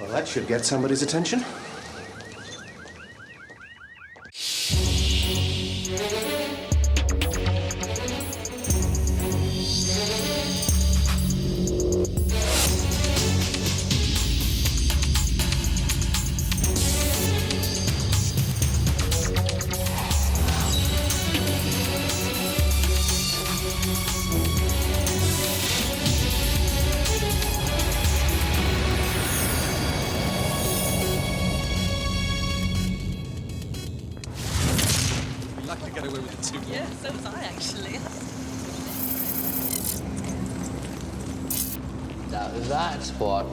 Well, that should get somebody's attention. Yeah, so was I actually. Now that's what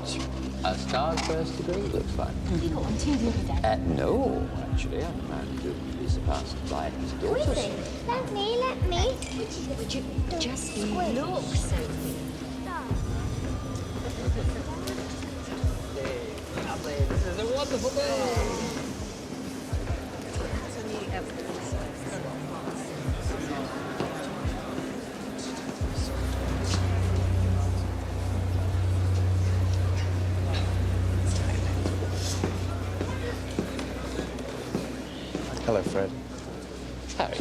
a star's first degree looks like. You got one too the other day. No, actually, I'm a man who is surpassed by his daughters. Really? Let me. Would you just look, Sophie? This is a wonderful day. Hello, Fred. Harry,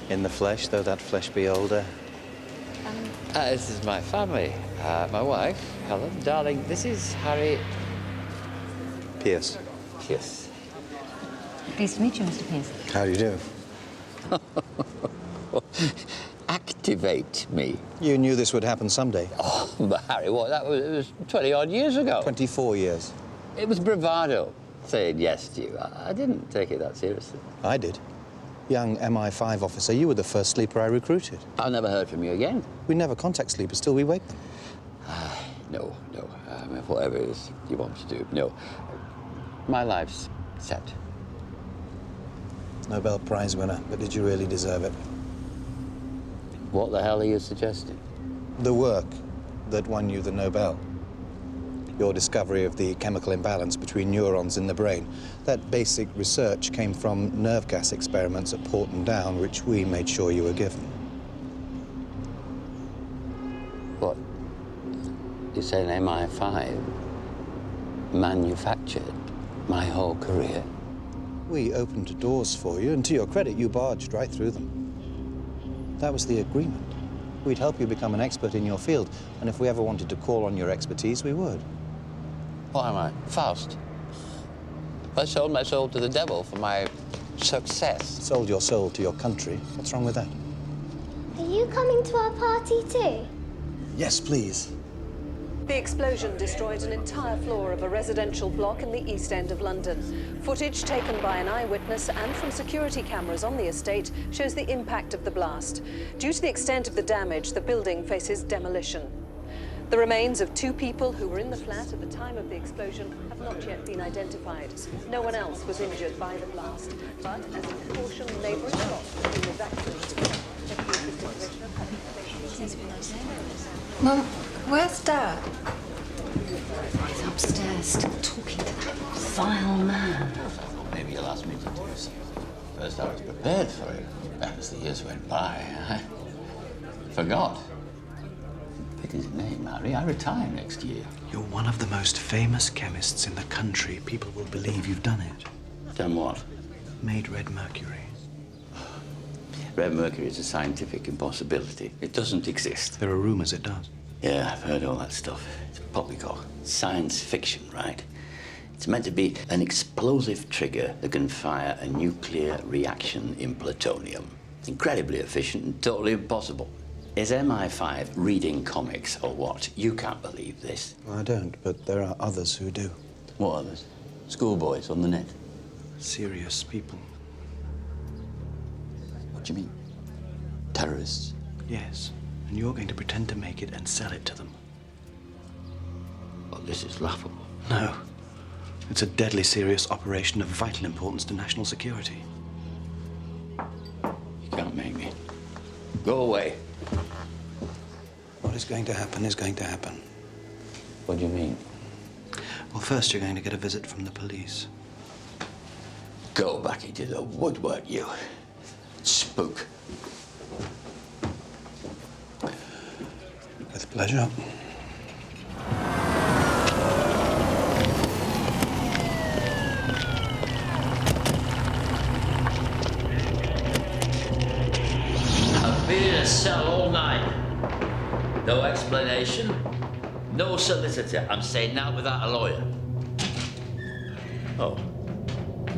In the flesh, though that flesh be older. this is my family. My wife, Helen. Darling, this is Harry. Pierce. Yes. Pleased to meet you, Mr. Pierce. How do you do? Activate me. You knew this would happen someday. Oh, but Harry, what? It was 20-odd years ago. 24 years. It was bravado saying yes to you. I didn't take it that seriously. I did. Young MI5 officer, you were the first sleeper I recruited. I never heard from you again. We never contact sleepers till we wake them. No. Whatever it is you want to do, no. My life's set. Nobel Prize winner, but did you really deserve it? What the hell are you suggesting? The work that won you the Nobel. Your discovery of the chemical imbalance between neurons in the brain. That basic research came from nerve gas experiments at Porton Down, which we made sure you were given. What? You say an MI5 manufactured my whole career? We opened doors for you, and to your credit, you barged right through them. That was the agreement. We'd help you become an expert in your field, and if we ever wanted to call on your expertise, we would. What am I, Faust? I sold my soul to the devil for my success. Sold your soul to your country. What's wrong with that? Are you coming to our party too? Yes, please. The explosion destroyed an entire floor of a residential block in the East End of London. Footage taken by an eyewitness and from security cameras on the estate shows the impact of the blast. Due to the extent of the damage, the building faces demolition. The remains of 2 people who were in the flat at the time of the explosion have not yet been identified. No one else was injured by the blast, but as a precaution, neighbouring shops have been evacuated. Mum, where's Dad? He's upstairs, still talking to that vile man. Maybe you'll ask me to do something. First, I was prepared for it. As the years went by, I forgot. His name, Harry. I retire next year. You're one of the most famous chemists in the country. People will believe you've done it. Done what? Made red mercury. Red mercury is a scientific impossibility. It doesn't exist. There are rumors it does. Yeah, I've heard all that stuff. It's poppycock. Science fiction, right? It's meant to be an explosive trigger that can fire a nuclear reaction in plutonium. Incredibly efficient and totally impossible. Is MI5 reading comics or what? You can't believe this. I don't, but there are others who do. What others? Schoolboys on the net? Serious people. What do you mean? Terrorists? Yes. And you're going to pretend to make it and sell it to them. Well, this is laughable. No. It's a deadly serious operation of vital importance to national security. You can't make me. Go away. What is going to happen is going to happen. What do you mean? Well, first you're going to get a visit from the police. Go back into the woodwork, you spook. With pleasure. explanation. No solicitor. I'm saying now without a lawyer. Oh,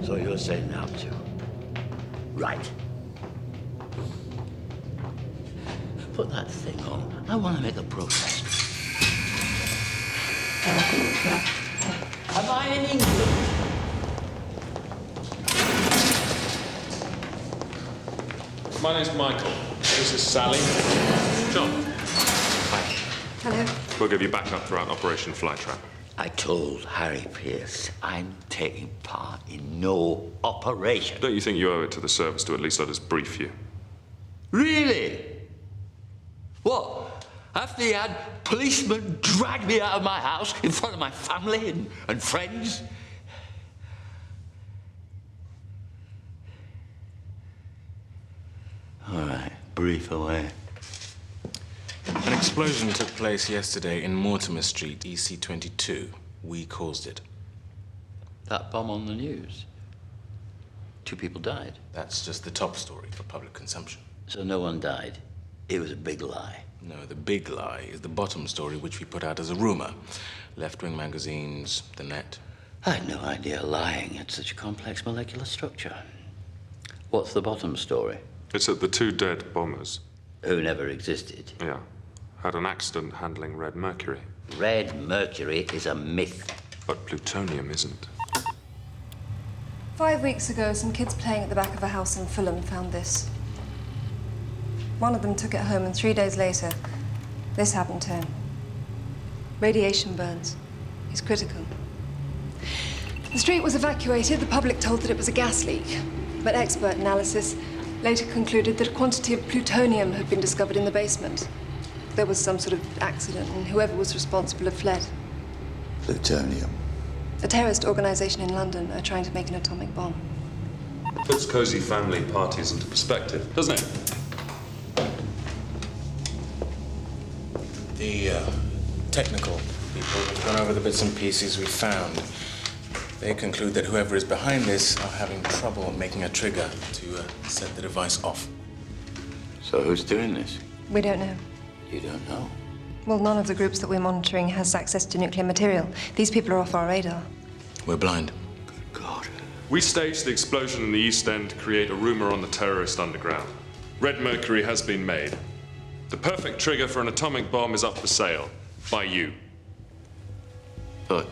so you're saying now too? Right. Put that thing on. I want to make a protest. Am I in England? My name's Michael. This is Sally. John. Hi. Hello. We'll give you backup throughout Operation Flytrap. I told Harry Pierce I'm taking part in no operation. Don't you think you owe it to the service to at least let us brief you? Really? What? After he had policemen drag me out of my house in front of my family and friends? All right, brief away. An explosion took place yesterday in Mortimer Street, EC22. We caused it. That bomb on the news? 2 people died. That's just the top story for public consumption. So no one died. It was a big lie. No, the big lie is the bottom story, which we put out as a rumor. Left-wing magazines, the net. I had no idea lying had such a complex molecular structure. What's the bottom story? It's that the 2 dead bombers, Who never existed. yeah, had an accident handling red mercury. Red mercury is a myth. But plutonium isn't. 5 weeks ago, some kids playing at the back of a house in Fulham found this. One of them took it home, and 3 days later, this happened to him. Radiation burns. He's critical. The street was evacuated. The public told that it was a gas leak. But expert analysis later concluded that a quantity of plutonium had been discovered in the basement. There was some sort of accident, and whoever was responsible had fled. Plutonium. A terrorist organization in London are trying to make an atomic bomb. Puts cozy family parties into perspective, doesn't it? The technical people have gone over the bits and pieces we found. They conclude that whoever is behind this are having trouble making a trigger to set the device off. So who's doing this? We don't know. You don't know. Well, none of the groups that we're monitoring has access to nuclear material. These people are off our radar. We're blind. Good God. We staged the explosion in the East End to create a rumor on the terrorist underground. Red mercury has been made. The perfect trigger for an atomic bomb is up for sale. By you. But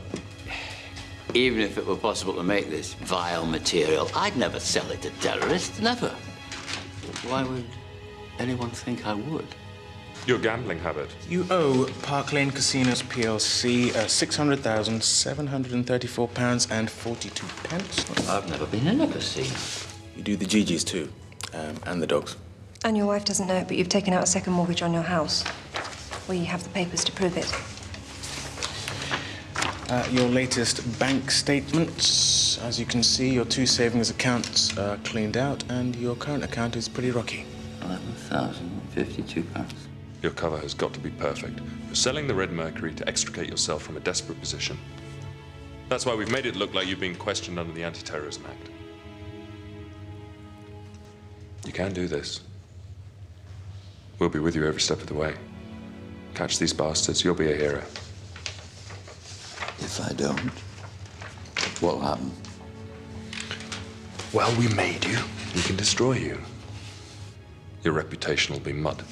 even if it were possible to make this vile material, I'd never sell it to terrorists, never. Why would anyone think I would? Your gambling habit. You owe Park Lane Casinos PLC £600,734.42. I've never been in a casino. You do the GGs too, and the dogs. And your wife doesn't know it, but you've taken out a second mortgage on your house. We have the papers to prove it. Your latest bank statements. As you can see, your 2 savings accounts are cleaned out, and your current account is pretty rocky. £11,052. Your cover has got to be perfect. You're selling the red mercury to extricate yourself from a desperate position. That's why we've made it look like you've been questioned under the Anti-Terrorism Act. You can do this. We'll be with you every step of the way. Catch these bastards, you'll be a hero. If I don't, what'll happen? Well, we made you. We can destroy you. Your reputation will be mud.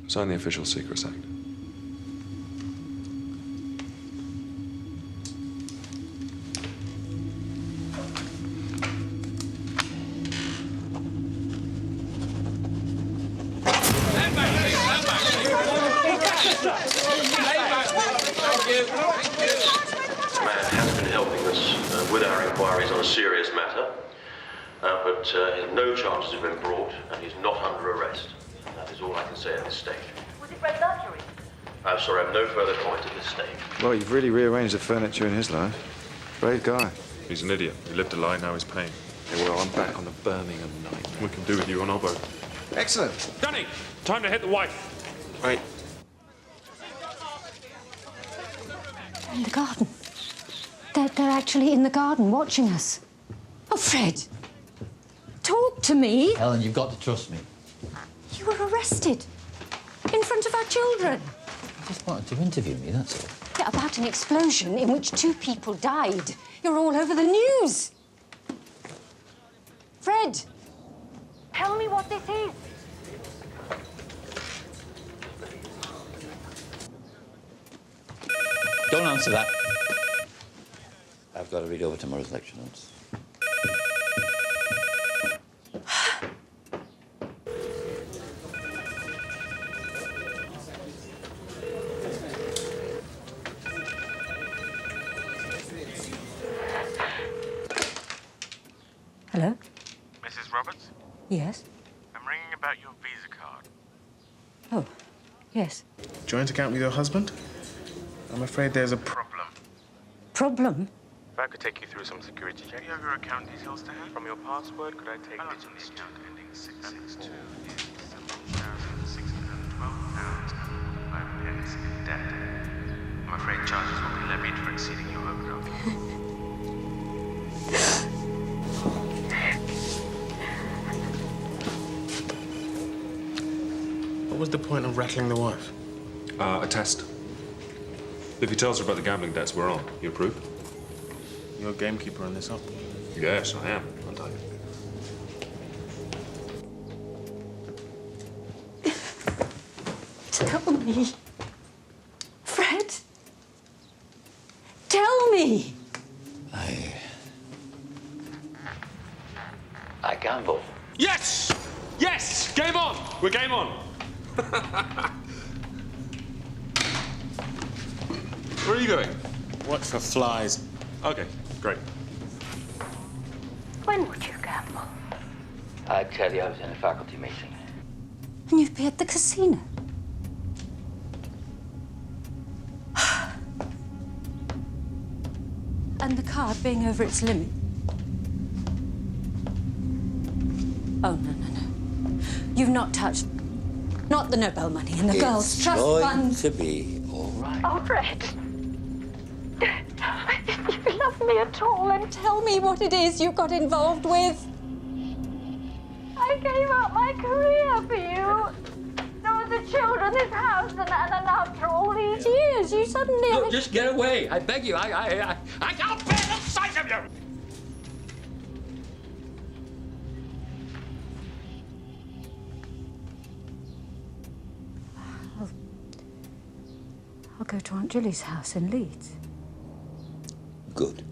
Sign the Official Secrets Act. With our inquiries on a serious matter, but no charges have been brought, and he's not under arrest. That is all I can say at this stage. Was it red mercury? I'm sorry, I have no further comment at this stage. Well, you've really rearranged the furniture in his life. Brave guy. He's an idiot. He lived a lie, now he's paying. Hey, well, I'm back on the Birmingham night. We can do with you on our boat. Excellent. Danny, time to hit the wife. Right. In the garden. They're actually in the garden watching us. Oh, Fred. Talk To me? Helen, you've got to trust me. You were arrested. In front of our children. You just wanted to interview me, that's all. Yeah, about an explosion in which 2 people died. You're all over the news. Fred, tell me what this is. Don't answer that. I've got to read over tomorrow's lecture notes. Hello? Mrs. Roberts? Yes? I'm ringing about your Visa card. Oh, yes. Joint account with your husband? I'm afraid there's a problem. Problem? If I could take you through some security checks. Do you have your account details to hand? From your password, could I take digits on the account ending 662 is £7,612.05 in debt. I'm afraid charges will be levied for exceeding your overdraft. What was the point of rattling the wife? A test. If he tells her about the gambling debts we're on, you approve? You're a gamekeeper on this up. Yes, I am, aren't I? Tell me. Fred. Tell me. I gamble. Yes! Yes! Game on! We're game on! Where are you going? Watch for flies. Okay, great. When would you gamble? I tell you, I was in a faculty meeting. And you'd be at the casino. And the card being over its limit. Oh, no. You've not touched... Not the Nobel money and the girls' trust fund. It's going to be all right. Oh, Fred. If you love me at all, then tell me what it is you got involved with. I gave up my career for you. There were the children, this house, and after all these years, you suddenly... Look, just get away. I beg you. I can't bear the sight of you. I'll go to Aunt Julie's house in Leeds. Good.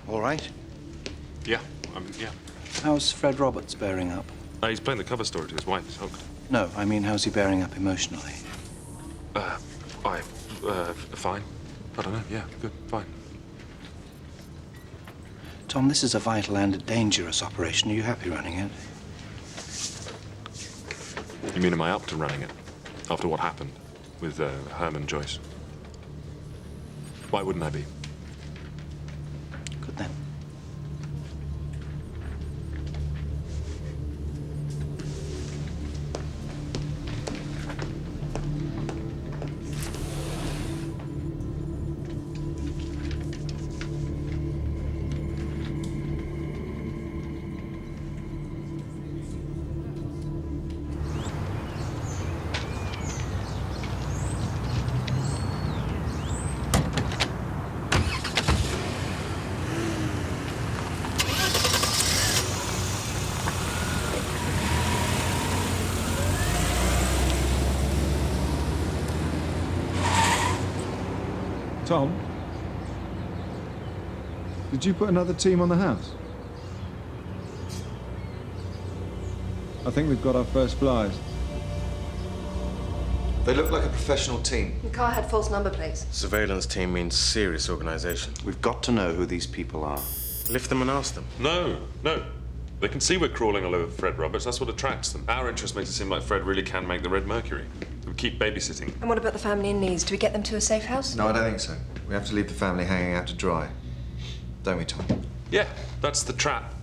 All right? Yeah, yeah. How's Fred Roberts bearing up? He's playing the cover story to his wife, he's hooked. No, I mean, how's he bearing up emotionally? Fine. I don't know, yeah, good, fine. Tom, this is a vital and dangerous operation. Are you happy running it? You mean, am I up to running it? After what happened with Herman Joyce? Why wouldn't I be? Good then. Tom, did you put another team on the house? I think we've got our first flies. They look like a professional team. The car had false number plates. Surveillance team means serious organization. We've got to know who these people are. Lift them and ask them. No. They can see we're crawling all over Fred Roberts. That's what attracts them. Our interest makes it seem like Fred really can make the Red Mercury. We keep babysitting. And what about the family in Leeds? Do we get them to a safe house? No, I don't think so. We have to leave the family hanging out to dry. Don't we, Tom? Yeah, that's the trap.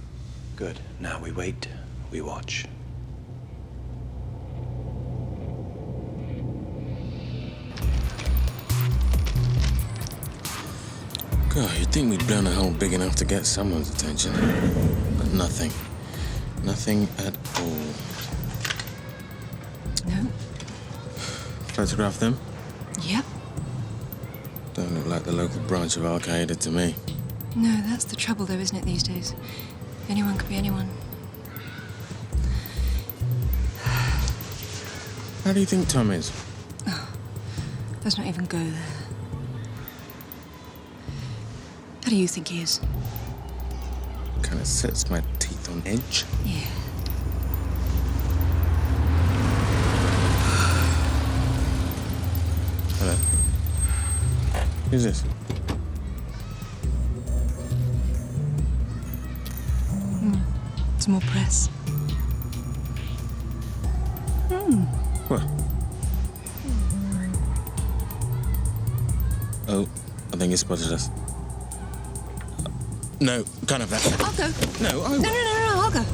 Good. Now we wait, we watch. God, you'd think we'd blown a hole big enough to get someone's attention. But nothing. Nothing at all. No. Photograph them? Yep. Don't look like the local branch of Al-Qaeda to me. No, that's the trouble, though, isn't it, these days? Anyone could be anyone. How do you think Tom is? Oh, let's not even go there. How do you think he is? Kind of sets my teeth on edge. Yeah. Hello? Who's this? It's more press. What? Oh, I think he spotted us. No, can't have that. I'll go. No, No, I'll go.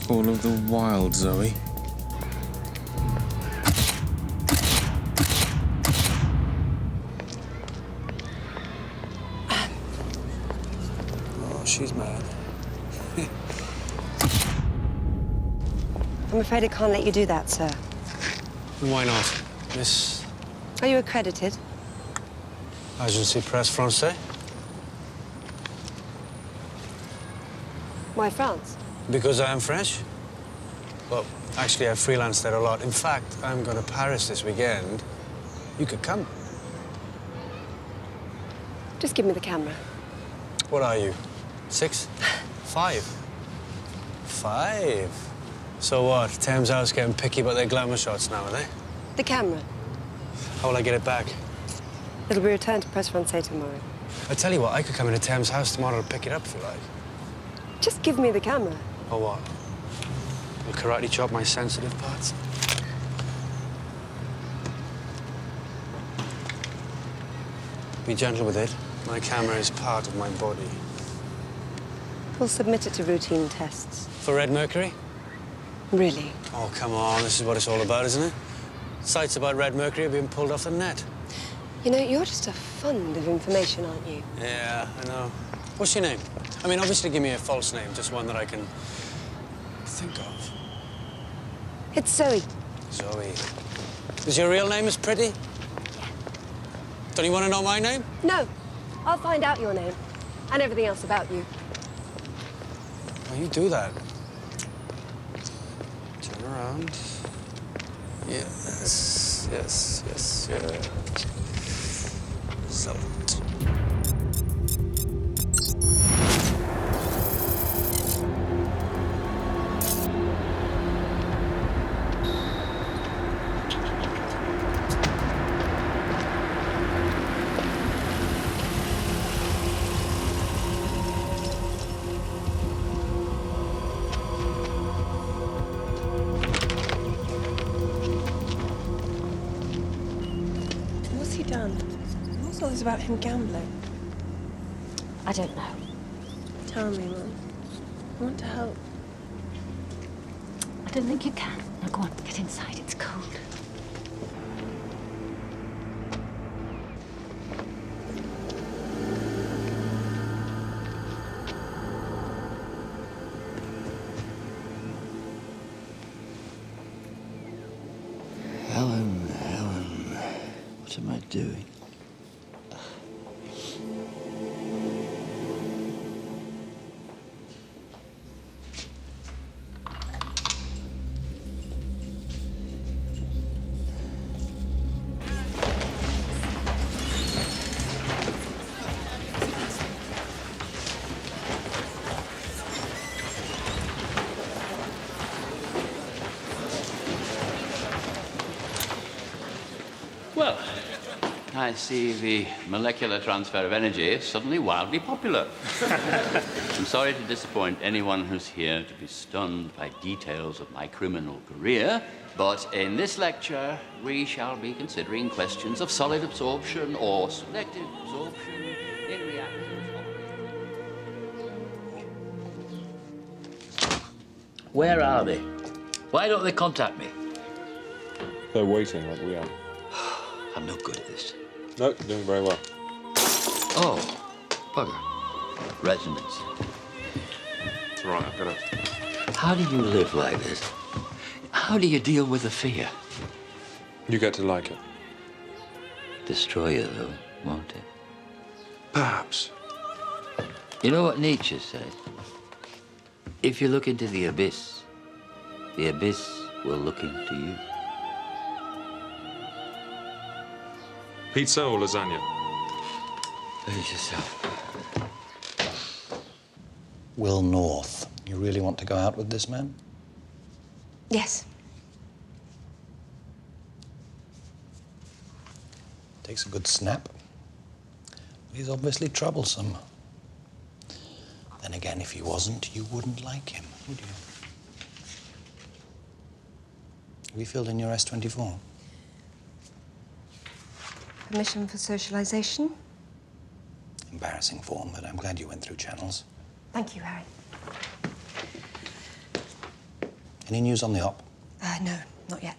Call of the Wild, Zoe. Oh, she's mad. I'm afraid I can't let you do that, sir. Why not? Miss Are you accredited? Agence Presse Française? Why France? Because I am French? Well, actually, I freelance there a lot. In fact, I'm going to Paris this weekend. You could come. Just give me the camera. What are you? 6? 5? 5? So what? Thames House getting picky about their glamour shots now, are they? The camera. How will I get it back? It'll be returned to Presse Française tomorrow. I tell you what, I could come into Thames House tomorrow to pick it up if you like. Just give me the camera. Or what? Will karate chop my sensitive parts? Be gentle with it. My camera is part of my body. We'll submit it to routine tests. For red mercury? Really? Oh, come on. This is what it's all about, isn't it? Sites about red mercury are being pulled off the net. You know, you're just a fund of information, aren't you? Yeah, I know. What's your name? I mean, obviously give me a false name, just one that I can think of. It's Zoe. Zoe. Is your real name as pretty? Yeah. Don't you want to know my name? No. I'll find out your name and everything else about you. Well, you do that. Turn around. Yes, yes, yes, yes. Salute. What's he done? What's all this about him gambling? I don't know. Tell me, Mum. I want to help. I don't think you can. Now go on, get inside. It's cold. Helen, what am I doing? Well, I see the molecular transfer of energy is suddenly wildly popular. I'm sorry to disappoint anyone who's here to be stunned by details of my criminal career, but in this lecture, we shall be considering questions of solid absorption or selective absorption in reactors. Where are they? Why don't they contact me? They're waiting like we are. I'm not good at this. No, doing very well. Oh, bugger. Resonance. It's all right, I've got it. How do you live like this? How do you deal with the fear? You get to like it. Destroy you, though, won't it? Perhaps. You know what Nietzsche said? If you look into the abyss will look into you. Pizza or lasagna? Please yourself. Will North. You really want to go out with this man? Yes. Takes a good snap. He's obviously troublesome. Then again, if he wasn't, you wouldn't like him, would you? Have you filled in your S24? Permission for socialization? Embarrassing form, but I'm glad you went through channels. Thank you, Harry. Any news on the op? No, not yet.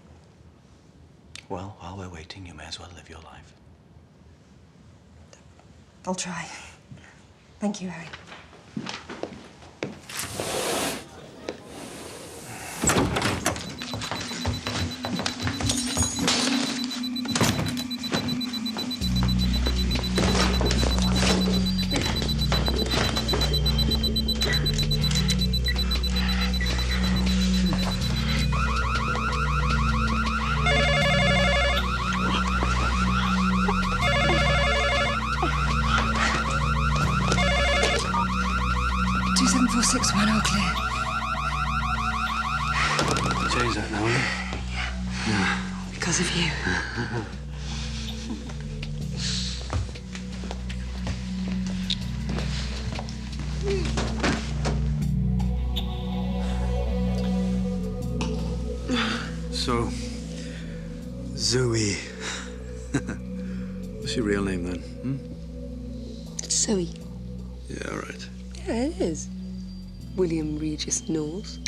Well, while we're waiting, you may as well live your life. I'll try. Thank you, Harry. All clear. Change that now, will you? Yeah. Because of you. So, Zoe. What's your real name then? It's Zoe. Yeah, all right. Yeah, it is. William Regis Knowles.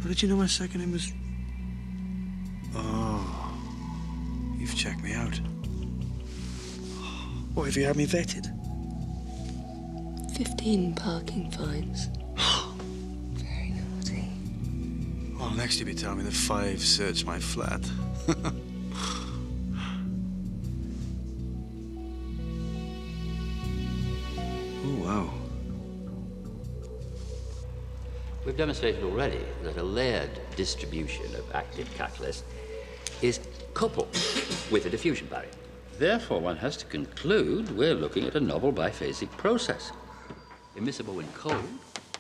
How did you know my second name was... Oh, you've checked me out. What, have you had me vetted? 15 parking fines. Very naughty. Well, next you'll be telling me that 5 searched my flat. Oh, wow. We've demonstrated already that a layered distribution of active catalyst is coupled with a diffusion barrier. Therefore, one has to conclude we're looking at a novel biphasic process. Immiscible when cold,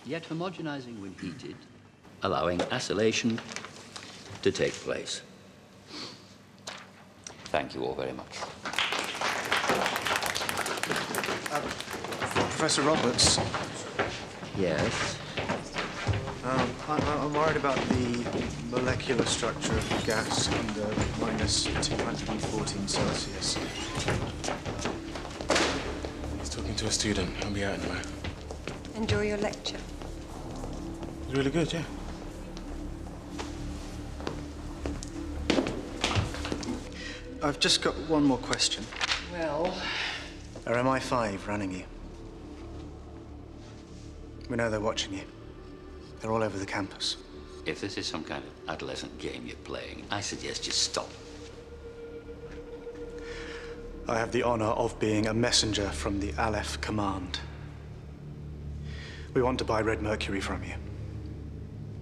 yet homogenizing when heated, allowing acylation to take place. Thank you all very much. Professor Roberts. Yes? I'm worried about the molecular structure of the gas under minus 214 Celsius. He's talking to a student. I'll be out in a minute. Enjoy your lecture. It's really good, yeah. I've just got one more question. Well... Are MI5 running you? We know they're watching you. They're all over the campus. If this is some kind of adolescent game you're playing, I suggest you stop. I have the honor of being a messenger from the Aleph Command. We want to buy Red Mercury from you.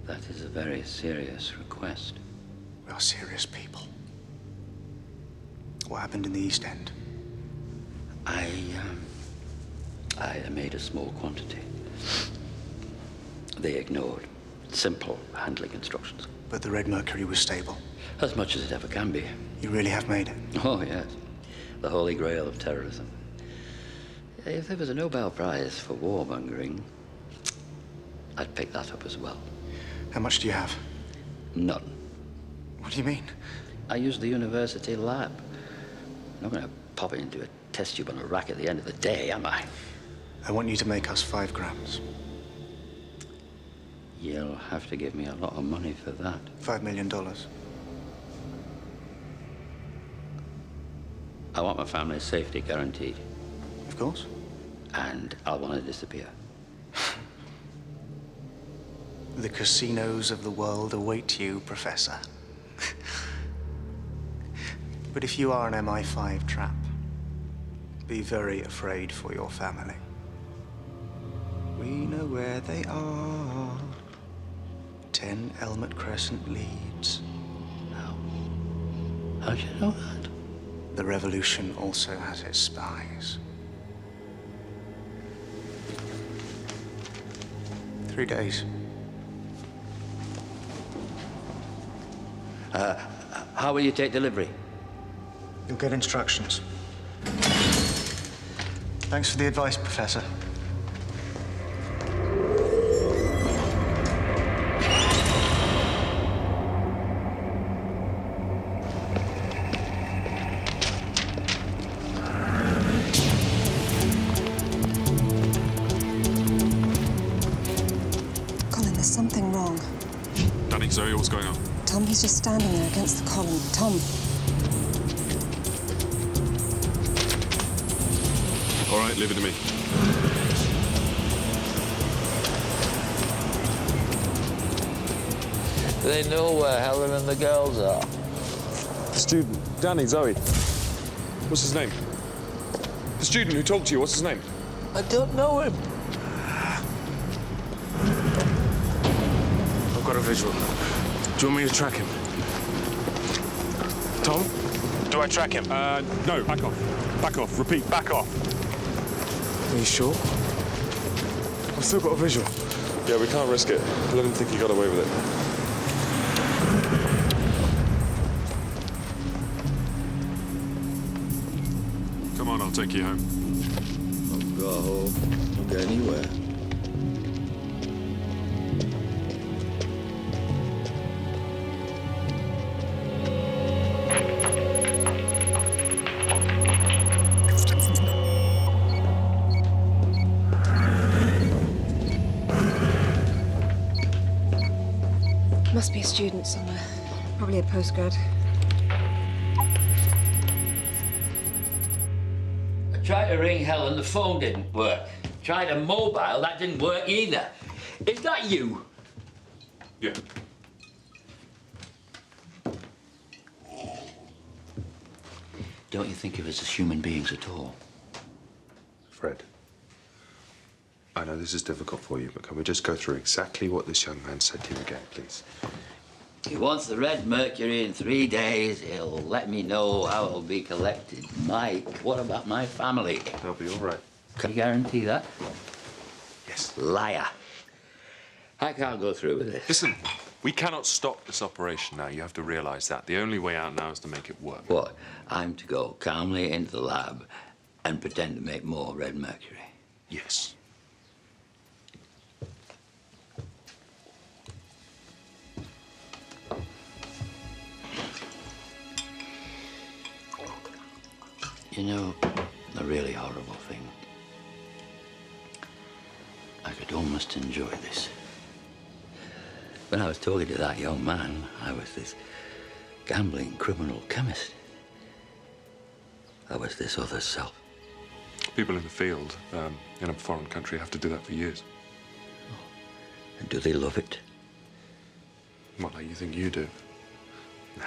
That is a very serious request. We are serious people. What happened in the East End? I made a small quantity. They ignored simple handling instructions. But the Red Mercury was stable. As much as it ever can be. You really have made it? Oh, yes. The holy grail of terrorism. If there was a Nobel Prize for warmongering, I'd pick that up as well. How much do you have? None. What do you mean? I use the university lab. I'm not going to pop it into a test tube on a rack at the end of the day, am I? I want you to make us 5 grams. You'll have to give me a lot of money for that. $5 million. I want my family's safety guaranteed. Of course. And I'll want to disappear. The casinos of the world await you, Professor. But if you are an MI5 trap, be very afraid for your family. We know where they are. 10 Elmet Crescent Leeds. How'd you know that? The revolution also has its spies. 3 days. How will you take delivery? You'll get instructions. Thanks for the advice, Professor. Colin, there's something wrong. Danny, Zoe, what's going on? Tom, he's just standing there against the column. Tom. All right, leave it to me. They know where Helen and the girls are. The student, Danny, Zoe. What's his name? The student who talked to you, what's his name? I don't know him. I've got a visual. Do you want me to track him? Tom? Do I track him? No, back off. Back off. Repeat, back off. Are you sure? I've still got a visual. Yeah, we can't risk it. Let him think he got away with it. Come on, I'll take you home. Don't go home. Don't go anywhere. Must be a student somewhere. Probably a postgrad. I tried to ring Helen, the phone didn't work. Tried a mobile, that didn't work either. Is that you? Yeah. Don't you think of us as human beings at all? Fred, I know this is difficult for you, but can we just go through exactly what this young man said to you again, please? He wants the red mercury in 3 days. He'll let me know how it'll be collected. Mike, what about my family? They'll be all right. Can you guarantee that? Yes. Liar. I can't go through with this. Listen, we cannot stop this operation now. You have to realize that. The only way out now is to make it work. What? I'm to go calmly into the lab and pretend to make more red mercury? Yes. You know, a really horrible thing. I could almost enjoy this. When I was talking to that young man, I was this gambling criminal chemist. I was this other self. People in the field, in a foreign country, have to do that for years. And do they love it? What, like you think you do? No.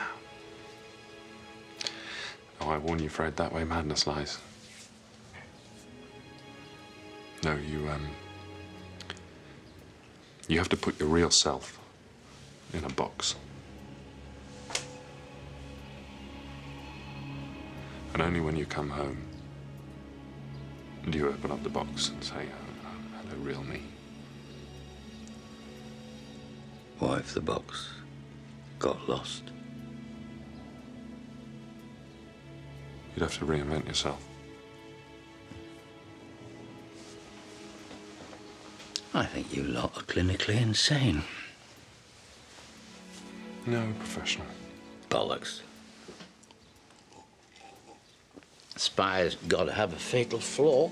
Oh, I warn you, Fred, that way madness lies. No, you have to put your real self in a box. And only when you come home do you open up the box and say, hello, real me. What if the box got lost? You'd have to reinvent yourself. I think you lot are clinically insane. No, professional. Bollocks. Spies gotta have a fatal flaw.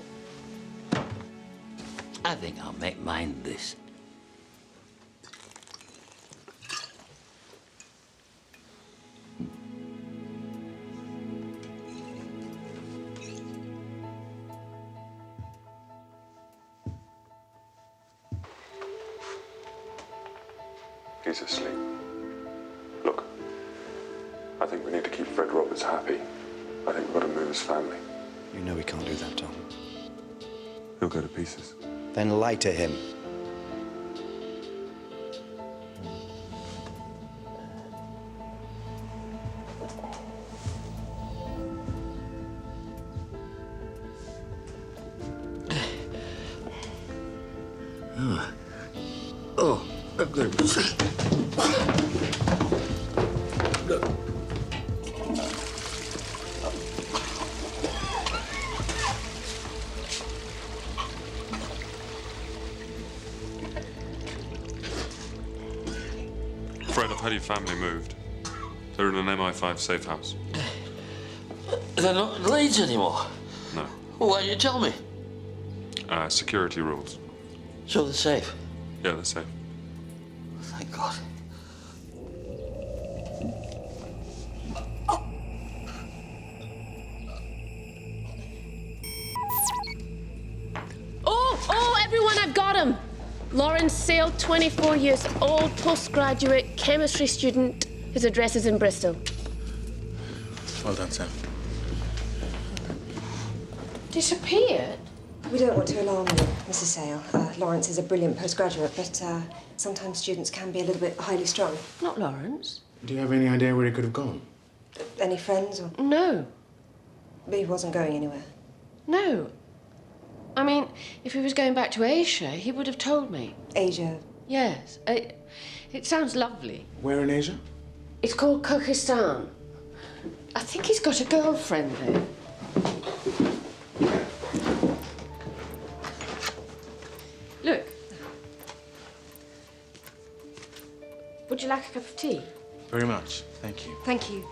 I think I'll make mine this. He's asleep. Look, I think we need to keep Fred Roberts happy. I think we've got to move his family. You know we can't do that, Tom. He'll go to pieces. Then lie to him. Oh, I'm going to see. Fred, I've had your family moved. They're in an MI5 safe house. They're not in Leeds anymore. No. Well, why didn't you tell me? Security rules. So they're safe? Yeah, they're safe. Thank God. Oh, everyone, I've got him. Lawrence Sale, 24 years old, postgraduate, chemistry student. His address is in Bristol. Well done, Sam. Disappeared? We don't want to alarm you, Mrs. Sale. Lawrence is a brilliant postgraduate, but sometimes students can be a little bit highly strung. Not Lawrence. Do you have any idea where he could have gone? Any friends or...? No. But he wasn't going anywhere. No. I mean, if he was going back to Asia, he would have told me. Asia? Yes. It sounds lovely. Where in Asia? It's called Kyrgyzstan. I think he's got a girlfriend there. Look. Would you like a cup of tea? Very much. Thank you. Thank you.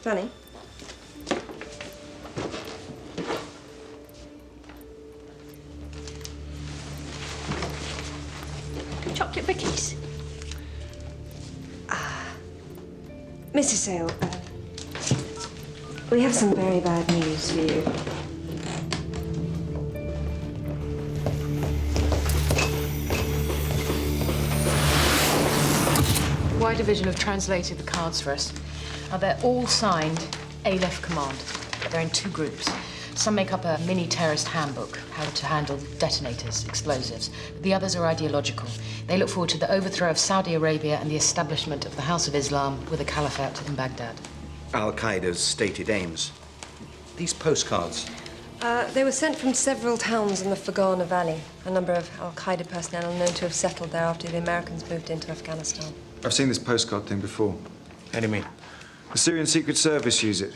Funny. Chocolate cookies. Mrs. Sale, we have some very bad news for you. The Y Division have translated the cards for us. Now, they're all signed Aleph Command, but they're in two groups. Some make up a mini-terrorist handbook, how to handle detonators, explosives. But the others are ideological. They look forward to the overthrow of Saudi Arabia and the establishment of the House of Islam with a caliphate in Baghdad. Al-Qaeda's stated aims. These postcards. They were sent from several towns in the Fergana Valley. A number of Al-Qaeda personnel are known to have settled there after the Americans moved into Afghanistan. I've seen this postcard thing before. How do you mean? The Syrian Secret Service use it.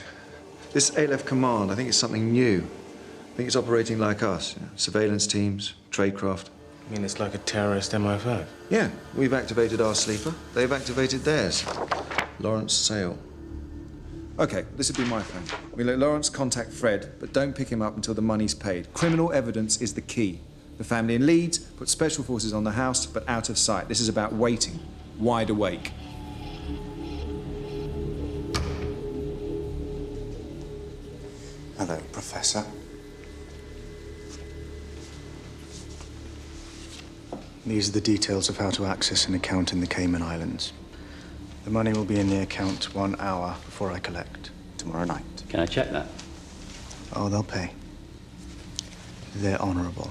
This Aleph Command, I think it's something new. I think it's operating like us. Surveillance teams, tradecraft. I mean, it's like a terrorist MI5. Yeah, we've activated our sleeper. They've activated theirs. Lawrence Sale. Okay, this would be my phone. We let Lawrence contact Fred, but don't pick him up until the money's paid. Criminal evidence is the key. The family in Leeds put special forces on the house, but out of sight. This is about waiting, wide awake. Hello, Professor. These are the details of how to access an account in the Cayman Islands. The money will be in the account 1 hour before I collect, tomorrow night. Can I check that? Oh, they'll pay. They're honourable.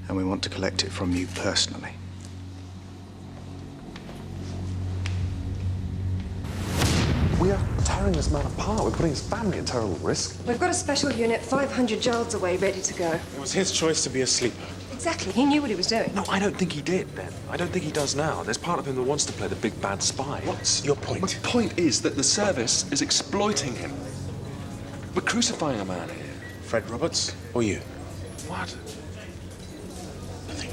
And we want to collect it from you personally. We are tearing this man apart. We're putting his family at terrible risk. We've got a special unit 500 yards away, ready to go. It was his choice to be a sleeper. Exactly. He knew what he was doing. No, I don't think he did, Ben. I don't think he does now. There's part of him that wants to play the big bad spy. What's your point? My point is that the service is exploiting him. We're crucifying a man here. Fred Roberts or you? What? Nothing.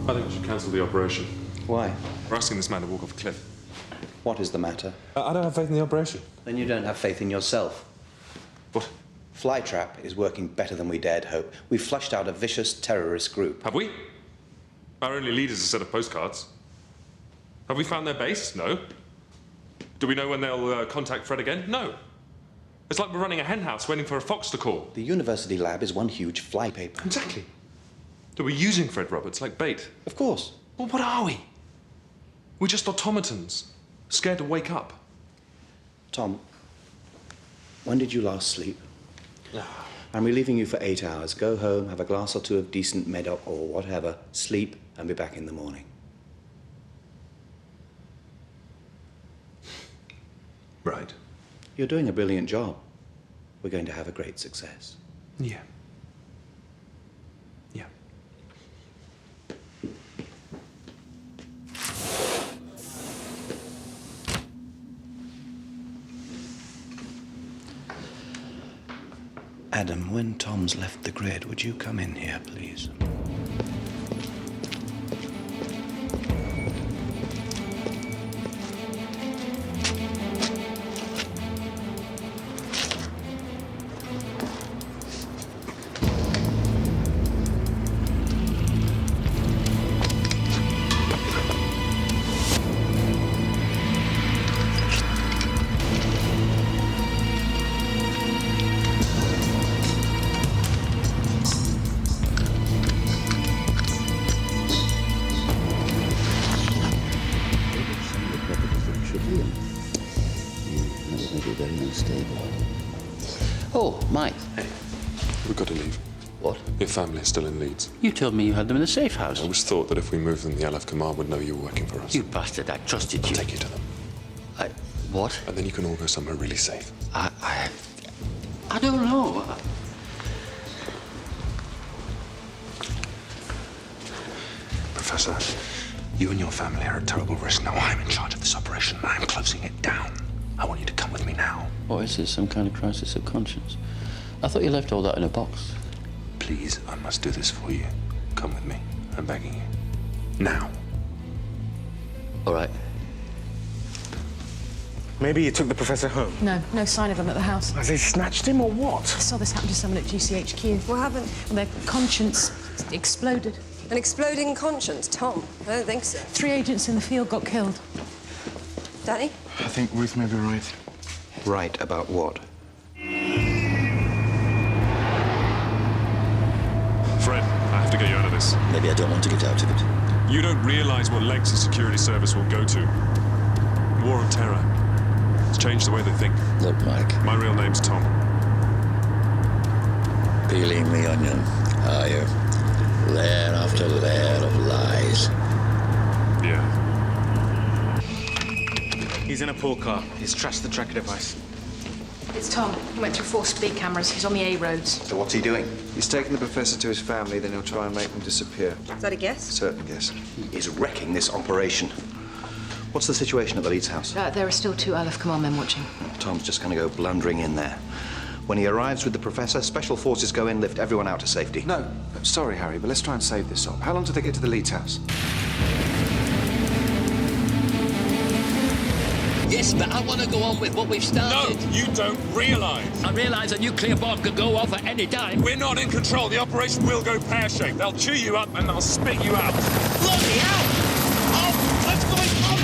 I think we should cancel the operation. Why? We're asking this man to walk off a cliff. What is the matter? I don't have faith in the operation. Then you don't have faith in yourself. What? Flytrap is working better than we dared hope. We've flushed out a vicious terrorist group. Have we? Our only lead is a set of postcards. Have we found their base? No. Do we know when they'll contact Fred again? No. It's like we're running a hen house waiting for a fox to call. The university lab is one huge flypaper. Exactly. So we're using Fred Roberts like bait. Of course. Well, what are we? We're just automatons, scared to wake up. Tom, when did you last sleep? I'm relieving you for 8 hours. Go home, have a glass or two of decent Medoc or whatever, sleep, and be back in the morning. Right. You're doing a brilliant job. We're going to have a great success. Yeah. Yeah. Adam, when Tom's left the grid, would you come in here, please? Oh, Mike. Hey, we've got to leave. What? Your family is still in Leeds. You told me you had them in a safe house. I always thought that if we moved them, the LF Command would know you were working for us. You bastard, I trusted you. I'll take you to them. What? And then you can all go somewhere really safe. I don't know. Professor, you and your family are at terrible risk. Now I'm in charge of this operation and I'm closing it down. I want you to come with me now. What is this, some kind of crisis of conscience? I thought you left all that in a box. Please, I must do this for you. Come with me. I'm begging you. Now. All right. Maybe you took the professor home. No sign of them at the house. Has they snatched him or what? I saw this happen to someone at GCHQ. What happened? Their conscience exploded. An exploding conscience? Tom, I don't think so. 3 agents in the field got killed. Danny? I think Ruth may be right. Right about what? Fred, I have to get you out of this. Maybe I don't want to get out of it. You don't realize what lengths a security service will go to. War on terror. It's changed the way they think. Look, Mike. My real name's Tom. Peeling the onion, are you? Layer after layer of lies. Yeah. He's in a pool car. He's trashed the tracker device. It's Tom. He went through 4 speed cameras. He's on the A roads. So what's he doing? He's taking the professor to his family, then he'll try and make them disappear. Is that a guess? Certain guess. He is wrecking this operation. What's the situation at the Leeds house? There are still 2 LF Command men watching. Tom's just going to go blundering in there. When he arrives with the professor, special forces go in, lift everyone out to safety. No, sorry, Harry, but let's try and save this op. How long till they get to the Leeds house? Yes, but I want to go on with what we've started. No, you don't realize. I realize a nuclear bomb could go off at any time. We're not in control. The operation will go pear-shaped. They'll chew you up and they'll spit you out. Bloody hell! Oh, what's going on?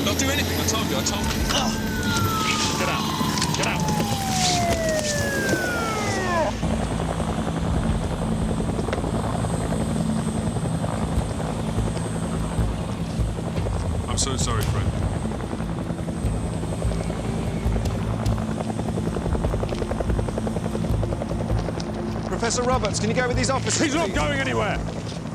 Don't do anything. I told you. Oh. Get out. Get out. I'm so sorry, Fred. Professor Roberts, can you go with these officers? He's not going anywhere.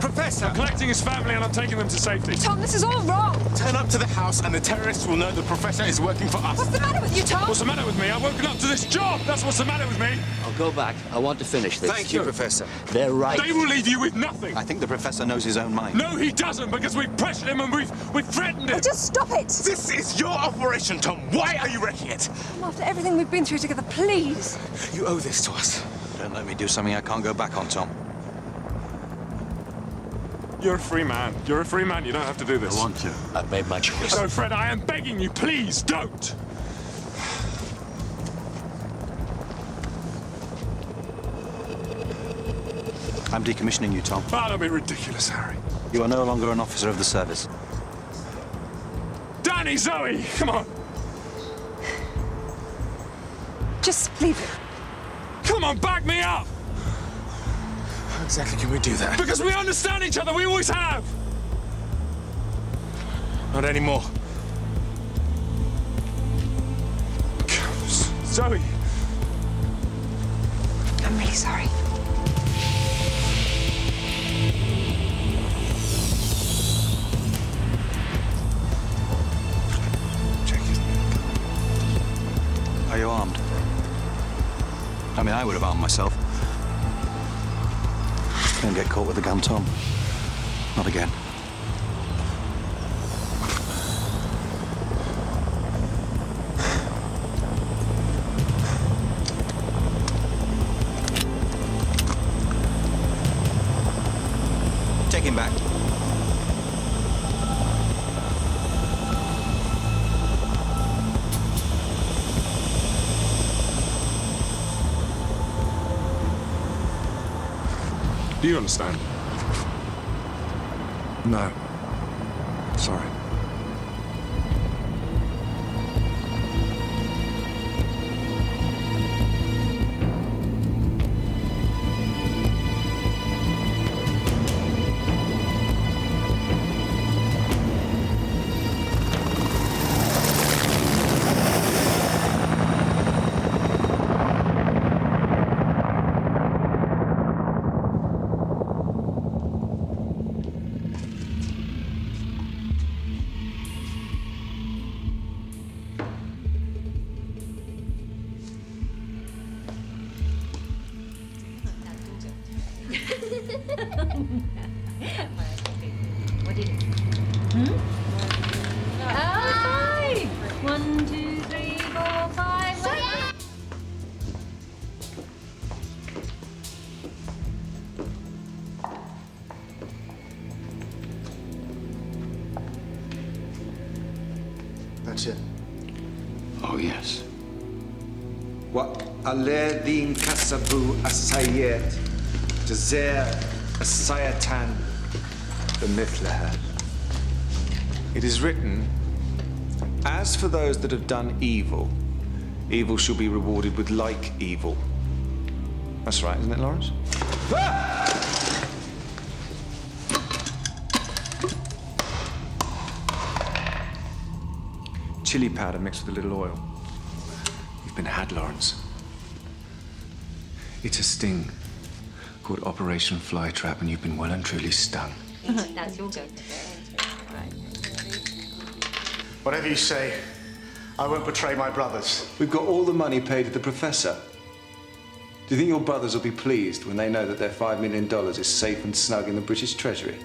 Professor! I'm collecting his family and I'm taking them to safety. Tom, this is all wrong. Turn up to the house and the terrorists will know the Professor is working for us. What's the matter with you, Tom? What's the matter with me? I've woken up to this job. That's what's the matter with me. I'll go back. I want to finish this. Thank you, Professor. They're right. They will leave you with nothing. I think the Professor knows his own mind. No, he doesn't, because we've pressured him and we've threatened him. Oh, just stop it. This is your operation, Tom. Why are you wrecking it? Tom, after everything we've been through together, please. You owe this to us. Don't let me do something I can't go back on, Tom. You're a free man. You're a free man. You don't have to do this. I want to. I've made my choice. No, Fred, I am begging you, please don't. I'm decommissioning you, Tom. Oh, don't be ridiculous, Harry. You are no longer an officer of the service. Danny, Zoe, come on. Just leave it. Come on, back me up. How exactly can we do that? Because we understand each other. We always have. Not anymore. Zoe. I'm really sorry. Are you armed? I mean, I would have armed myself. Don't get caught with a gun, Tom. Not again. Take him back. Do you understand? No. Sorry. What did it? Five! 1, 2, 3, 4, 5. That's it. Oh, yes. وَالَّذِينَ كَسَبُوا السَّيِّئَاتِ جَزَاءً سَيِّئَةً بِمِثْلِهَا. It is written, as for those that have done evil, evil shall be rewarded with like evil. That's right, isn't it, Lawrence? Chili powder mixed with a little oil. You've been had, Lawrence. It's a sting called Operation Flytrap, and you've been well and truly stung. That's your go. Whatever you say, I won't betray my brothers. We've got all the money paid to the Professor. Do you think your brothers will be pleased when they know that their $5 million is safe and snug in the British Treasury?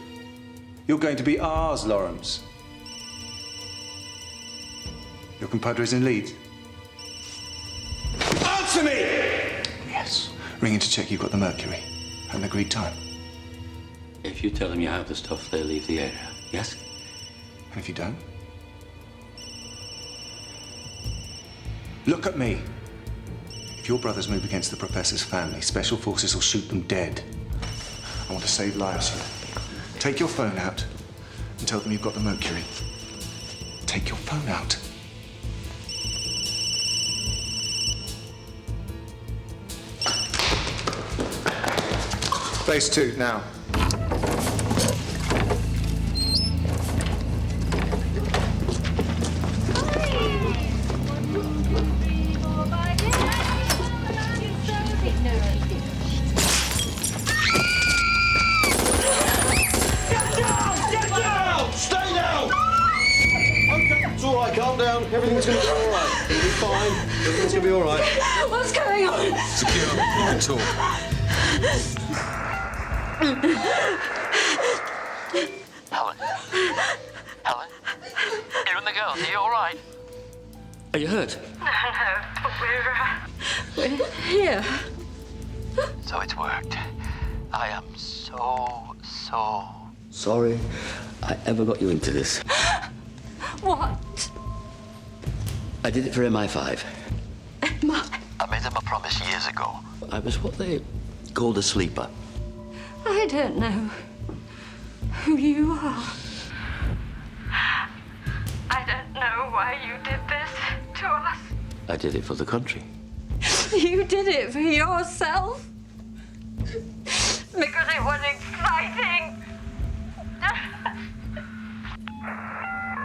You're going to be ours, Lawrence. Your compadre is in Leeds. Answer me! Yes. Ring in to check you've got the mercury at an agreed time. If you tell them you have the stuff, they'll leave the area, yes? And if you don't? Look at me. If your brothers move against the Professor's family, Special Forces will shoot them dead. I want to save lives here. Take your phone out and tell them you've got the mercury. Take your phone out. Base 2, now. down. Everything's going to be all right. It'll be fine. Everything's going to be all right. What's going on? Secure. You can talk. Helen? Helen? You and the girls, are you all right? Are you hurt? No, we're here. So it's worked. I am so sorry I ever got you into this. What? I did it for MI5. MI? I made them a promise years ago. I was what they called a sleeper. I don't know who you are. I don't know why you did this to us. I did it for the country. You did it for yourself. Because it was exciting.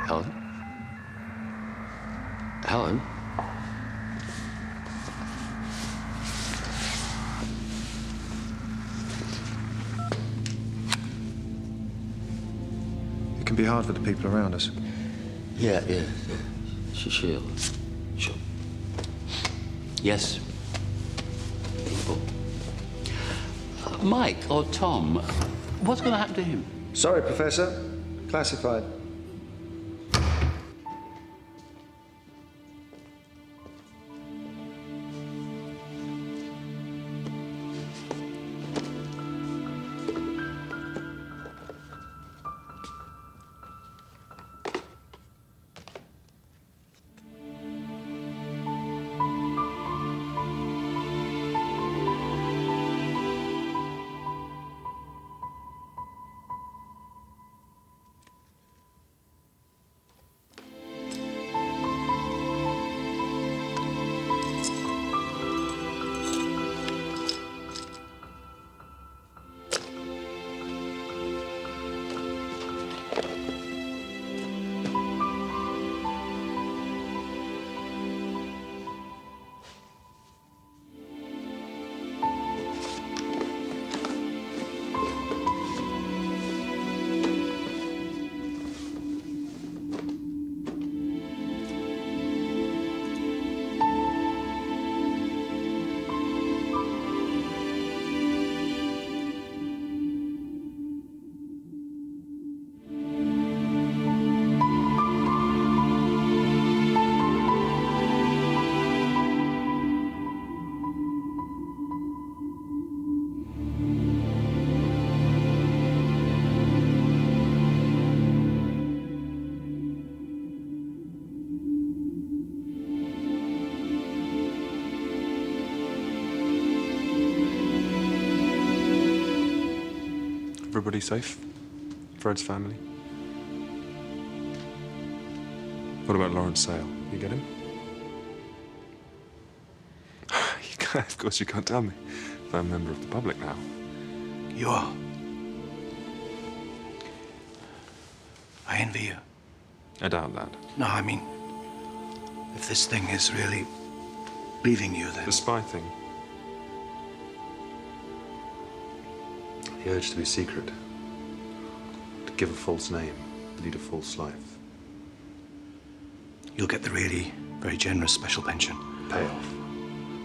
Helen? Helen? It can be hard for the people around us. Yeah. Sure. Yes. People. Mike or Tom, what's going to happen to him? Sorry, Professor. Classified. Everybody safe? Fred's family? What about Lawrence Sale? You get him? You can't, of course you can't tell me. I'm a member of the public now. You are. I envy you. I doubt that. No, I mean, if this thing is really leaving you, then... The spy thing. The urge to be secret. To give a false name. Lead a false life. You'll get the really very generous special pension. Payoff.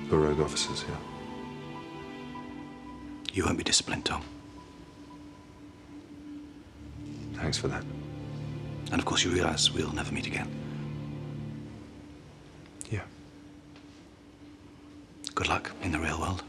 For rogue officers, yeah. You won't be disciplined, Tom. Thanks for that. And of course you realize we'll never meet again. Yeah. Good luck in the real world.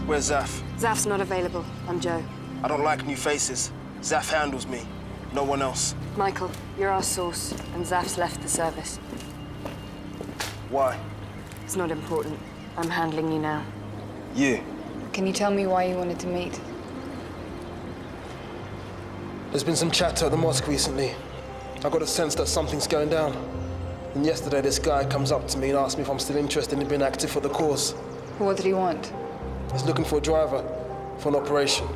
Where's Zaf? Zaf's not available. I'm Joe. I don't like new faces. Zaf handles me. No one else. Michael, you're our source, and Zaf's left the service. Why? It's not important. I'm handling you now. You? Can you tell me why you wanted to meet? There's been some chatter at the mosque recently. I got a sense that something's going down. And yesterday this guy comes up to me and asks me if I'm still interested in being active for the cause. What did he want? He's looking for a driver for an operation.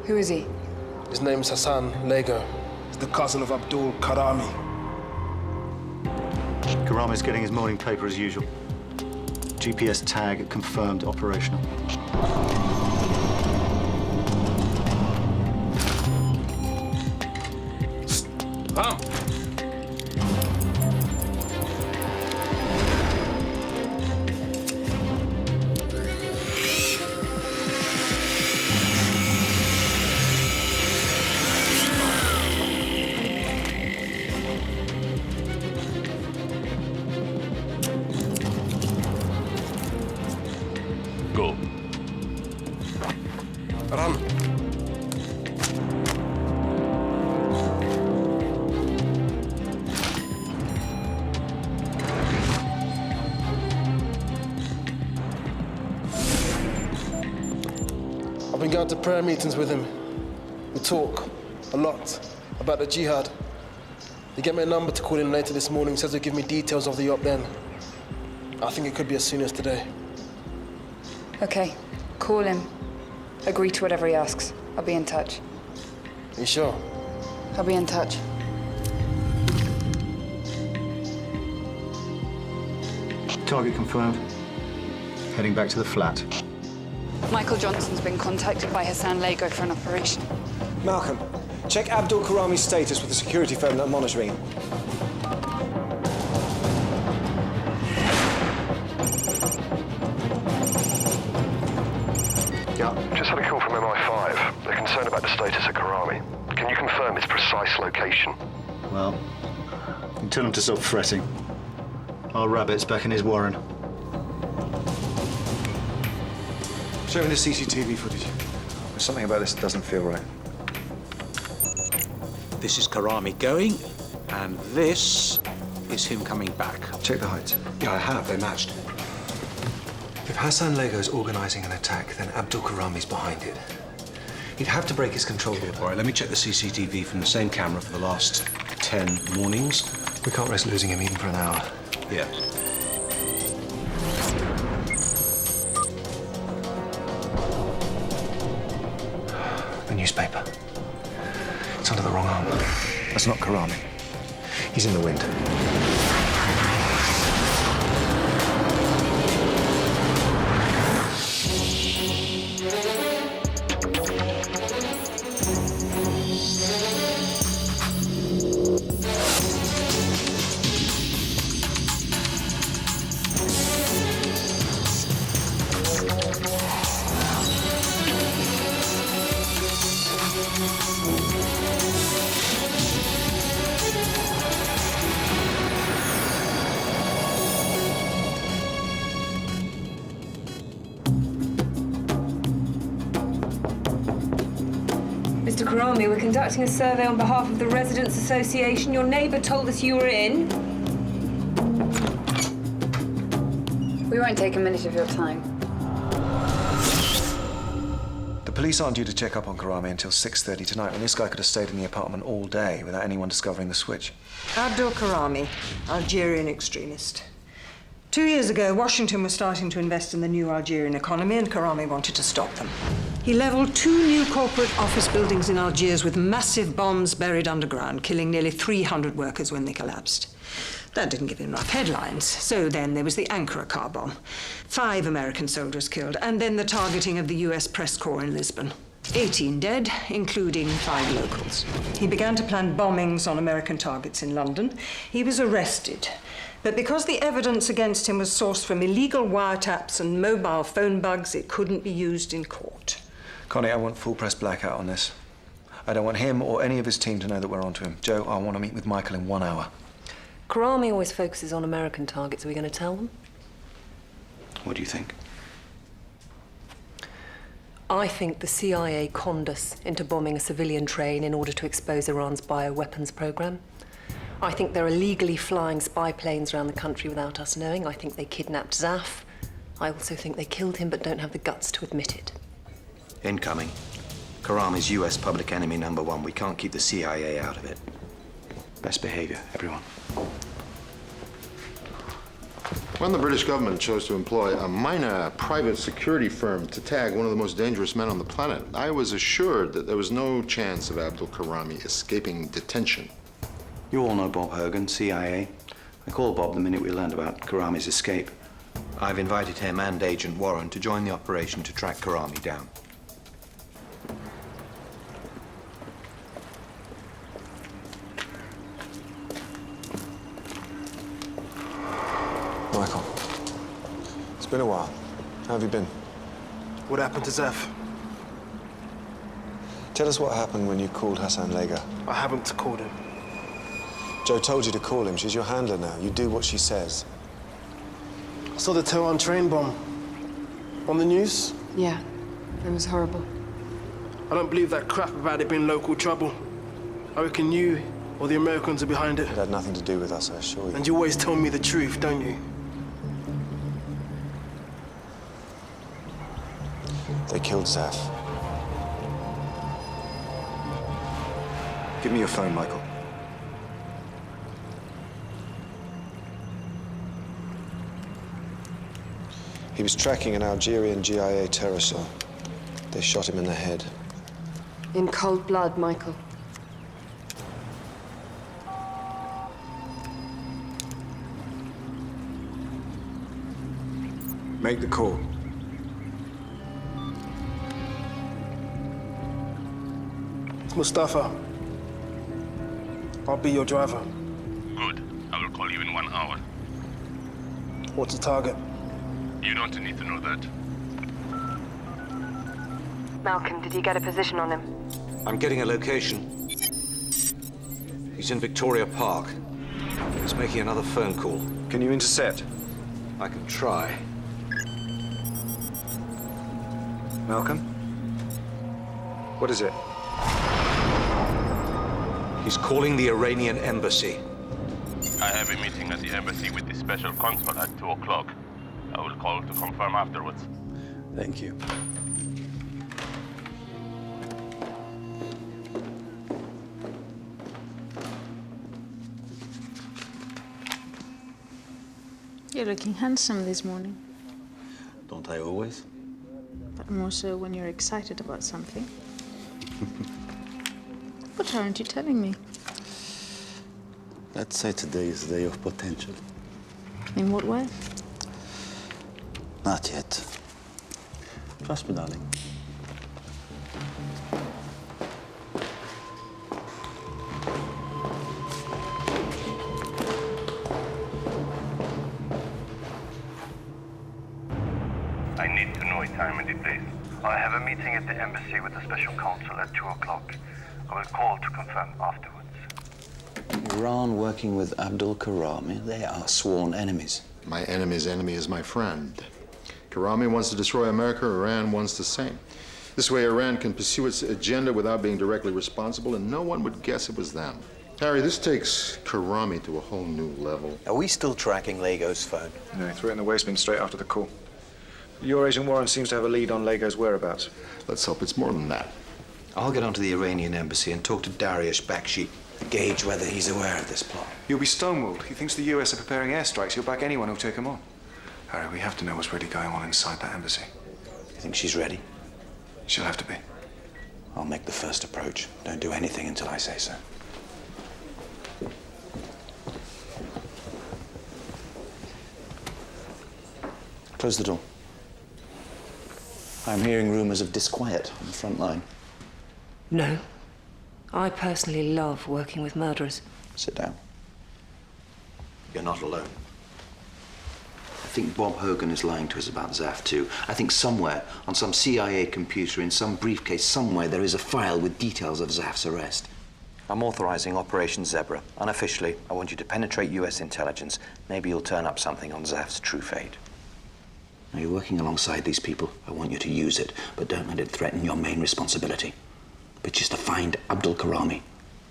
Who is he? His name's Hassan Lego. He's the cousin of Abdul Karami. Karami's getting his morning paper as usual. GPS tag confirmed operational. Go. Run. I've been going to prayer meetings with him. We talk a lot about the jihad. He gave me a number to call in later this morning, says he'll give me details of the op then. I think it could be as soon as today. Okay, call him. Agree to whatever he asks. I'll be in touch. You sure? I'll be in touch. Target confirmed. Heading back to the flat. Michael Johnson's been contacted by Hassan Lego for an operation. Malcolm, check Abdul Karami's status with the security phone that I'm monitoring. Just had a call from MI5. They're concerned about the status of Karami. Can you confirm its precise location? Well, you can tell him to stop fretting. Our rabbit's back in his warren. Show me the CCTV footage. There's something about this that doesn't feel right. This is Karami going, and this is him coming back. Check the heights. Yeah, I have. They matched. If Hassan Lego's organizing an attack, then Abdul Karami's behind it. He'd have to break his control order. All right, let me check the CCTV from the same camera for the last 10 mornings. We can't risk losing him even for an hour. Yeah. The newspaper. It's under the wrong arm. That's not Karami. He's in the wind. Mr. Karami, we're conducting a survey on behalf of the Residents Association. Your neighbour told us you were in. We won't take a minute of your time. The police aren't due to check up on Karami until 6:30 tonight, when this guy could have stayed in the apartment all day without anyone discovering the switch. Abdul Karami, Algerian extremist. 2 years ago, Washington was starting to invest in the new Algerian economy, and Karami wanted to stop them. He leveled 2 new corporate office buildings in Algiers with massive bombs buried underground, killing nearly 300 workers when they collapsed. That didn't give him enough headlines. So then there was the Ankara car bomb. 5 American soldiers killed, and then the targeting of the US press corps in Lisbon. 18 dead, including 5 locals. He began to plan bombings on American targets in London. He was arrested. But because the evidence against him was sourced from illegal wiretaps and mobile phone bugs, it couldn't be used in court. Connie, I want full press blackout on this. I don't want him or any of his team to know that we're onto him. Joe, I want to meet with Michael in 1 hour. Karami always focuses on American targets. Are we going to tell them? What do you think? I think the CIA conned us into bombing a civilian train in order to expose Iran's bioweapons program. I think they're illegally flying spy planes around the country without us knowing. I think they kidnapped Zaf. I also think they killed him but don't have the guts to admit it. Incoming. Karami's US public enemy #1. We can't keep the CIA out of it. Best behavior, everyone. When the British government chose to employ a minor private security firm to tag one of the most dangerous men on the planet, I was assured that there was no chance of Abdul Karami escaping detention. You all know Bob Hogan, CIA. I called Bob the minute we learned about Karami's escape. I've invited him and Agent Warren to join the operation to track Karami down. Michael, it's been a while. How have you been? What happened to Zaf? Tell us what happened when you called Hassan Lega. I haven't called him. Joe told you to call him. She's your handler now. You do what she says. I saw the Tehran train bomb. On the news? Yeah, it was horrible. I don't believe that crap about it being local trouble. I reckon you or the Americans are behind it. It had nothing to do with us, I assure you. And you always tell me the truth, don't you? They killed Zaf. Give me your phone, Michael. He was tracking an Algerian GIA terror cell. They shot him in the head. In cold blood, Michael. Make the call. It's Mustafa. I'll be your driver. Good. I will call you in 1 hour. What's the target? You don't need to know that. Malcolm, did you get a position on him? I'm getting a location. He's in Victoria Park. He's making another phone call. Can you intercept? I can try. Malcolm? What is it? He's calling the Iranian embassy. I have a meeting at the embassy with the special consul at 2 o'clock. I will call to confirm afterwards. Thank you. You're looking handsome this morning, Don't I always? but more so when you're excited about something. What aren't you telling me? Let's say today is the day of potential. In what way? Not yet. Trust me, darling. I need to know a time and a place. I have a meeting at the embassy with the special consul at 2 o'clock. I will call to confirm afterwards. Iran working with Abdul Karami, they are sworn enemies. My enemy's enemy is my friend. Karami wants to destroy America, Iran wants the same. This way Iran can pursue its agenda without being directly responsible, and no one would guess it was them. Harry, this takes Karami to a whole new level. Are we still tracking Lego's phone? No, he threw it in the waste bin straight after the call. Your Agent Warren seems to have a lead on Lego's whereabouts. Let's hope it's more than that. I'll get onto the Iranian embassy and talk to Dariush Bakshi, gauge whether he's aware of this plot. You'll be stonewalled. He thinks the US are preparing airstrikes. He'll back anyone who'll take him on. Harry, we have to know what's really going on inside that embassy. You think she's ready? She'll have to be. I'll make the first approach. Don't do anything until I say so. Close the door. I'm hearing rumors of disquiet on the front line. No. I personally love working with murderers. Sit down. You're not alone. I think Bob Hogan is lying to us about Zaf, too. I think somewhere, on some CIA computer, in some briefcase somewhere, there is a file with details of Zaf's arrest. I'm authorizing Operation Zebra. Unofficially, I want you to penetrate US intelligence. Maybe you'll turn up something on Zaf's true fate. Now, you're working alongside these people. I want you to use it, but don't let it threaten your main responsibility, which is to find Abdul Karami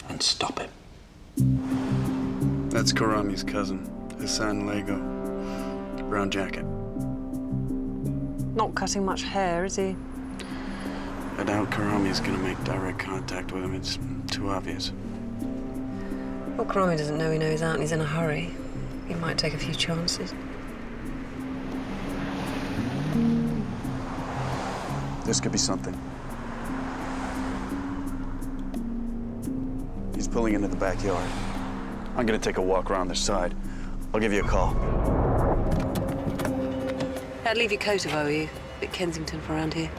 and stop him. That's Karami's cousin, Hassan Lego. Brown jacket. Not cutting much hair, is he? I doubt Karami's gonna make direct contact with him. It's too obvious. Well, Karami doesn't know he knows out and he's in a hurry. He might take a few chances. This could be something. He's pulling into the backyard. I'm gonna take a walk around the side. I'll give you a call. I'd leave your coat if I were you. Bit Kensington for around here.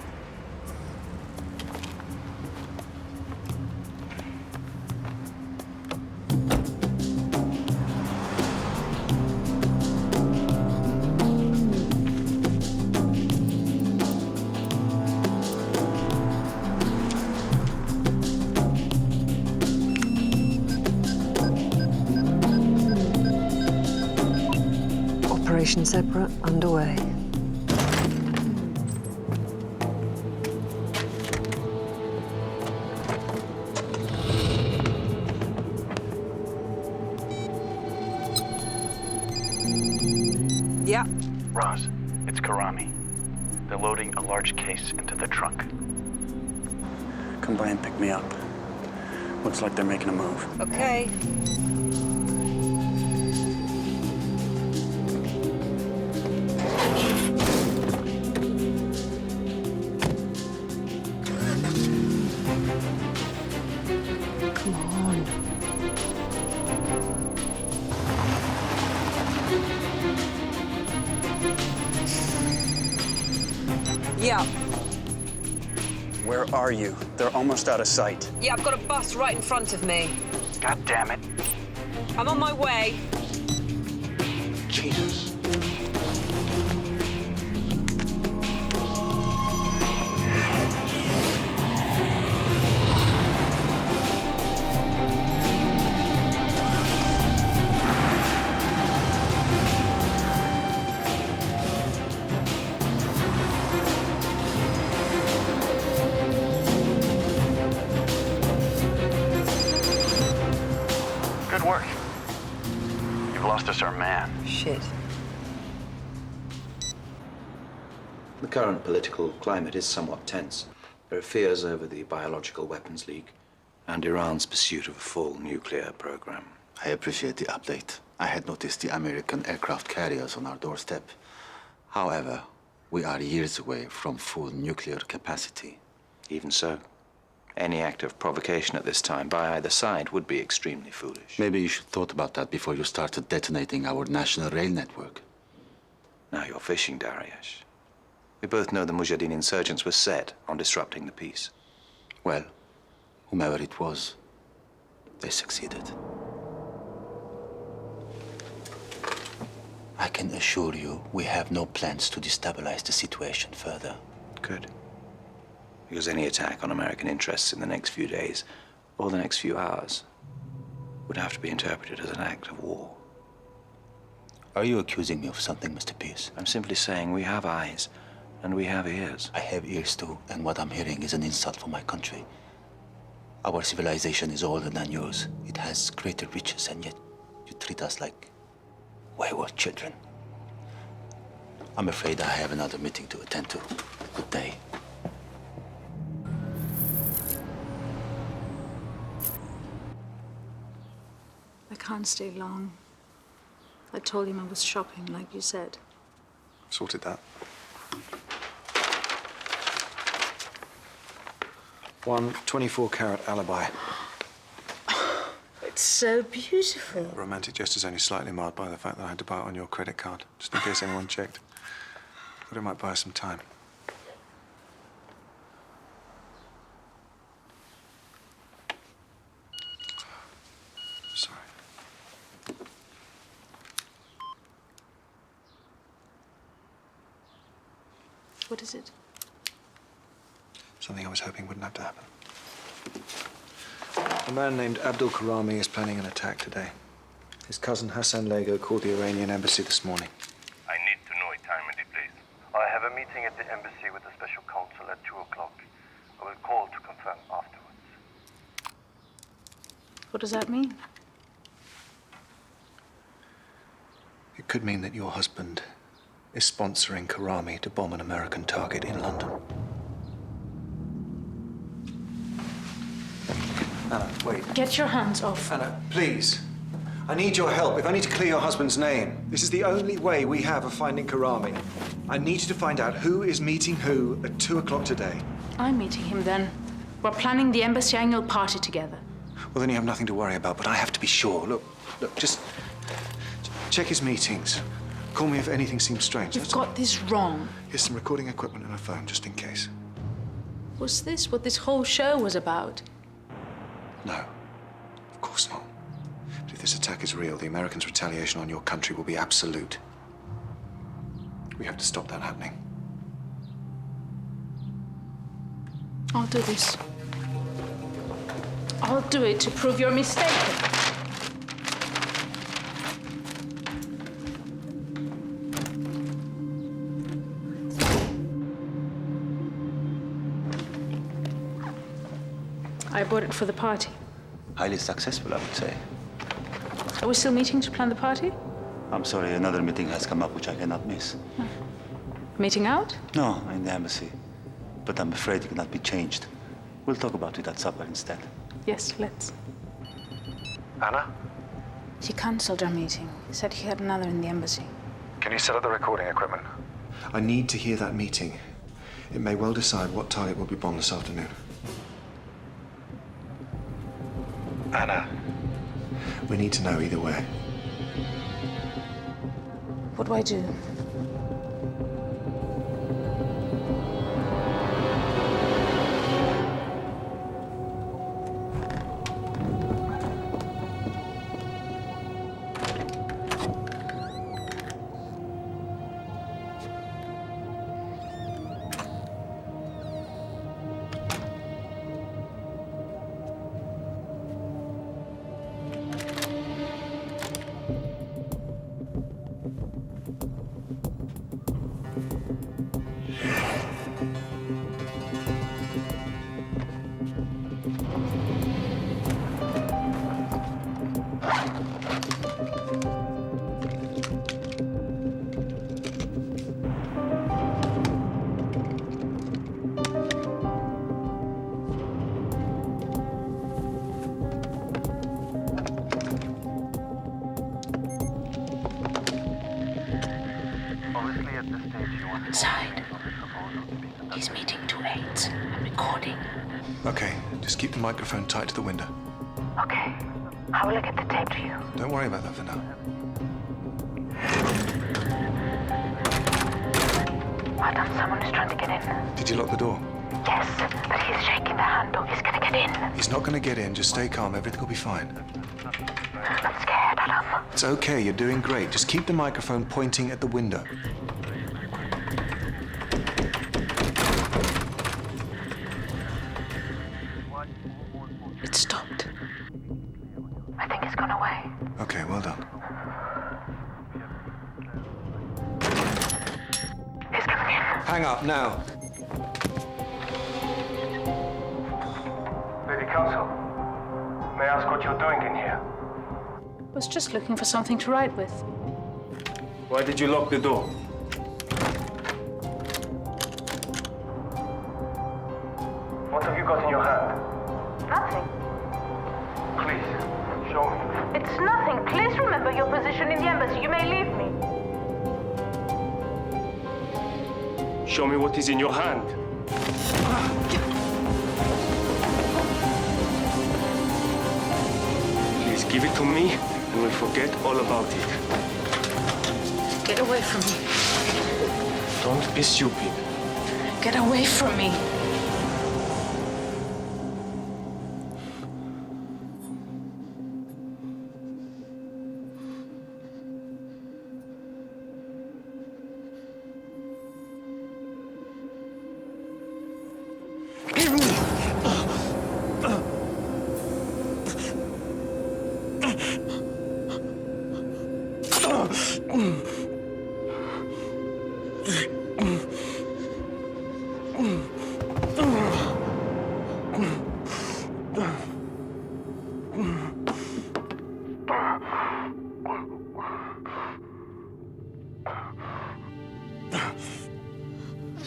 Operation Zebra underway. Yeah. Roz, it's Karami. They're loading a large case into the trunk. Come by and pick me up. Looks like they're making a move. Okay. Come on. Yeah. Where are you? They're almost out of sight. Yeah, I've got a bus right in front of me. God damn it. I'm on my way. Jesus. Good work. You've lost us our man. Shit. The current political climate is somewhat tense. There are fears over the biological weapons leak and Iran's pursuit of a full nuclear program. I appreciate the update. I had noticed the American aircraft carriers on our doorstep. However, we are years away from full nuclear capacity. Even so, any act of provocation at this time by either side would be extremely foolish. Maybe you should have thought about that before you started detonating our national rail network. Now you're fishing, Dariush. We both know the Mujahideen insurgents were set on disrupting the peace. Well, whomever it was, they succeeded. I can assure you we have no plans to destabilize the situation further. Good. Because any attack on American interests in the next few days or the next few hours would have to be interpreted as an act of war. Are you accusing me of something, Mr. Pierce? I'm simply saying we have eyes and we have ears. I have ears too, and what I'm hearing is an insult for my country. Our civilization is older than yours. It has greater riches, and yet you treat us like wayward children. I'm afraid I have another meeting to attend to. Good day. I can't stay long. I told him I was shopping, like you said. Sorted that. One 24-carat alibi. It's so beautiful. The romantic gesture's only slightly marred by the fact that I had to buy it on your credit card, just in case anyone checked. Thought it might buy us some time. Sorry. What is it? Something I was hoping wouldn't have to happen. A man named Abdul Karami is planning an attack today. His cousin Hassan Lego called the Iranian embassy this morning. I need to know a time and a place. I a meeting at the embassy with the special counsel at 2 o'clock. I will call to confirm afterwards. What does that mean? It could mean that your husband is sponsoring Karami to bomb an American target in London. Anna, wait. Get your hands off. Anna, please. I need your help, if only to clear your husband's name. This is the only way we have of finding Karami. I need you to find out who is meeting who at 2 o'clock today. I'm meeting him then. We're planning the embassy annual party together. Well, then you have nothing to worry about, but I have to be sure. Look, just check his meetings. Call me if anything seems strange. You've got this wrong. Here's some recording equipment and a phone, just in case. Was this what this whole show was about? No, of course not. But if this attack is real, the Americans' retaliation on your country will be absolute. We have to stop that happening. I'll do this. I'll do it to prove you're mistaken. I bought it for the party. Highly successful, I would say. Are we still meeting to plan the party? I'm sorry, another meeting has come up which I cannot miss. Meeting out? No, in the embassy. But I'm afraid it cannot be changed. We'll talk about it at supper instead. Yes, let's. Anna? He cancelled our meeting. He said he had another in the embassy. Can you set up the recording equipment? I need to hear that meeting. It may well decide what target will be bombed this afternoon. Anna, we need to know either way. What do I do? Inside. He's meeting 2/8. I'm recording. Okay, just keep the microphone tight to the window. Okay. How will I get the tape to you? Don't worry about that for now. Well done. Someone is trying to get in. Did you lock the door? Yes, but he's shaking the handle. He's gonna get in. He's not going to get in. Just stay calm. Everything will be fine. I'm scared, Adam. It's okay. You're doing great. Just keep the microphone pointing at the window. It stopped. I think it's gone away. Okay, well done. He's coming in. Hang up now. Lady Counsel, may I ask what you're doing in here? I was just looking for something to write with. Why did you lock the door? What have you got in your hand? Nothing. Please, show me. It's nothing. Please remember your position in the embassy. You may leave me. Show me what is in your hand. Please give it to me, and we'll forget all about it. Get away from me. Don't be stupid. Get away from me.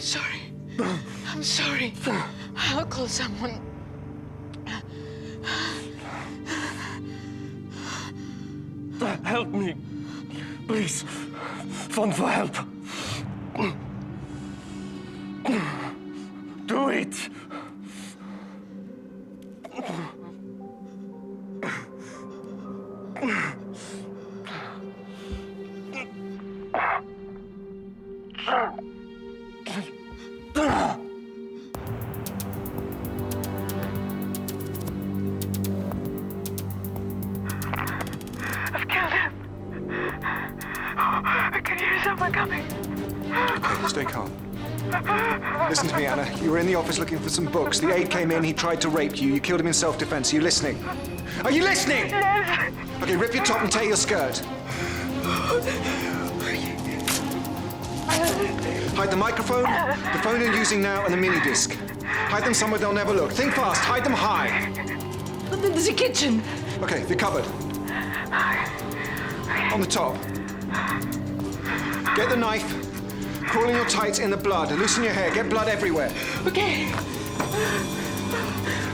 sorry. I'm sorry. I'll call someone. Help me. Please. Phone for help. Do it. I've killed him. I can hear someone coming. Okay, stay calm. Listen to me, Anna. You were in the office looking for some books. The aide came in, he tried to rape you. You killed him in self-defense. Are you listening? Are you listening? Yes. Okay, rip your top and tear your skirt. Hide the microphone, the phone you're using now, and the mini disc. Hide them somewhere they'll never look. Think fast. Hide them high. But then there's a kitchen. Okay, you're covered. On the top. Get the knife. Crawl in your tights in the blood. Loosen your hair. Get blood everywhere. Okay.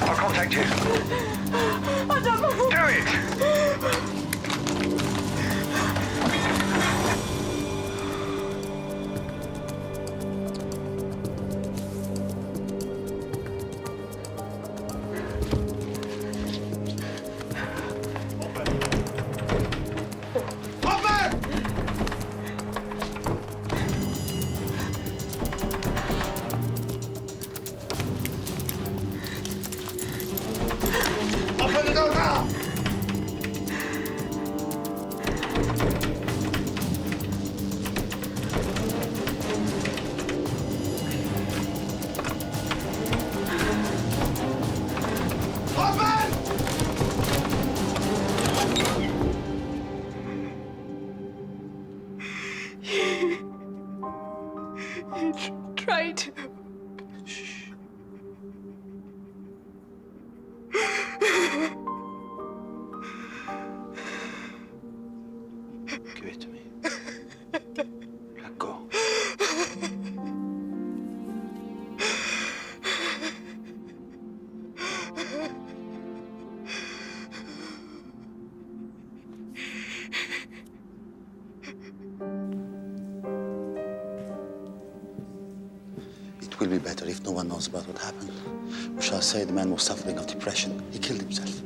I'll contact you. I don't know. Do it! Open the door now! Try to. Give it to me. Let go. It will be better if no one knows about what happened. We shall say the man was suffering of depression. He killed himself.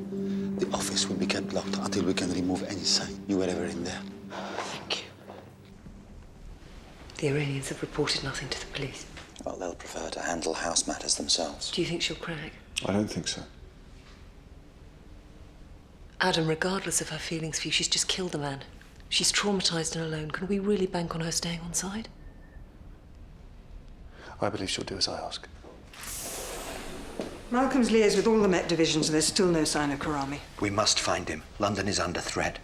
The office will be kept locked until we can remove any sign you were ever in there. Thank you. The Iranians have reported nothing to the police. Well, they'll prefer to handle house matters themselves. Do you think she'll crack? I don't think so. Adam, regardless of her feelings for you, she's just killed a man. She's traumatized and alone. Can we really bank on her staying on side? I believe she'll do as I ask. Malcolm's liaised with all the Met divisions and there's still no sign of Karami. We must find him. London is under threat.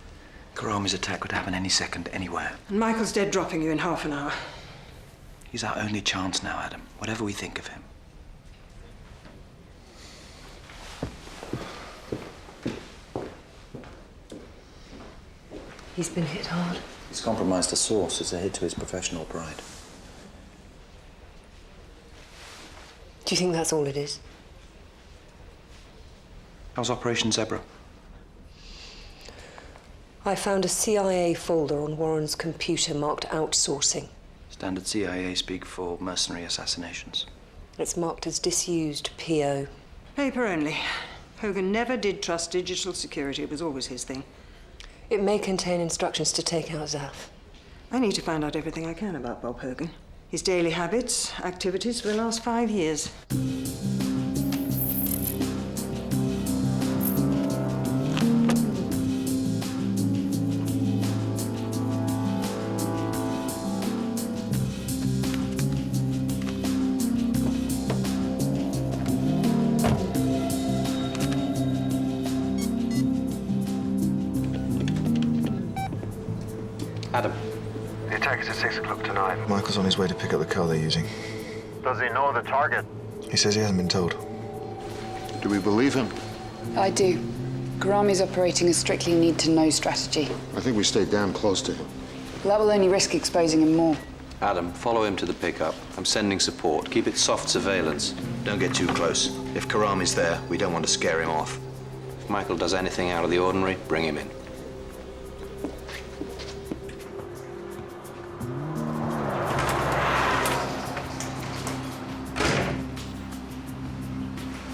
Karami's attack could happen any second, anywhere. And Michael's dead dropping you in half an hour. He's our only chance now, Adam, whatever we think of him. He's been hit hard. He's compromised the source. It's a hit to his professional pride. Do you think that's all it is? How's Operation Zebra? I found a CIA folder on Warren's computer marked outsourcing. Standard CIA speak for mercenary assassinations. It's marked as disused PO. Paper only. Hogan never did trust digital security. It was always his thing. It may contain instructions to take out Zaf. I need to find out everything I can about Bob Hogan. His daily habits, activities for the last 5 years. Adam. The attack is at 6 o'clock tonight. Michael's on his way to pick up the car they're using. Does he know the target? He says he hasn't been told. Do we believe him? I do. Karami's operating a strictly need-to-know strategy. I think we stay damn close to him. That will only risk exposing him more. Adam, follow him to the pickup. I'm sending support. Keep it soft surveillance. Don't get too close. If Karami's there, we don't want to scare him off. If Michael does anything out of the ordinary, bring him in.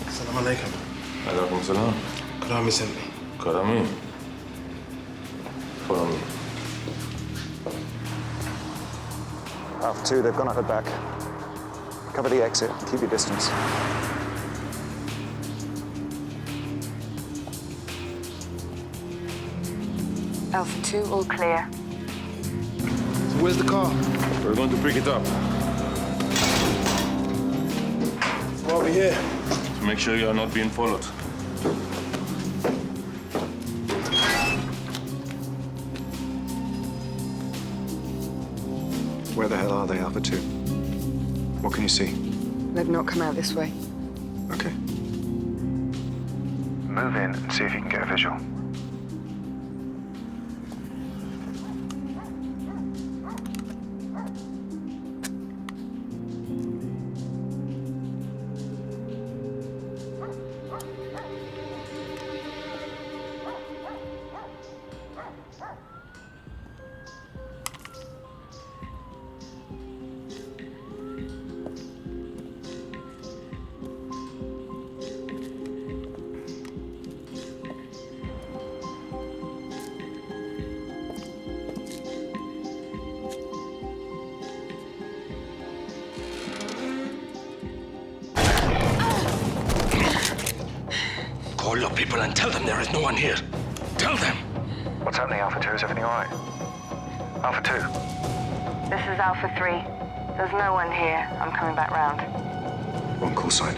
Assalamu alaikum. Alaikum salam. Karami sent me. Karami. Follow me. Alpha 2, they've gone up the back. Cover the exit. Keep your distance. Alpha 2, all clear. So where's the car? We're going to pick it up. So why are we here? To make sure you are not being followed. Where the hell are they, Alpha 2? What can you see? They've not come out this way. Okay. Move in and see if you can get a visual. Call your people and tell them there is no one here. Tell them! What's happening, Alpha 2? Is everything all right? Alpha 2? This is Alpha 3. There's no one here. I'm coming back round. One call sign.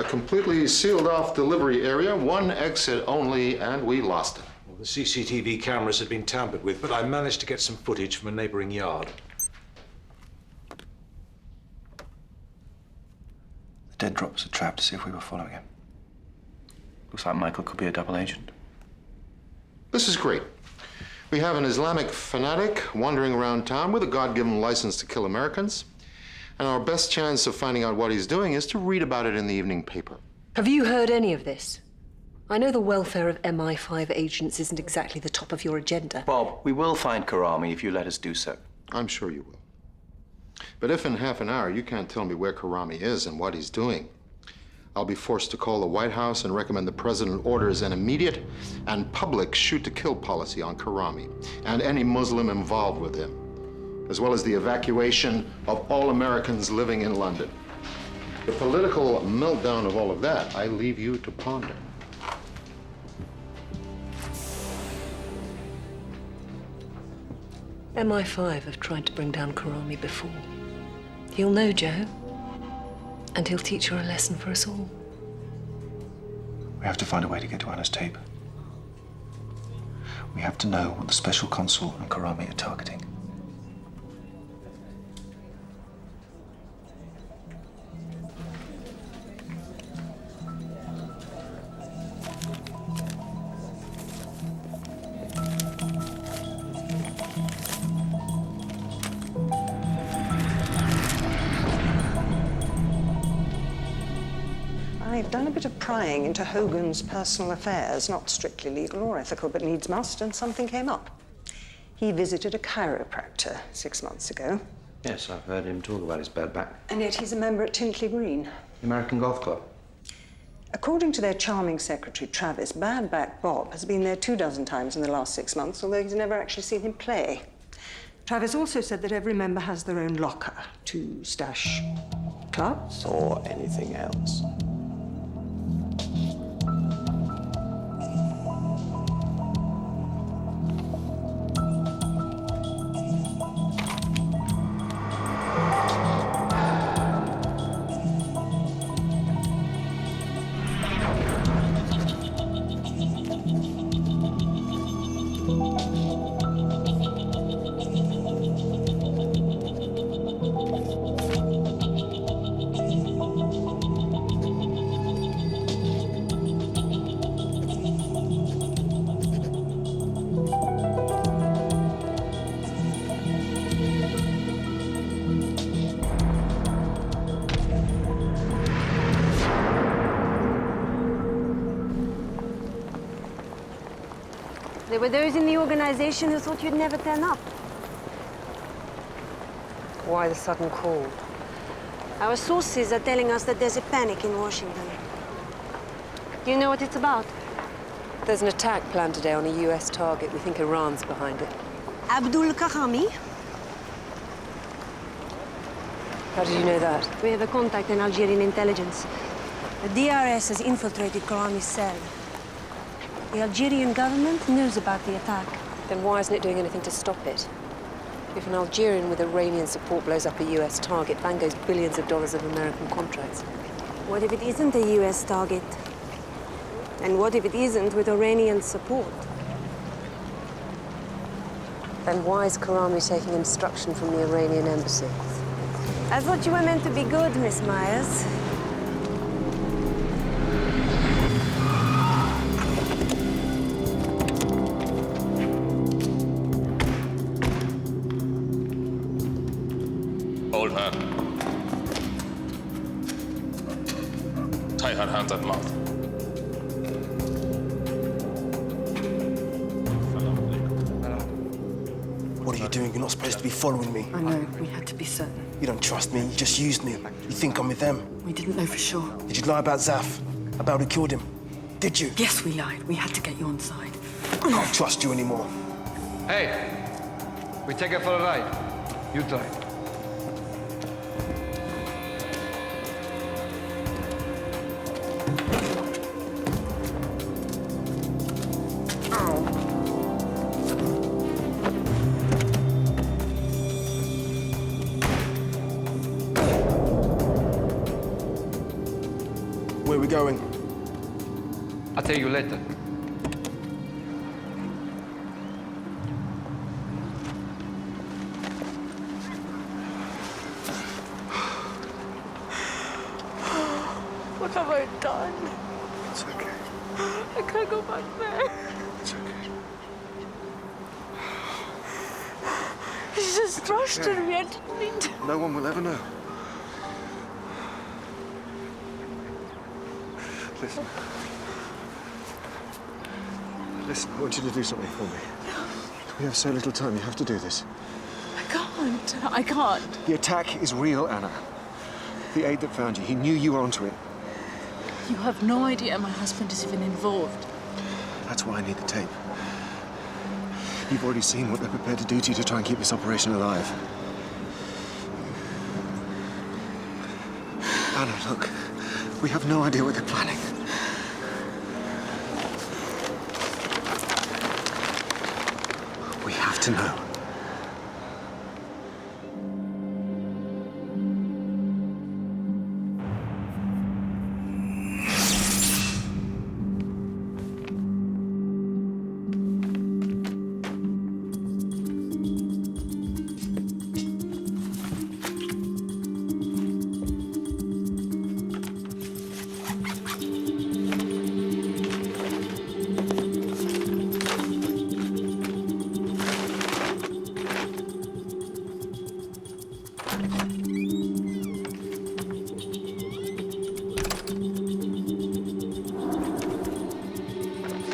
Completely sealed off delivery area, one exit only, and we lost it. Well, the CCTV cameras had been tampered with, but I managed to get some footage from a neighboring yard. The dead drops a trap to see if we were following him. Looks like Michael could be a double agent. This is great. We have an Islamic fanatic wandering around town with a God-given license to kill Americans. And our best chance of finding out what he's doing is to read about it in the evening paper. Have you heard any of this? I know the welfare of MI5 agents isn't exactly the top of your agenda. Bob, we will find Karami if you let us do so. I'm sure you will. But if in half an hour you can't tell me where Karami is and what he's doing, I'll be forced to call the White House and recommend the President orders an immediate and public shoot-to-kill policy on Karami and any Muslim involved with him, as well as the evacuation of all Americans living in London. The political meltdown of all of that, I leave you to ponder. MI5 have tried to bring down Karami before. He'll know, Joe. And he'll teach her a lesson for us all. We have to find a way to get to Anna's tape. We have to know what the special consul and Karami are targeting. I've done a bit of prying into Hogan's personal affairs, not strictly legal or ethical, but needs must, and something came up. He visited a chiropractor 6 months ago. Yes, I've heard him talk about his bad back. And yet he's a member at Tintley Green. The American Golf Club. According to their charming secretary, Travis, Bad Back Bob has been there 24 times in the last 6 months, although he's never actually seen him play. Travis also said that every member has their own locker to stash cuts or anything else? There were those in the organization who thought you'd never turn up. Why the sudden call? Our sources are telling us that there's a panic in Washington. Do you know what it's about? There's an attack planned today on a US target. We think Iran's behind it. Abdul Kahami? How did you know that? We have a contact in Algerian intelligence. The DRS has infiltrated Karami's cell. The Algerian government knows about the attack. Then why isn't it doing anything to stop it? If an Algerian with Iranian support blows up a US target, bang goes billions of dollars of American contracts. What if it isn't a US target? And what if it isn't with Iranian support? Then why is Karami taking instruction from the Iranian embassy? I thought you were meant to be good, Miss Myers. Hold her. Tie her hands and mouth. What are you doing? You're not supposed to be following me. I know. We had to be certain. You don't trust me. You just used me. You think I'm with them. We didn't know for sure. Did you lie about Zaf? About who killed him? Did you? Yes, we lied. We had to get you on side. I can't trust you anymore. Hey, we take her for a ride. You drive. Where are we going? I'll tell you later. What have I done? It's okay. I can't go back there. It's okay. He's just rushed at me. I didn't mean to. No one will ever know. Listen. Listen, I want you to do something for me. We have so little time. You have to do this. I can't. I can't. The attack is real, Anna. The aide that found you, he knew you were onto it. You have no idea my husband is even involved. That's why I need the tape. You've already seen what they're prepared to do to you to try and keep this operation alive. Anna, look. We have no idea what they're planning. We have to know.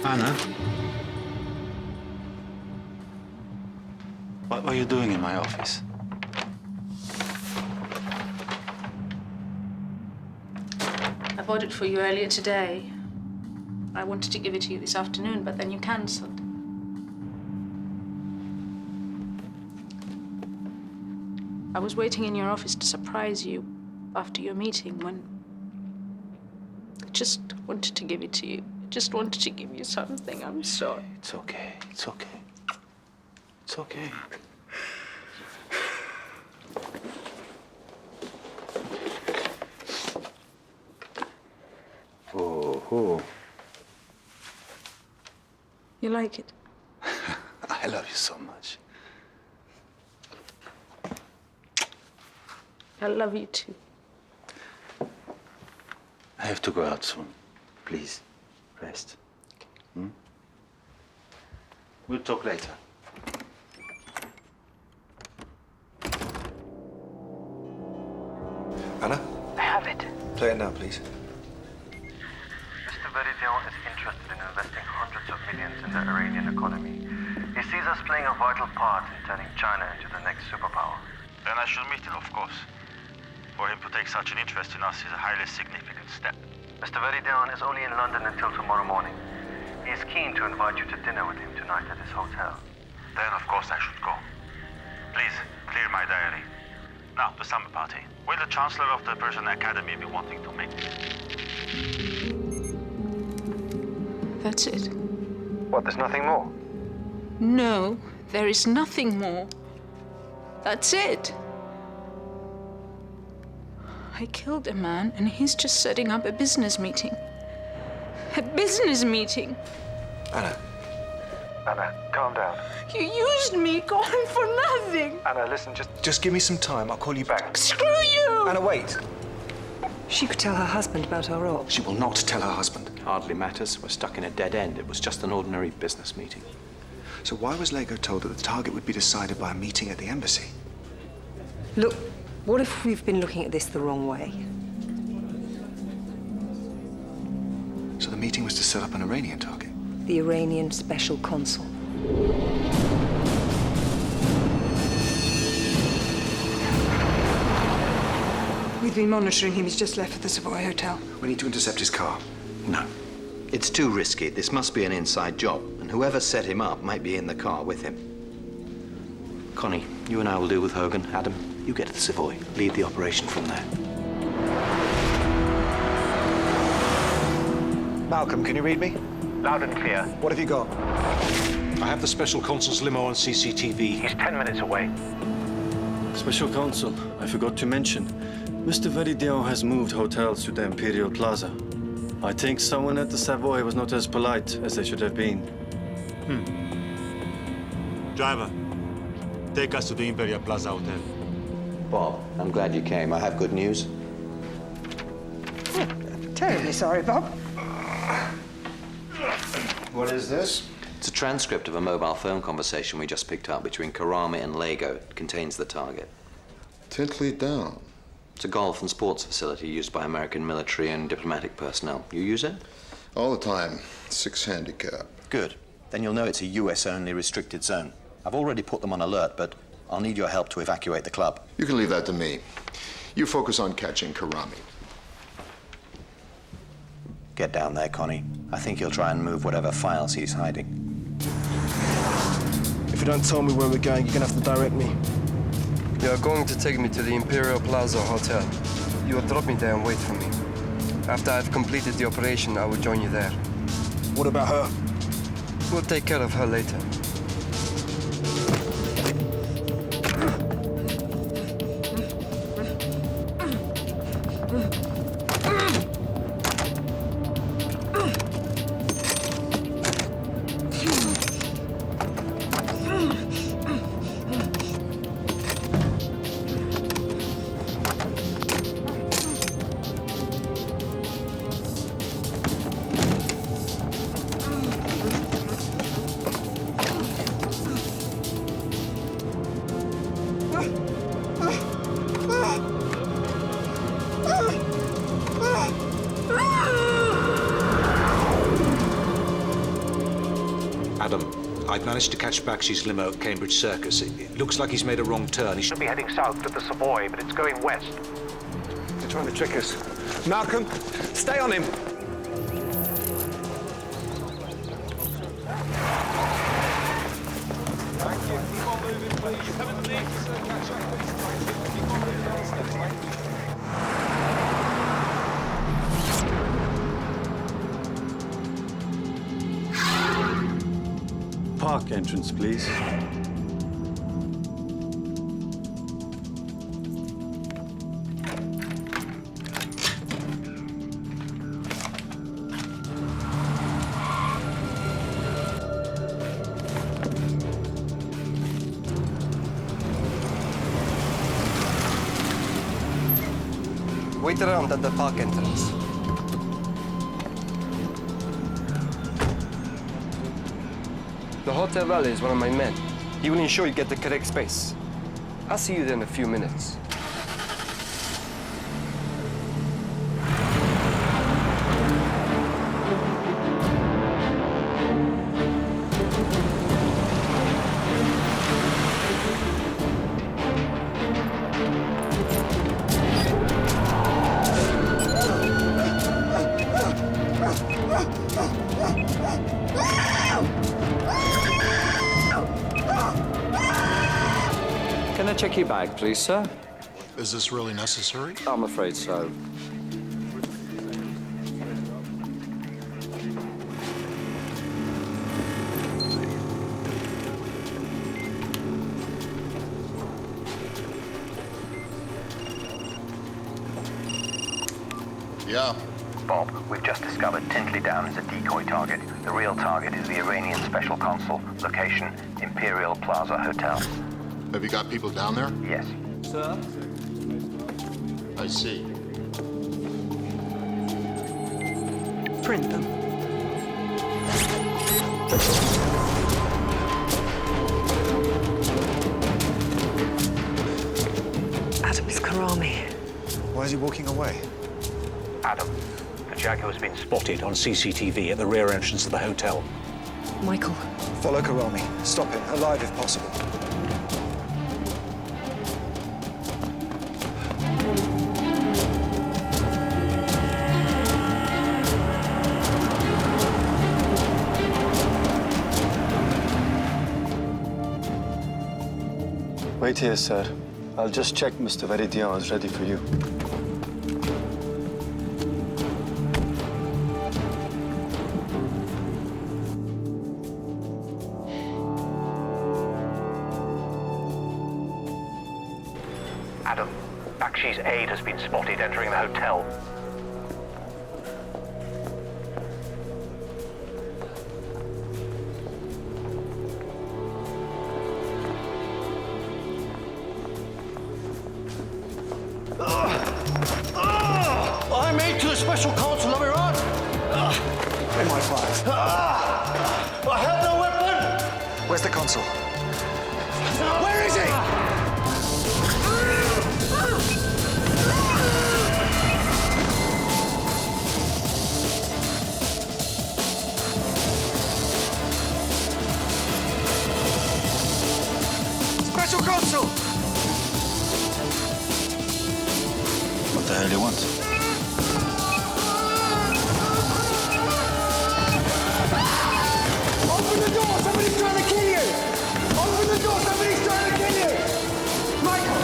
Anna? What were you doing in my office? I bought it for you earlier today. I wanted to give it to you this afternoon, but then you cancelled. I was waiting in your office to surprise you, after your meeting when I just wanted to give it to you. I just wanted to give you something. I'm sorry. It's okay. It's okay. It's okay. Oh. You like it? I love you so much. I love you too. I have to go out soon. Please, rest. Hmm? We'll talk later. Anna? I have it. Play it now, please. Mr. Betrayal is interested in investing hundreds of millions in the Iranian economy. He sees us playing a vital part in turning China into the next superpower. Then I should meet him, of course. For him to take such an interest in us is a highly significant step. Mr. Betrayal is only in London until tomorrow morning. He is keen to invite you to dinner with him tonight at his hotel. Then, of course, I should go. Please, clear my diary. Now, the summer party. Will the Chancellor of the Persian Academy be wanting to make this? That's it. What, there's nothing more? No, there is nothing more. That's it. I killed a man and he's just setting up a business meeting. A business meeting. Anna. Anna, calm down. You used me, gone for nothing. Anna, listen, Just give me some time. I'll call you back. Screw you! Anna, wait. She could tell her husband about our op. She will not tell her husband. Hardly matters. We're stuck in a dead end. It was just an ordinary business meeting. So why was Lego told that the target would be decided by a meeting at the embassy? Look, what if we've been looking at this the wrong way? So the meeting was to set up an Iranian target? The Iranian special consul. We've been monitoring him. He's just left for the Savoy Hotel. We need to intercept his car. No. It's too risky. This must be an inside job, and whoever set him up might be in the car with him. Connie, you and I will deal with Hogan. Adam, you get to the Savoy. Lead the operation from there. Malcolm, can you read me? Loud and clear. What have you got? I have the special consul's limo on CCTV. He's 10 minutes away. Special Counsel, I forgot to mention. Mr. Verideo has moved hotels to the Imperial Plaza. I think someone at the Savoy was not as polite as they should have been. Driver, take us to the Imperial Plaza Hotel. Bob, I'm glad you came. I have good news. Terribly sorry, Bob. What is this? It's a transcript of a mobile phone conversation we just picked up between Karami and Lego. It contains the target. Tintley down. It's a golf and sports facility used by American military and diplomatic personnel. You use it? All the time. 6 handicap. Good. Then you'll know it's a US-only restricted zone. I've already put them on alert, but I'll need your help to evacuate the club. You can leave that to me. You focus on catching Karami. Get down there, Connie. I think he'll try and move whatever files he's hiding. If you don't tell me where we're going, you're gonna have to direct me. You are going to take me to the Imperial Plaza Hotel. You will drop me there and wait for me. After I've completed the operation, I will join you there. What about her? We'll take care of her later. I've managed to catch Bakshi's limo at Cambridge Circus. It looks like he's made a wrong turn. He Should be heading south to the Savoy, but it's going west. They're trying to trick us. Malcolm, stay on him. Thank you. Keep on moving, please. You haven't leave, so catch up, please. Thank you. Keep on moving. park entrance, please. Wait around at the park entrance. The hotel valet is one of my men. He will ensure you get the correct space. I'll see you there in a few minutes. Can I check your bag, please, sir? Is this really necessary? I'm afraid so. Yeah. Bob, we've just discovered Tintley Down is a decoy target. The real target is the Iranian special consul. Location, Imperial Plaza Hotel. Have you got people down there? Yes. Sir? I see. Print them. Adam, it's Karami. Why is he walking away? Adam, the Jaguar's been spotted on CCTV at the rear entrance of the hotel. Michael. Follow Karami. Stop him, alive if possible. Wait here, sir. I'll just check Mr. Veridian is ready for you. Adam, Bakshi's aide has been spotted entering the hotel. I'm aide to the Special Counsel of Iran. MI5. I have no weapon. Where's the consul? Where is he? Special consul! What the hell do you want? Open the door! Somebody's trying to kill you! Open the door! Somebody's trying to kill you! Michael!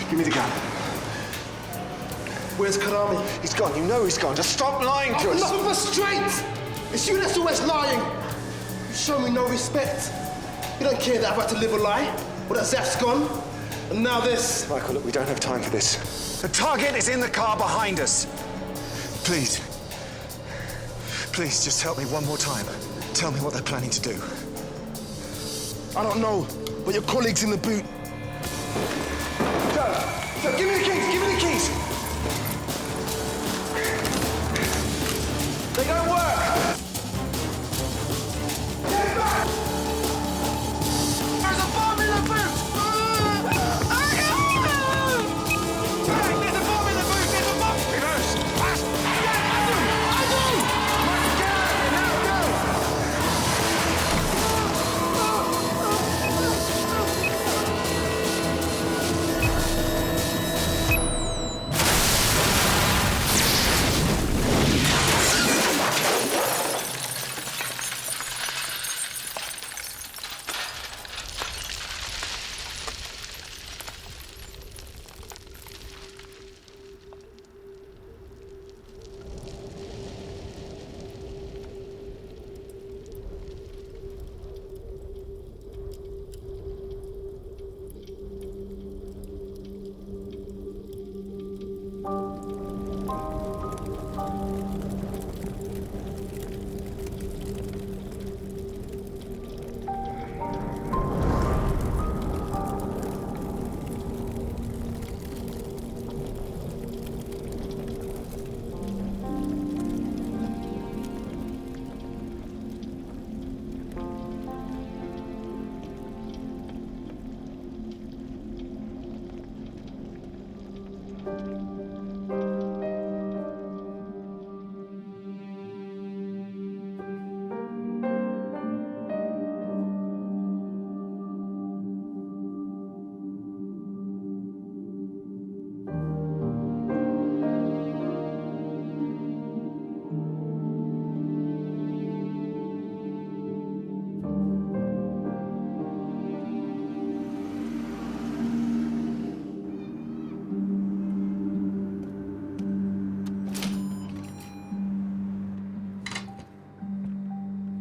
Give me the gun. Where's Karami? He's gone. You know he's gone. Just stop lying to us. Enough of us straight! It's you that's always lying. You show me no respect. You don't care that I've had to live a lie, or that Zaf's gone, and now this. Michael, look, we don't have time for this. The target is in the car behind us. Please. Please, just help me one more time. Tell me what they're planning to do. I don't know, but your colleague's in the boot. Joe, give me the keys, give me the keys. They don't work. Get back! There's a bomb in the boot! There's a bomb in the boot! There's a bomb! Reverse! Fast! Yeah, I do! Let's get out of here now, go!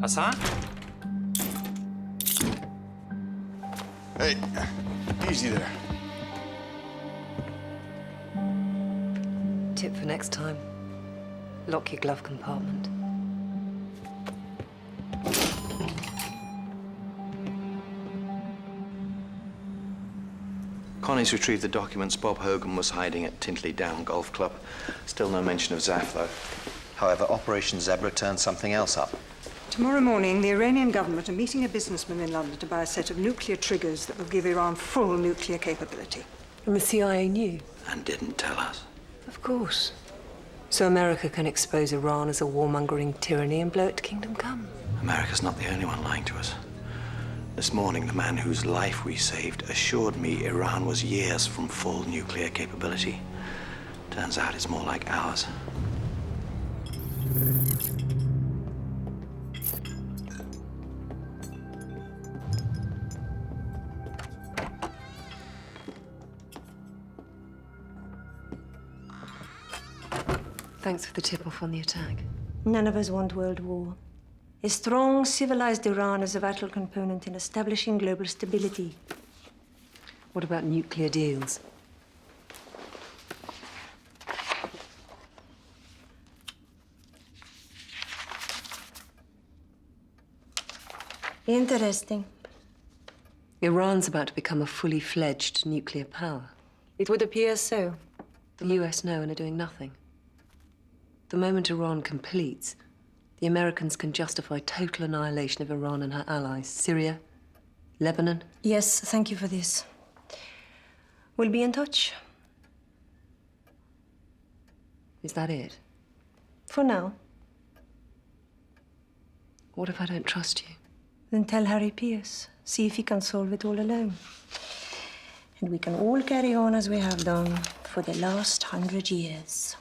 Hassan? Hey, easy there. Tip for next time. Lock your glove compartment. Connie's retrieved the documents Bob Hogan was hiding at Tintley Down Golf Club. Still no mention of Zaf, though. However, Operation Zebra turned something else up. Tomorrow morning, the Iranian government are meeting a businessman in London to buy a set of nuclear triggers that will give Iran full nuclear capability. And the CIA knew? And didn't tell us. Of course. So America can expose Iran as a warmongering tyranny and blow it to kingdom come. America's not the only one lying to us. This morning, the man whose life we saved assured me Iran was years from full nuclear capability. Turns out it's more like ours. Thanks for the tip-off on the attack. None of us want world war. A strong, civilized Iran is a vital component in establishing global stability. What about nuclear deals? Interesting. Iran's about to become a fully fledged nuclear power. It would appear so. The US know and are doing nothing. The moment Iran completes, the Americans can justify total annihilation of Iran and her allies. Syria, Lebanon. Yes, thank you for this. We'll be in touch. Is that it? For now. What if I don't trust you? Then tell Harry Pierce. See if he can solve it all alone. And we can all carry on as we have done for the last 100 years.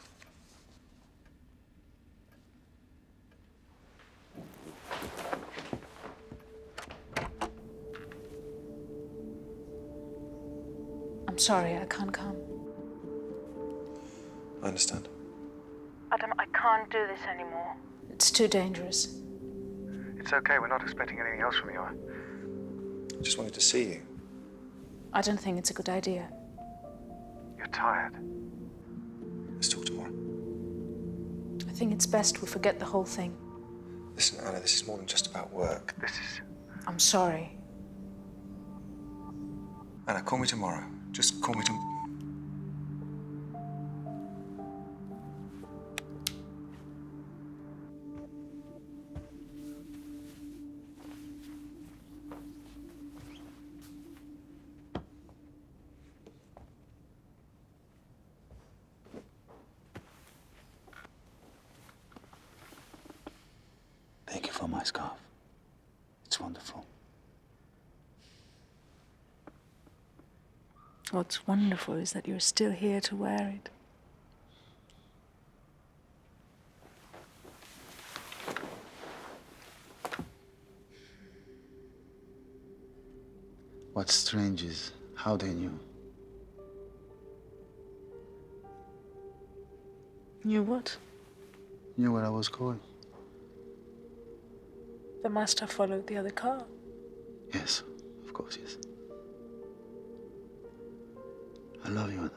I'm sorry, I can't come. I understand. Adam, I can't do this anymore. It's too dangerous. It's okay, we're not expecting anything else from you. I just wanted to see you. I don't think it's a good idea. You're tired. Let's talk tomorrow. I think it's best we forget the whole thing. Listen, Anna, this is more than just about work. This is... I'm sorry. Anna, call me tomorrow. Just call me tomorrow. Thank you for my scarf. It's wonderful. What's wonderful is that you're still here to wear it. What's strange is how they knew. Knew what? Knew where I was going. They must have followed the other car. Yes, of course, yes. I love you, Anna.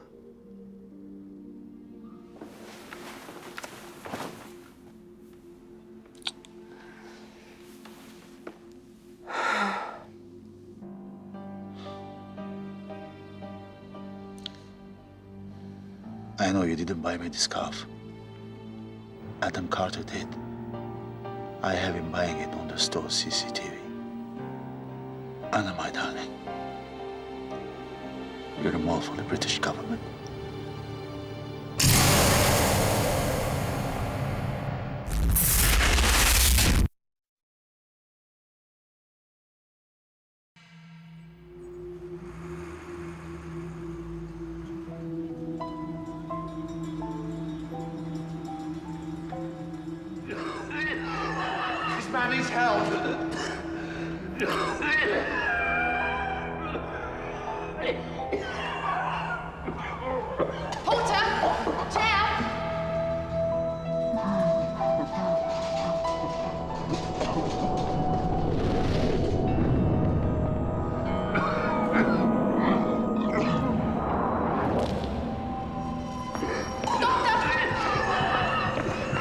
I know you didn't buy me the scarf. Adam Carter did. I have him buying it on the store's CCTV. Anna, my darling, you're a mole for the British government. This man needs help. Porter! Chair!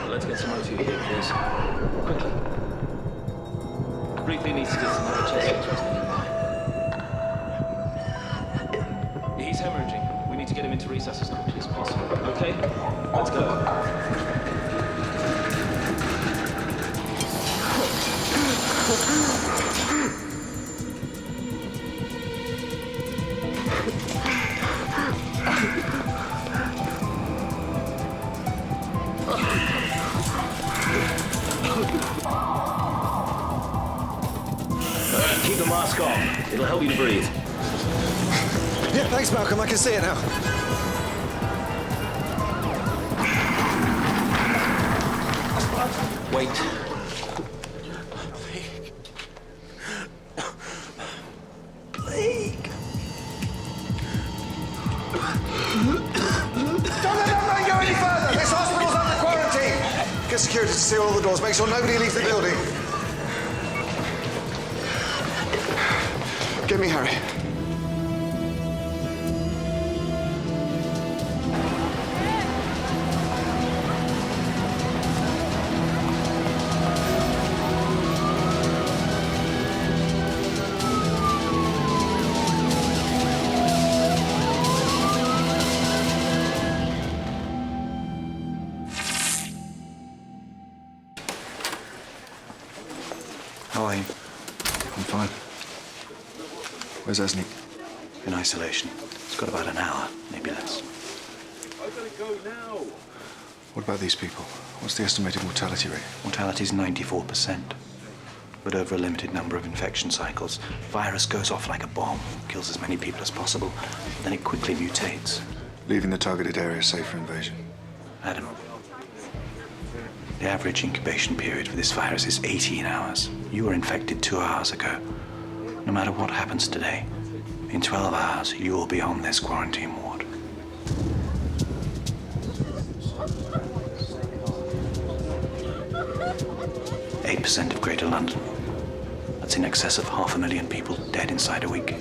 Let's get some OT here, please. Quickly. Briefly needs to get some other chest x-rays nearby. He's hemorrhaging. We need to get him into recess as quickly as possible. Okay? Let's go. Keep the mask on. It'll help you to breathe. Yeah, thanks, Malcolm. I can see it now. Wait. Don't let that man go any further! This hospital's under quarantine! Get security to seal all the doors. Make sure nobody leaves the building. Get me Harry. How are you? I'm fine. Where's Esnik? In isolation. It's got about an hour, maybe less. I've got to go now. What about these people? What's the estimated mortality rate? Mortality's 94%. But over a limited number of infection cycles, virus goes off like a bomb, kills as many people as possible, then it quickly mutates. Leaving the targeted area safe for invasion. Adam, the average incubation period for this virus is 18 hours. You were infected 2 hours ago. No matter what happens today, in 12 hours, you will be on this quarantine ward. % of Greater London. That's in excess of 500,000 people dead inside a week.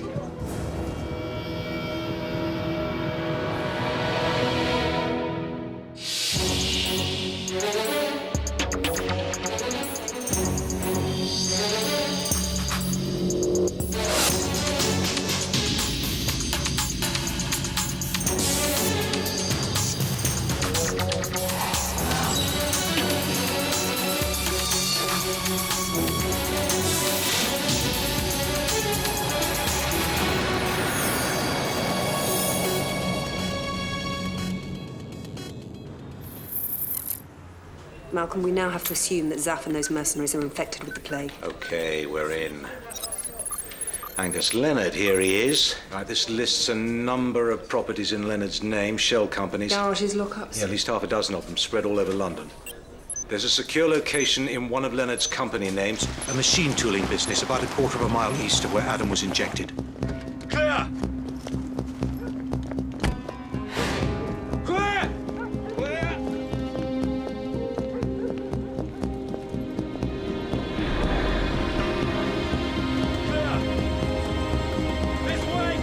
Malcolm, we now have to assume that Zaff and those mercenaries are infected with the plague. Okay, we're in. Angus Leonard, here he is. Right, this lists a number of properties in Leonard's name, shell companies. Garages, lockups. Yeah, at least half a dozen of them spread all over London. There's a secure location in one of Leonard's company names, a machine tooling business about 1/4 mile east of where Adam was injected. Clear! Clear! Clear! This way!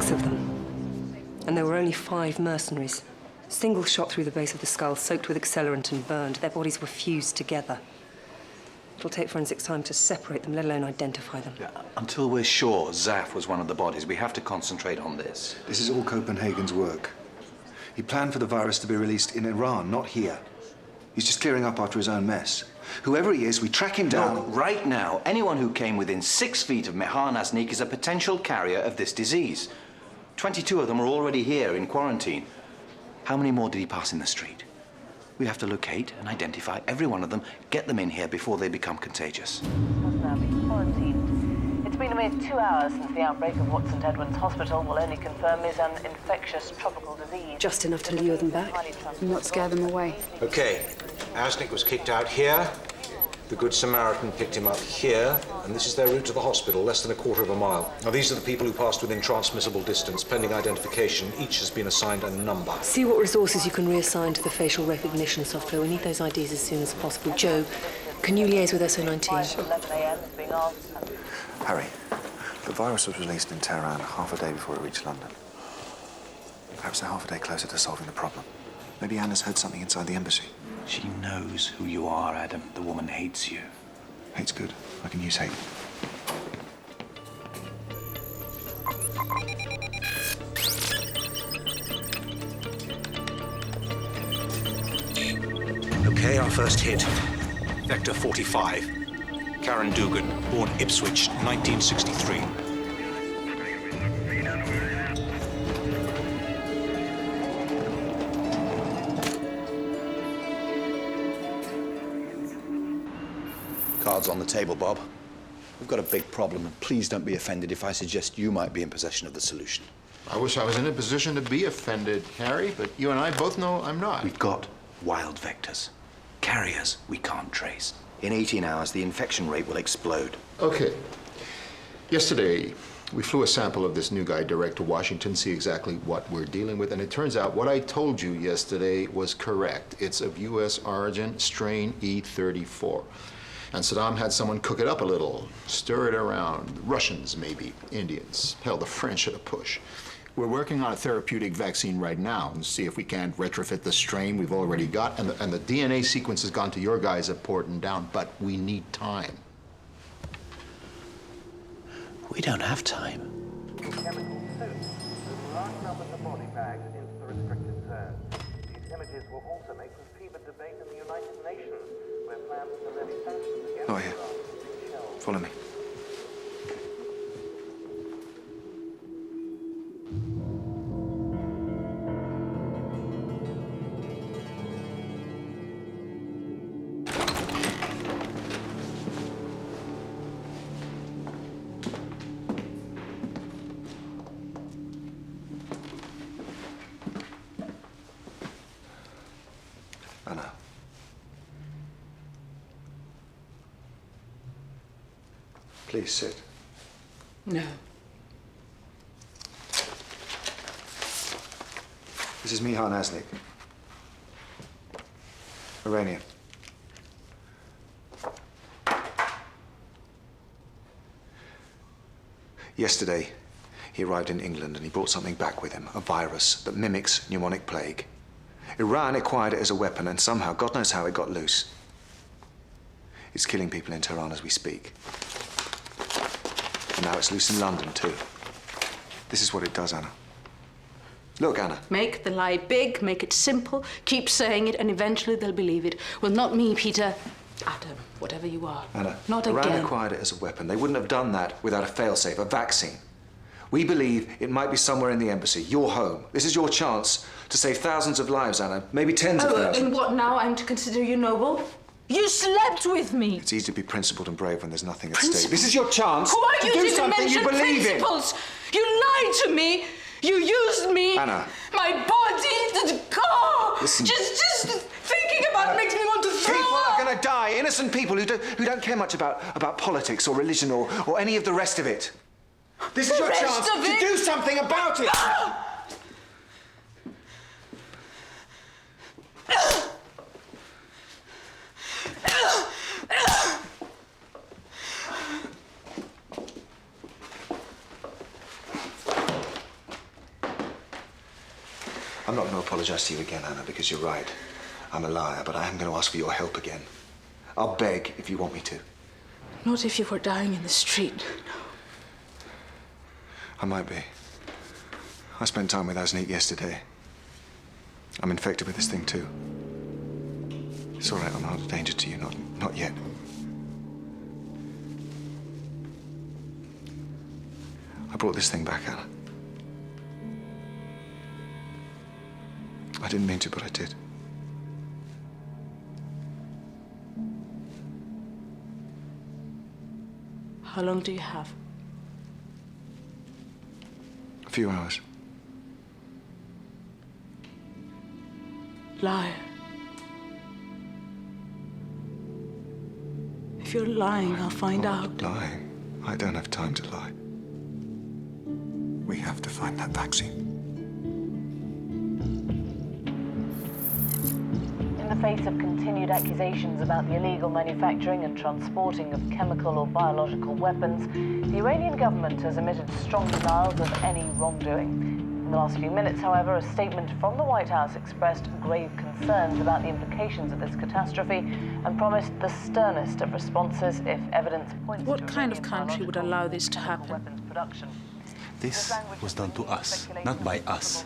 6 of them. And there were only 5 mercenaries. Single shot through the base of the skull, soaked with accelerant and burned. Their bodies were fused together. It'll take forensic time to separate them, let alone identify them. Yeah, until we're sure Zaf was one of the bodies, we have to concentrate on this. This is all Copenhagen's work. He planned for the virus to be released in Iran, not here. He's just clearing up after his own mess. Whoever he is, we track him down. Look, right now, anyone who came within 6 feet of Mehar Nasnik is a potential carrier of this disease. 22 of them are already here in quarantine. How many more did he pass in the street? We have to locate and identify every one of them, get them in here before they become contagious. Has now been quarantined. It's been a mere 2 hours since the outbreak of what St. Edward's Hospital will only confirm is an infectious tropical disease. Just enough to lure them back. Not scare them away. Okay, Asnik was kicked out here. The Good Samaritan picked him up here, and this is their route to the hospital, less than a quarter of a mile. Now, these are the people who passed within transmissible distance. Pending identification, each has been assigned a number. See what resources you can reassign to the facial recognition software. We need those IDs as soon as possible. Joe, can you liaise with SO19? 11 a.m. is being asked. Harry, the virus was released in Tehran half a day before it reached London. Perhaps they're half a day closer to solving the problem. Maybe Anna's heard something inside the embassy. She knows who you are, Adam. The woman hates you. Hate's good. I can use hate. Okay, our first hit. Vector 45. Karen Dugan, born Ipswich, 1963. Cards on the table, Bob. We've got a big problem, and please don't be offended if I suggest you might be in possession of the solution. I wish I was in a position to be offended, Harry, but you and I both know I'm not. We've got wild vectors. Carriers we can't trace. In 18 hours, the infection rate will explode. Okay. Yesterday, we flew a sample of this new guy direct to Washington, see exactly what we're dealing with, and it turns out what I told you yesterday was correct. It's of U.S. origin, strain E34. And Saddam had someone cook it up a little, stir it around. Russians, maybe, Indians. Hell, the French at a push. We're working on a therapeutic vaccine right now and see if we can't retrofit the strain we've already got. And the DNA sequence has gone to your guys at Porton Down, but we need time. We don't have time. Chemical suits with large numbers of body bags into the restricted zone. These images will also make for fevered debate in the United Nations, where plans to levy sanctions against Oh, here. Follow me. Anna. Please sit. No. This is Mihar Nasnik. Iranian. Yesterday, he arrived in England and he brought something back with him, a virus that mimics pneumonic plague. Iran acquired it as a weapon and somehow, God knows how, it got loose. It's killing people in Tehran as we speak. And now it's loose in London, too. This is what it does, Anna. Look, Anna. Make the lie big, make it simple, keep saying it, and eventually they'll believe it. Well, not me, Peter. Adam, whatever you are. Anna, Not Iran again. acquired it as a weapon. They wouldn't have done that without a failsafe, a vaccine. We believe it might be somewhere in the embassy, your home. This is your chance to save thousands of lives, Anna. Maybe tens of thousands. And what now? I'm to consider you noble? You slept with me. It's easy to be principled and brave when there's nothing at stake. This is your chance Who are to you do to something you mention believe in. principles? You lied to me. You used me. Anna. My body. Go. Listen. Just thinking about it makes me want to throw People up. are going to die. Innocent people who don't care much about politics or religion or any of the rest of it. This is The your rest chance of to it? do something about it. I'm not going to apologize to you again, Anna, because you're right. I'm a liar, but I am going to ask for your help again. I'll beg if you want me to. Not if you were dying in the street. I might be. I spent time with Asnick yesterday. I'm infected with this thing too. It's all right, I'm not a danger to you, not yet. I brought this thing back, Anna. I didn't mean to, but I did. How long do you have? A few hours. Liar. If you're lying, I'll find out. Lying? I don't have time to lie. We have to find that vaccine. In the face of continued accusations about the illegal manufacturing and transporting of chemical or biological weapons, the Iranian government has emitted strong denials of any wrongdoing. In the last few minutes, however, a statement from the White House expressed grave concerns about the implications of this catastrophe and promised the sternest of responses if evidence points to What kind of country would allow this to happen? weapons production. This was done to us, not by us.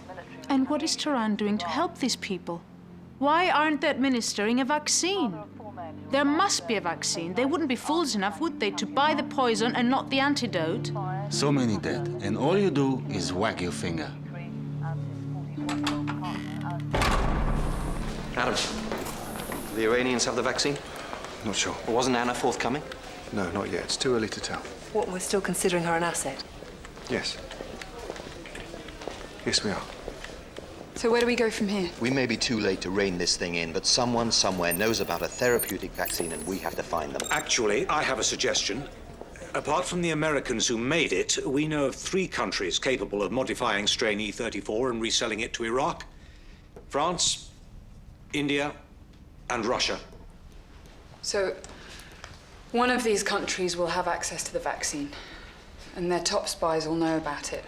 And what is Tehran doing to help these people? Why aren't they administering a vaccine? There must be a vaccine. They wouldn't be fools enough, would they, to buy the poison and not the antidote? So many dead, and all you do is wag your finger. Adam, do the Iranians have the vaccine? Not sure. Or wasn't Anna forthcoming? No, not yet. It's too early to tell. What, we're still considering her an asset? Yes. Yes, we are. So where do we go from here? We may be too late to rein this thing in, but someone somewhere knows about a therapeutic vaccine and we have to find them. Actually, I have a suggestion. Apart from the Americans who made it, we know of 3 countries capable of modifying strain E34 and reselling it to Iraq. France, India, and Russia. So, one of these countries will have access to the vaccine, and their top spies will know about it.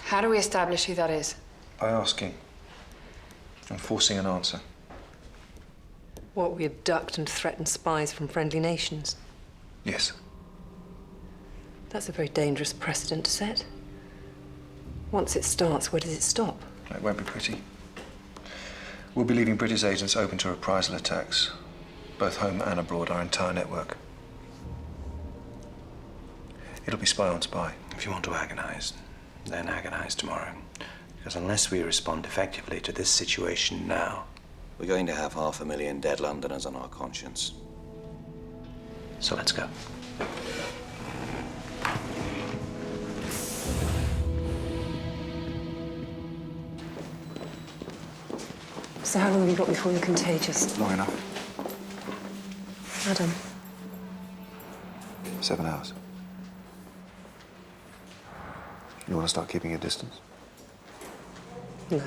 How do we establish who that is? By asking. And forcing an answer. What, we abduct and threaten spies from friendly nations? Yes. That's a very dangerous precedent to set. Once it starts, where does it stop? It won't be pretty. We'll be leaving British agents open to reprisal attacks, both home and abroad, our entire network. It'll be spy on spy. If you want to agonize, then agonize tomorrow. Because unless we respond effectively to this situation now, we're going to have 500,000 dead Londoners on our conscience. So let's go. So how long have you got before you're contagious? Long enough. Adam. 7 hours. You want to start keeping your distance? No.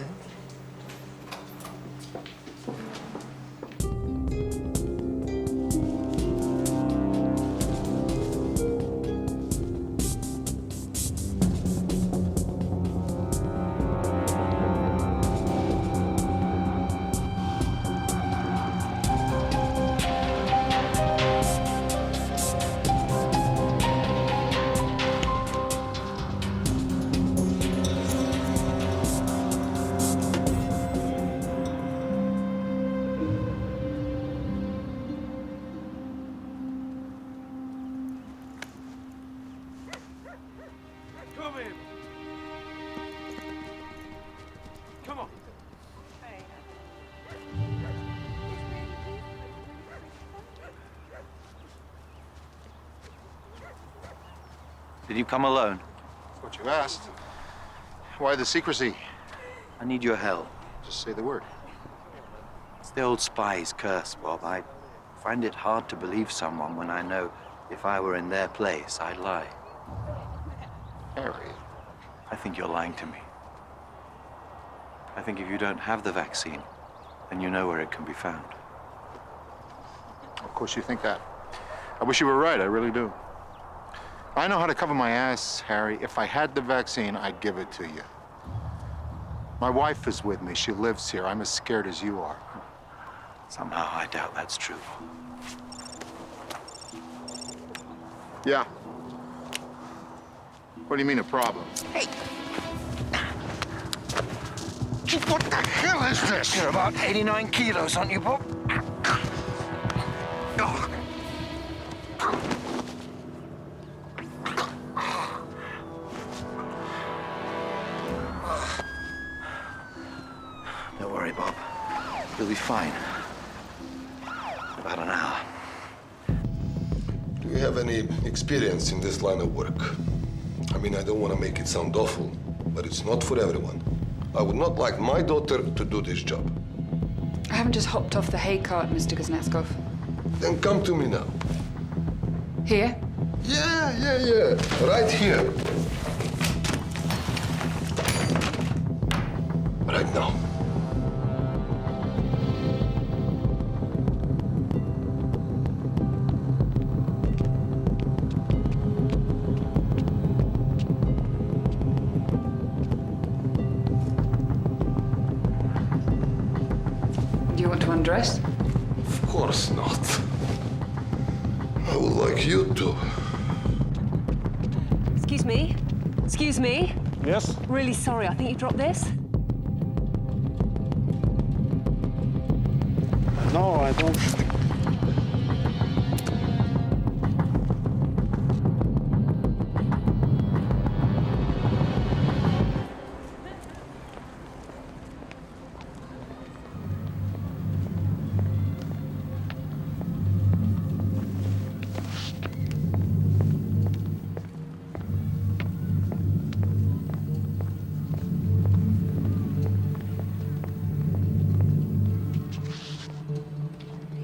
Did you come alone? That's what you asked. Why the secrecy? I need your help. Just say the word. It's the old spy's curse, Bob. I find it hard to believe someone when I know if I were in their place, I'd lie. Harry. I think you're lying to me. I think if you don't have the vaccine, then you know where it can be found. Of course you think that. I wish you were right, I really do. I know how to cover my ass, Harry. If I had the vaccine, I'd give it to you. My wife is with me. She lives here. I'm as scared as you are. Somehow I doubt that's true. Yeah. What do you mean, a problem? Hey! What the hell is this? You're about 89 kilos, aren't you, Bob? Oh. Don't worry, Bob. You'll be fine. About an hour. Do you have any experience in this line of work? I mean, I don't want to make it sound awful, but it's not for everyone. I would not like my daughter to do this job. I haven't just hopped off the hay cart, Mr. Kuznetsov. Then come to me now. Here? Yeah. Right here. Right now. Do you want to undress? Of course not. I would like you to. Excuse me? Excuse me? Yes? Really sorry, I think you dropped this. No, I don't.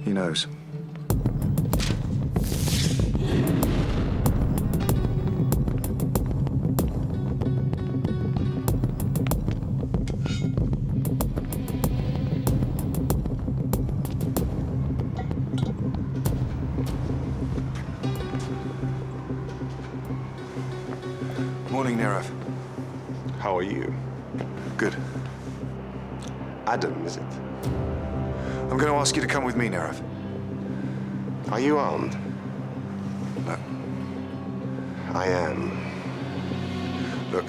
He knows. Morning, Nerov. How are you? Good. Adam, is it? I'm going to ask you to come with me, Nerov. Are you armed? No. I am. Look.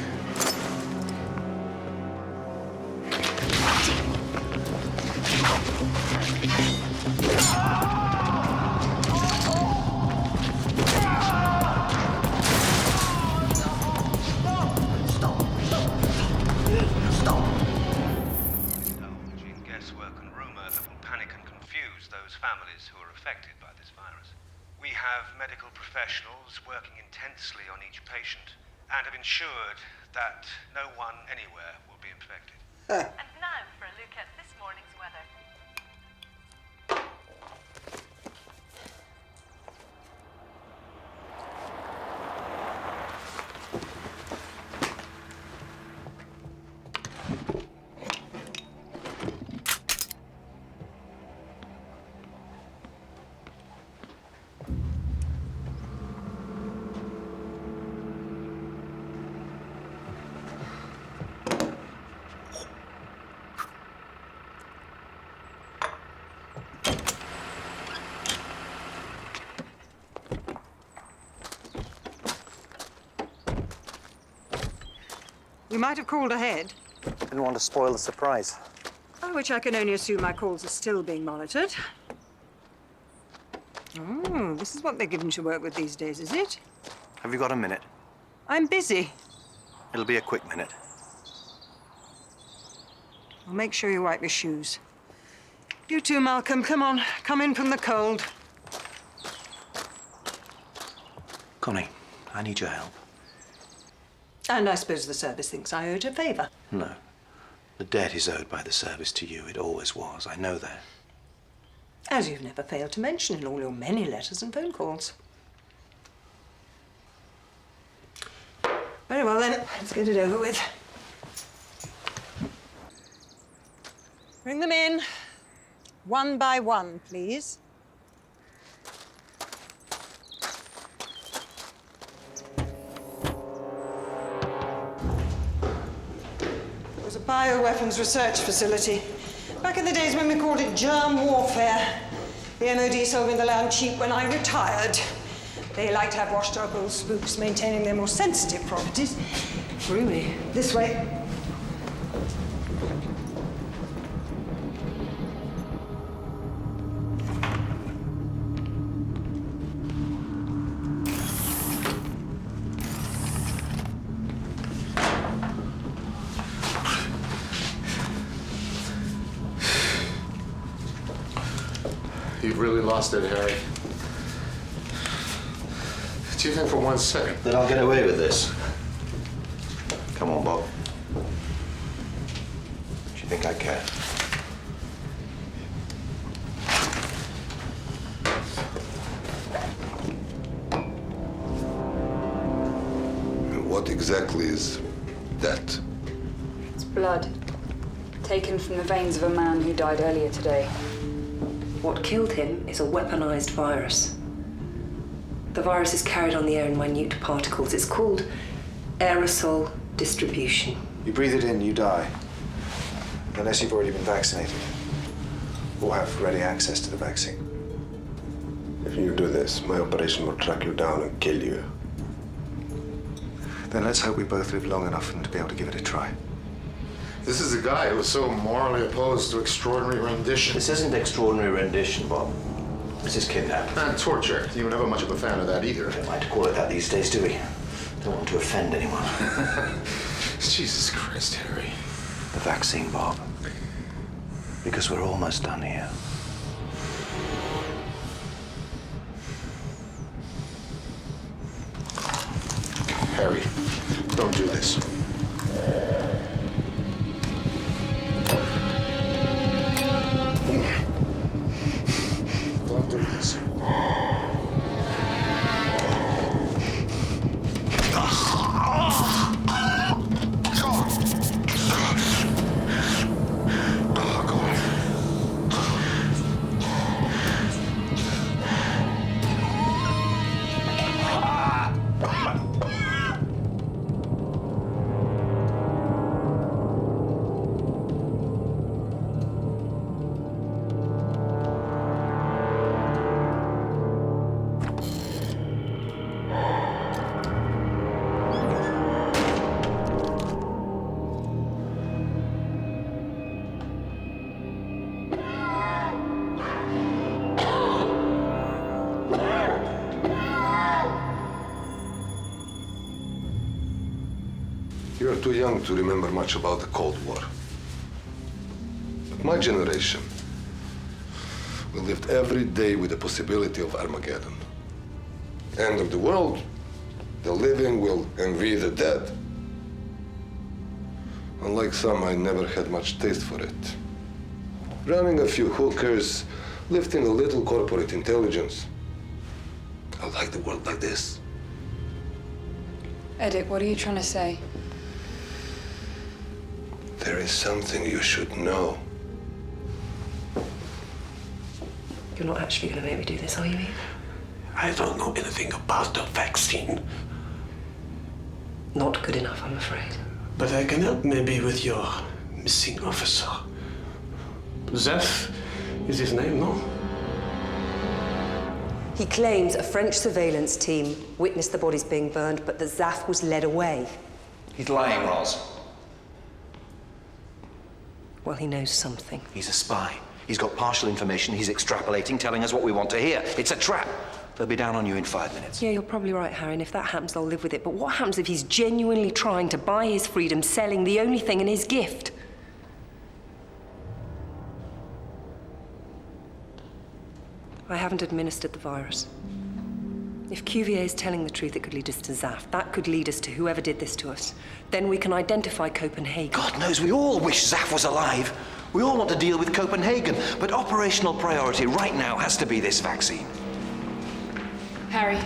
Families who are affected by this virus. We have medical professionals working intensely on each patient and have ensured that no one anywhere will be infected. And now for a look at this morning's weather. You might have called ahead. Didn't want to spoil the surprise. By which I can only assume my calls are still being monitored. Oh, this is what they're given to work with these days, is it? Have you got a minute? I'm busy. It'll be a quick minute. I'll make sure you wipe your shoes. You too, Malcolm. Come on. Come in from the cold. Connie, I need your help. And I suppose the service thinks I owed a favor. No. The debt is owed by the service to you. It always was. I know that. As you've never failed to mention in all your many letters and phone calls. Very well, then. Let's get it over with. Bring them in. One by one, please. bioweapons research facility. Back in the days when we called it germ warfare. The MOD sold me the land cheap when I retired. They like to have washed up old spooks maintaining their more sensitive properties. Roomy. This way. You've really lost it, Harry. Do you think for 1 second that I'll get away with this? Come on, Bob. Do you think I care? What exactly is that? It's blood, taken from the veins of a man who died earlier today. What killed him is a weaponized virus. The virus is carried on the air in minute particles. It's called aerosol distribution. You breathe it in, you die. Unless you've already been vaccinated. Or have ready access to the vaccine. If you do this, my operation will track you down and kill you. Then let's hope we both live long enough for them to be able to give it a try. This is the guy who was so morally opposed to extraordinary rendition. This isn't extraordinary rendition, Bob. This is kidnapping. And torture. You were never much of a fan of that either. We don't like to call it that these days, do we? Don't want to offend anyone. Jesus Christ, Harry. The vaccine, Bob. Because we're almost done here. Harry, don't do this. Don't do this. You're too young to remember much about the Cold War. But my generation, we lived every day with the possibility of Armageddon. End of the world, the living will envy the dead. Unlike some, I never had much taste for it. Running a few hookers, lifting a little corporate intelligence. I like the world like this. Edic, what are you trying to say? There is something you should know. You're not actually going to make me do this, are you, Eve? I don't know anything about the vaccine. Not good enough, I'm afraid. But I can help maybe with your missing officer. Zef is his name, no? He claims a French surveillance team witnessed the bodies being burned, but that Zaf was led away. He's lying, Roz. Well, he knows something. He's a spy. He's got partial information. He's extrapolating, telling us what we want to hear. It's a trap. They'll be down on you in 5 minutes. Yeah, you're probably right, Harry, and if that happens, I'll live with it. But what happens if he's genuinely trying to buy his freedom, selling the only thing in his gift? I haven't administered the virus. If QVA is telling the truth, it could lead us to Zaf. That could lead us to whoever did this to us. Then we can identify Copenhagen. God knows we all wish Zaf was alive. We all want to deal with Copenhagen. But operational priority right now has to be this vaccine. Harry.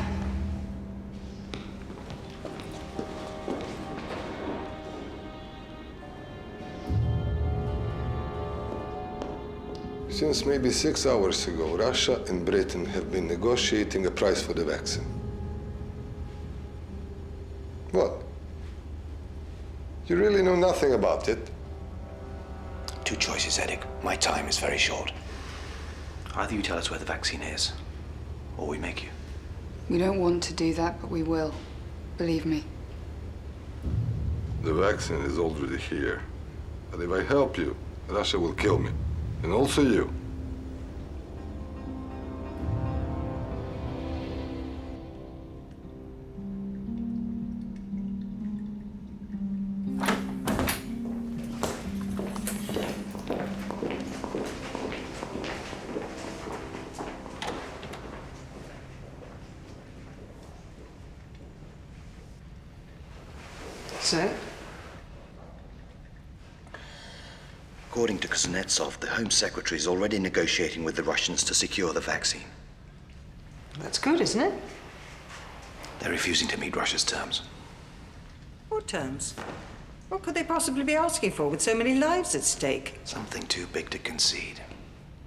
Since maybe 6 hours ago, Russia and Britain have been negotiating a price for the vaccine. What? You really know nothing about it? Two choices, Edic. My time is very short. Either you tell us where the vaccine is, or we make you. We don't want to do that, but we will. Believe me. The vaccine is already here. But if I help you, Russia will kill me. And also you. So? According to Kuznetsov, the Home Secretary is already negotiating with the Russians to secure the vaccine. That's good, isn't it? They're refusing to meet Russia's terms. What terms? What could they possibly be asking for with so many lives at stake? Something too big to concede.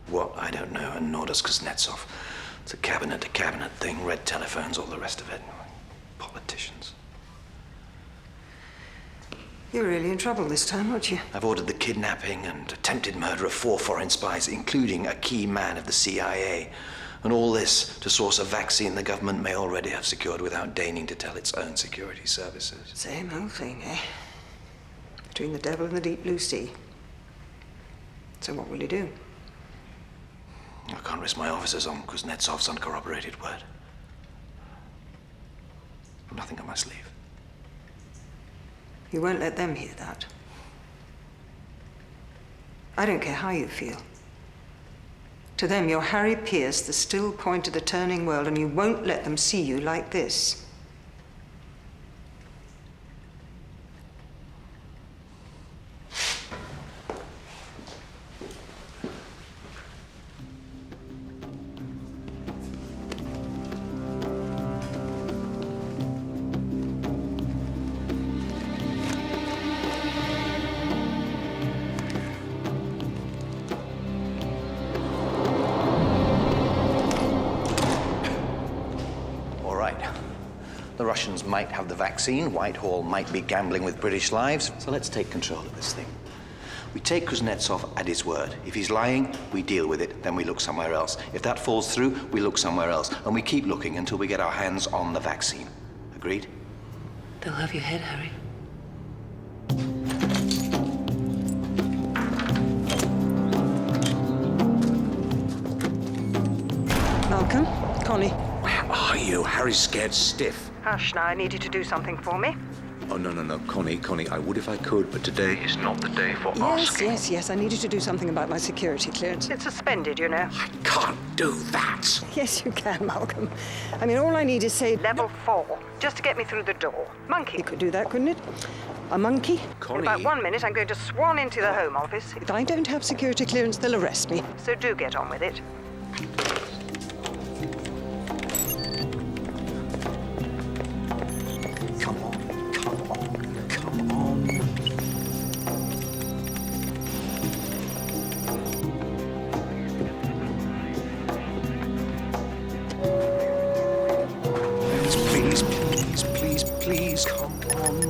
What, I don't know, and nor does Kuznetsov. It's a cabinet-to-cabinet thing, red telephones, all the rest of it. Politicians. You're really in trouble this time, aren't you? I've ordered the kidnapping and attempted murder of 4 foreign spies, including a key man of the CIA. And all this to source a vaccine the government may already have secured without deigning to tell its own security services. Same old thing, eh? Between the devil and the deep blue sea. So what will you do? I can't risk my officers on Kuznetsov's uncorroborated word. Nothing on my sleeve. You won't let them hear that. I don't care how you feel. To them, you're Harry Pierce, the still point of the turning world, and you won't let them see you like this. The Russians might have the vaccine, Whitehall might be gambling with British lives, so let's take control of this thing. We take Kuznetsov at his word. If he's lying, we deal with it, then we look somewhere else. If that falls through, we look somewhere else, and we keep looking until we get our hands on the vaccine. Agreed? They'll have your head, Harry. Malcolm, Connie. Where are you? Harry's scared stiff. Hush, now I need you to do something for me. Oh, no. Connie, I would if I could, but today is not the day for asking. Yes, I need you to do something about my security clearance. It's suspended, you know. I can't do that. Yes, you can, Malcolm. I mean, all I need is, say, level 4, just to get me through the door. Monkey could do that, couldn't it? A monkey? Connie. In about 1 minute, I'm going to swan into the Home Office. If I don't have security clearance, they'll arrest me. So do get on with it. Please, come on.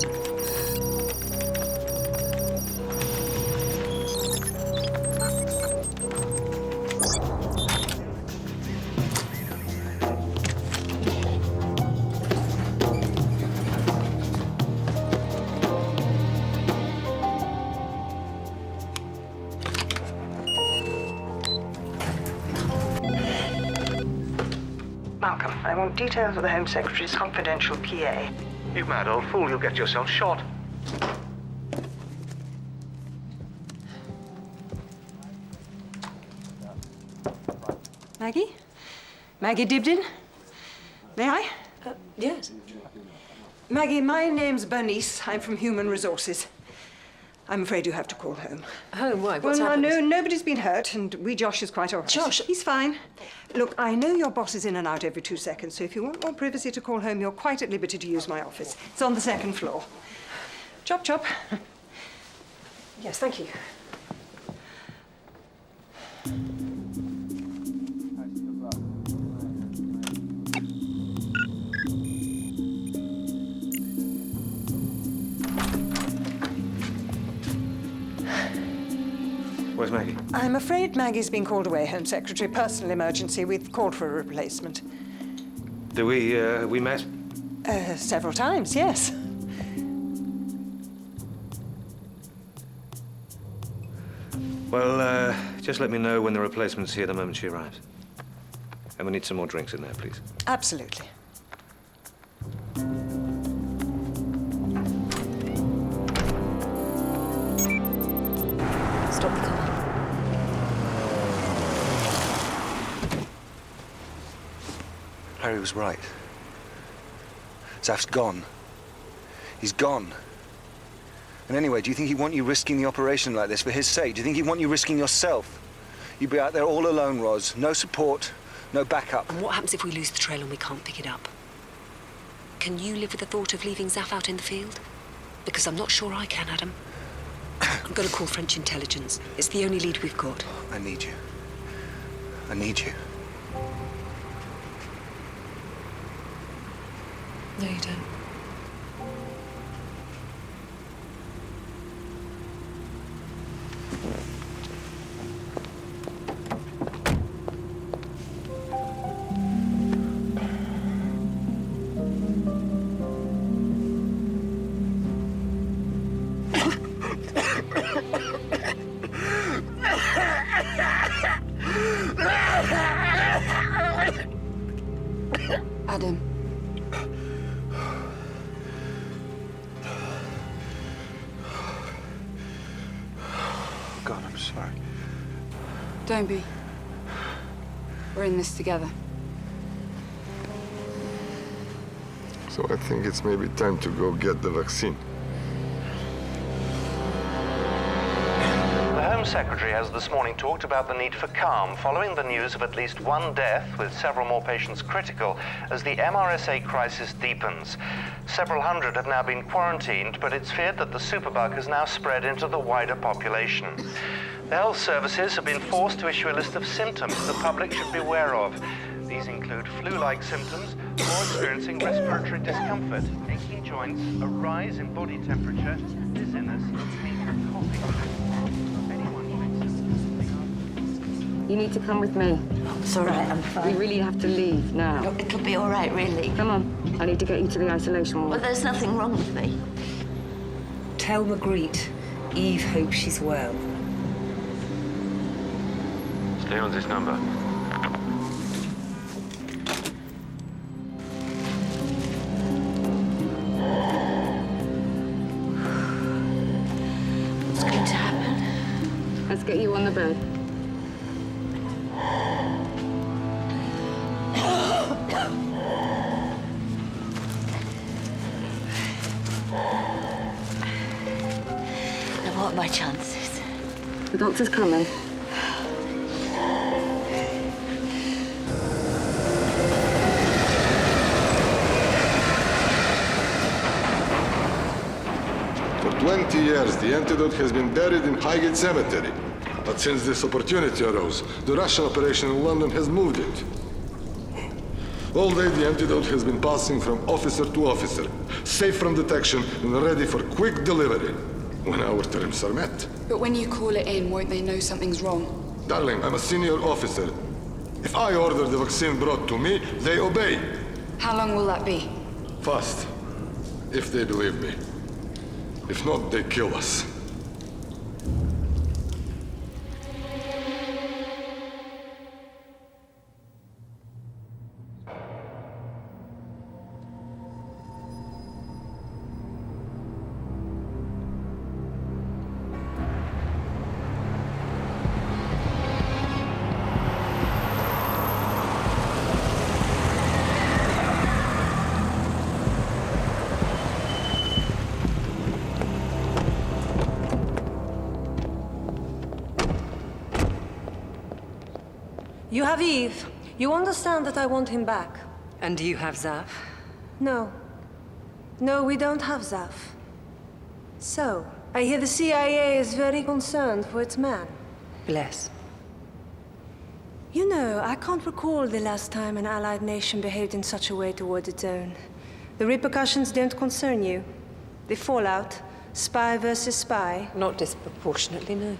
Malcolm, I want details of the Home Secretary's confidential PA. You mad old fool, you'll get yourself shot. Maggie? Maggie Dibdin? May I? Yes. Maggie, my name's Bernice. I'm from Human Resources. I'm afraid you have to call home. Home? Why? What's well, happened? no, nobody's been hurt, and Josh is quite all right. Josh? He's fine. Look, I know your boss is in and out every 2 seconds, so if you want more privacy to call home, you're quite at liberty to use my office. It's on the 2nd floor. Chop, chop. Yes, thank you. Where's Maggie? I'm afraid Maggie's been called away, Home Secretary. Personal emergency. We've called for a replacement. Do we met? Several times, yes. Well, just let me know when the replacement's here the moment she arrives. And we need some more drinks in there, please. Absolutely. Stop the car. Harry was right. Zaf's gone. He's gone. And anyway, do you think he'd want you risking the operation like this for his sake? Do you think he'd want you risking yourself? You'd be out there all alone, Roz. No support, no backup. And what happens if we lose the trail and we can't pick it up? Can you live with the thought of leaving Zaf out in the field? Because I'm not sure I can, Adam. I'm going to call French intelligence. It's the only lead we've got. I need you. I need you. No, you don't. Adam. God, I'm sorry. Don't be. We're in this together. So I think it's maybe time to go get the vaccine. The Home Secretary has this morning talked about the need for calm following the news of at least one death, with several more patients critical, as the MRSA crisis deepens. Several hundred have now been quarantined, but it's feared that the superbug has now spread into the wider population. The health services have been forced to issue a list of symptoms the public should be aware of. These include flu-like symptoms, or experiencing respiratory discomfort, aching joints, a rise in body temperature, dizziness, painful coughing. You need to come with me. It's all right, I'm fine. We really have to leave now. No, it'll be all right, really. Come on. I need to get you to the isolation ward. Well, there's nothing wrong with me. Tell Magritte Eve hopes she's well. Stay on this number. What's going to happen? Let's get you on the bed. Now, what are my chances? The doctor's coming. For 20 years, the antidote has been buried in Highgate Cemetery. But since this opportunity arose, the Russian operation in London has moved it. All day, the antidote has been passing from officer to officer, safe from detection and ready for quick delivery when our terms are met. But when you call it in, won't they know something's wrong? Darling, I'm a senior officer. If I order the vaccine brought to me, they obey. How long will that be? Fast, if they believe me. If not, they kill us. You have Eve. You understand that I want him back. And do you have Zaf? No. No, we don't have Zaf. So, I hear the CIA is very concerned for its man. Bless. You know, I can't recall the last time an allied nation behaved in such a way toward its own. The repercussions don't concern you. The fallout, spy versus spy. Not disproportionately, no.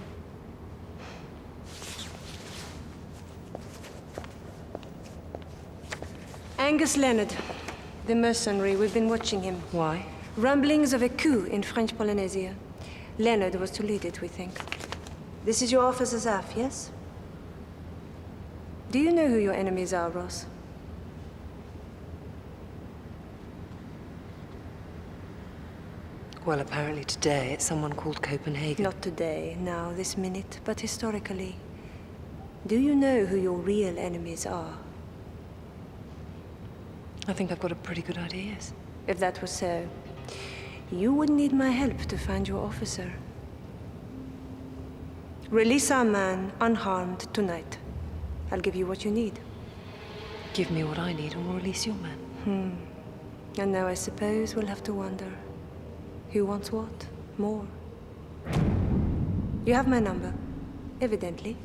Angus Leonard, the mercenary. We've been watching him. Why? Rumblings of a coup in French Polynesia. Leonard was to lead it, we think. This is your officer, Zaf, yes? Do you know who your enemies are, Ross? Well, apparently today it's someone called Copenhagen. Not today, now, this minute, but historically. Do you know who your real enemies are? I think I've got a pretty good idea, yes. If that was so, you would need my help to find your officer. Release our man unharmed tonight. I'll give you what you need. Give me what I need and we'll release your man. And now I suppose we'll have to wonder. Who wants what? More. You have my number, evidently.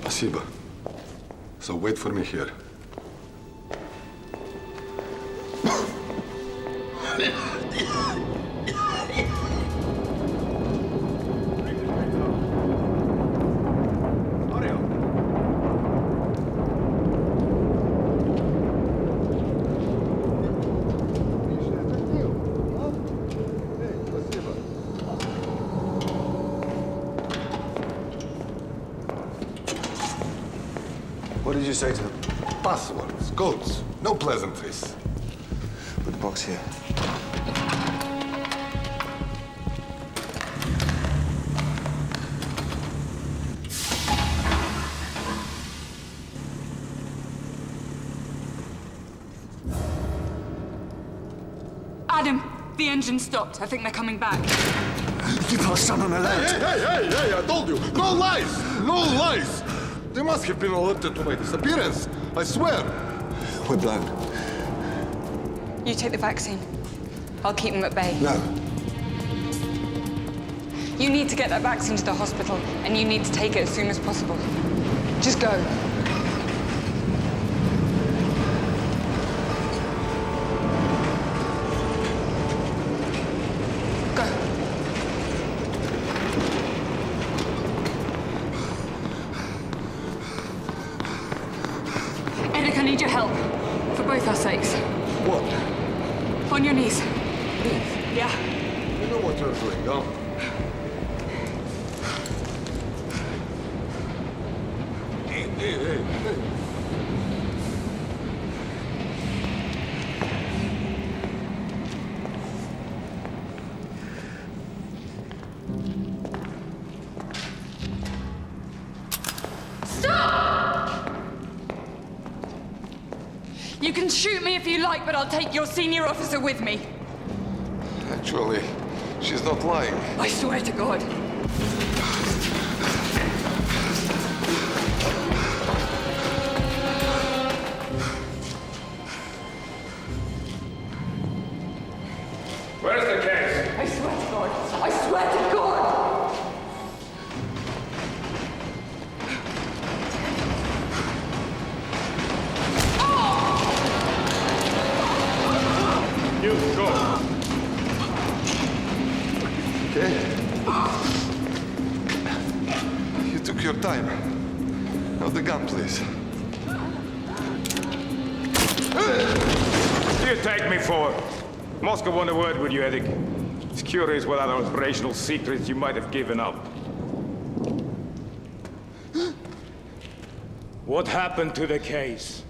Спасибо. So wait for me here. What did you say to them? Passwords, codes, no pleasantries. Put the box here. Adam, the engine stopped. I think they're coming back. Keep our son on alert. Hey, I told you, no lies, no lies. They must have been alerted to my disappearance, I swear. We're blown. You take the vaccine. I'll keep them at bay. No. You need to get that vaccine to the hospital, and you need to take it as soon as possible. Just go. I need your help. For both our sakes. What? On your knees. Yeah. You know what you're doing, huh? Hey. You can shoot me if you like, but I'll take your senior officer with me. Actually, she's not lying. I swear to God. Where's the case? I swear to God. I swear to God. You go. Okay? You took your time. Now the gun, please. What do you take me for? Moscow want a word with you, Edik. It's curious what other operational secrets you might have given up. What happened to the case?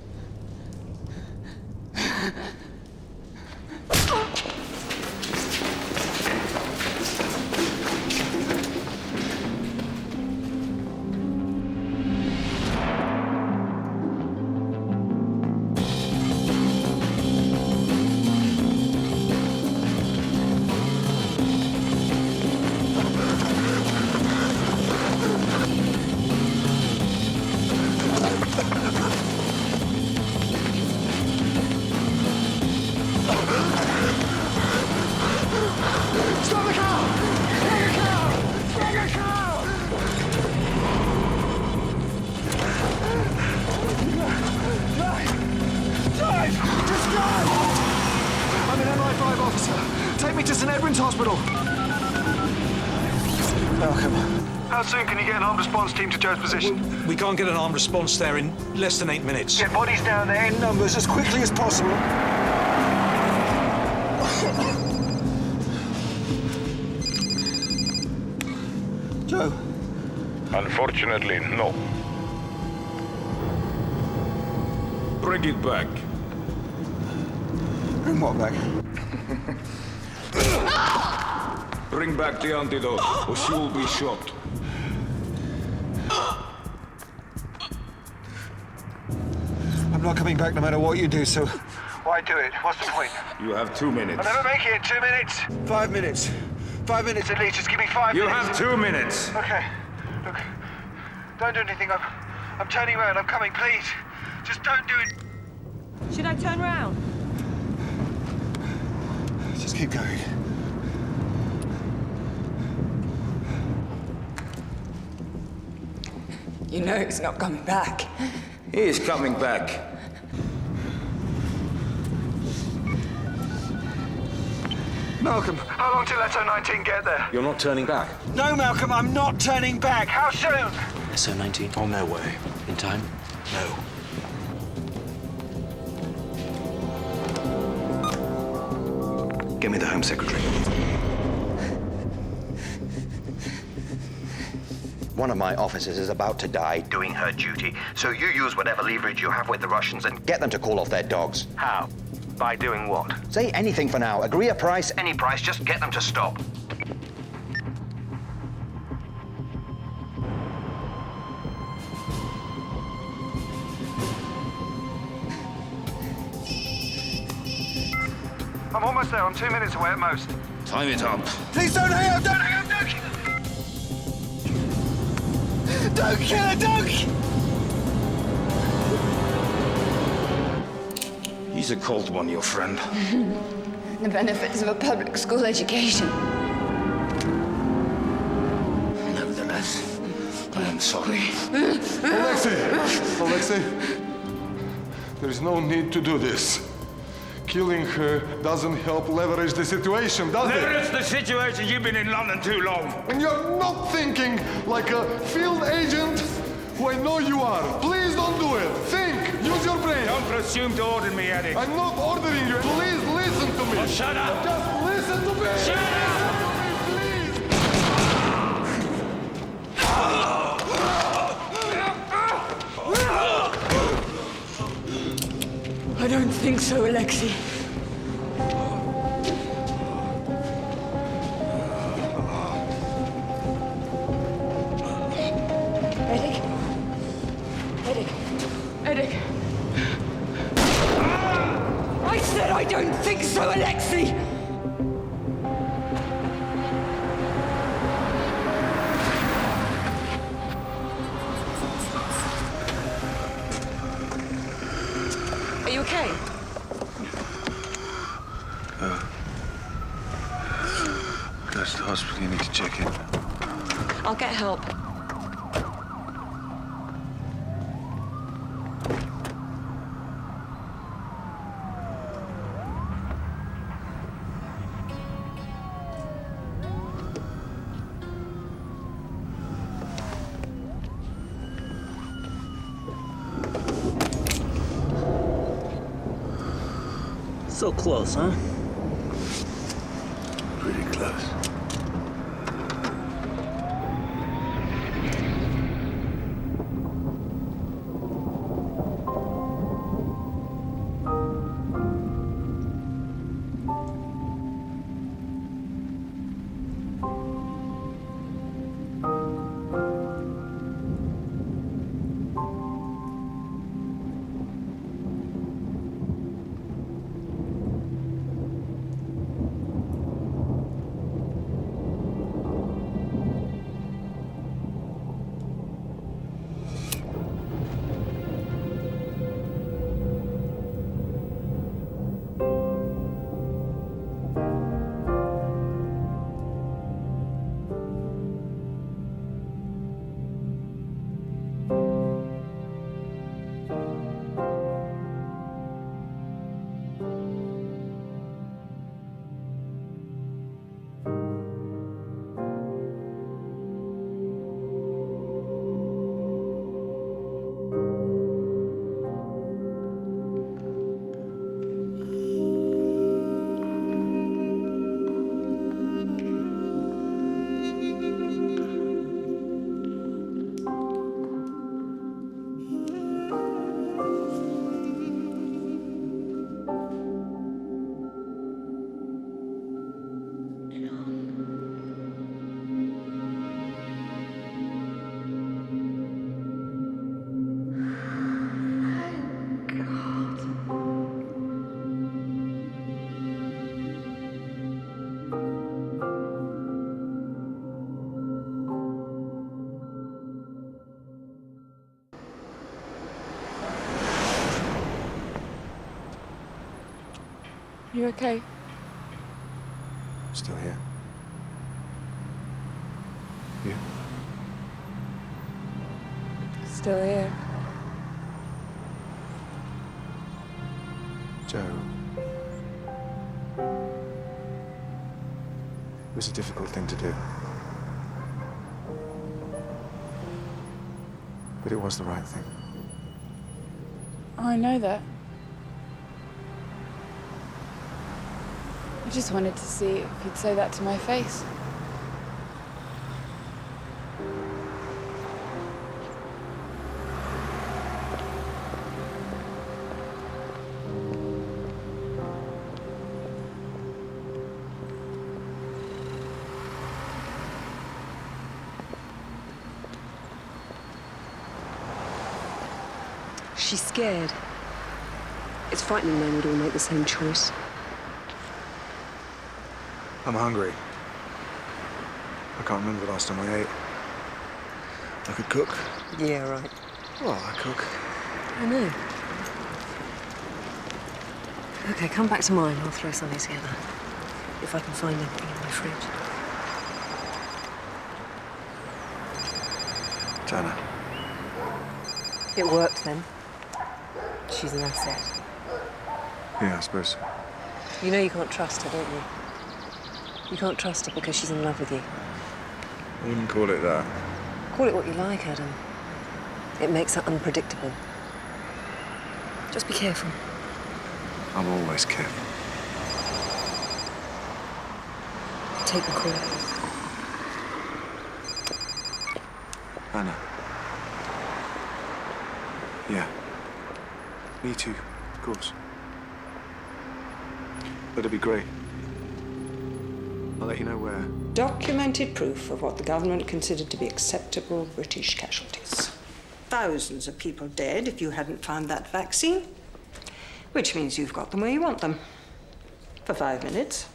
to St Edward's Hospital. Malcolm, how soon can you get an armed response team to Joe's position? We can't get an armed response there in less than 8 minutes. Get bodies down there in numbers as quickly as possible. Joe? Unfortunately, no. Bring it back. Bring what back? Bring back the antidote, or she will be shot. I'm not coming back no matter what you do, so why do it? What's the point? You have 2 minutes. I'll never make it in 2 minutes. 5 minutes. 5 minutes at least. Just give me 5 You minutes. have 2 minutes. Okay. Look, don't do anything. I'm turning around. I'm coming, please. Just don't do it. Should I turn round? Just keep going. You know he's not coming back. He is coming back. Malcolm, how long till SO-19 get there? You're not turning back? No, Malcolm, I'm not turning back. How soon? SO-19 on their way. In time? No. Get me the Home Secretary. One of my officers is about to die doing her duty, so you use whatever leverage you have with the Russians and get them to call off their dogs. How? By doing what? Say anything for now. Agree a price, any price, just get them to stop. I'm almost there. I'm 2 minutes away at most. Time it up. Please don't hang up! Don't hang up! Don't kill her! Don't kill her! He's a cold one, your friend. The benefits of a public school education. Nevertheless, I am sorry. Alexei, there is no need to do this. Killing her doesn't help leverage the situation, does it? Leverage the situation? You've been in London too long. And you're not thinking like a field agent who I know you are. Please don't do it. Think. Use your brain. Don't presume to order me, Eddie. I'm not ordering you. Please listen to me. Oh, shut up. Just listen to me. Shut up. I don't think so, Alexei. Edic. I said I don't think so, Alexei! Are you okay? Go to the hospital. You need to check in. I'll get help. So close, huh? Pretty close. You okay? Still here. You? Still here. Joe. It was a difficult thing to do. But it was the right thing. I know that. I just wanted to see if you'd say that to my face. She's scared. It's frightening men would all make the same choice. I'm hungry. I can't remember the last time I ate. I could cook. Yeah, right. Well, I cook. I know. Okay, come back to mine. I'll throw something together. If I can find anything in my fridge. Turner. It worked then. She's an asset. Yeah, I suppose so. You know you can't trust her, don't you? You can't trust her because she's in love with you. I wouldn't call it that. Call it what you like, Adam. It makes her unpredictable. Just be careful. I'm always careful. Take the call. Anna. Yeah. Me too, of course. That'd be great. I'll let you know where. Documented proof of what the government considered to be acceptable British casualties. Thousands of people dead if you hadn't found that vaccine. Which means you've got them where you want them. For 5 minutes.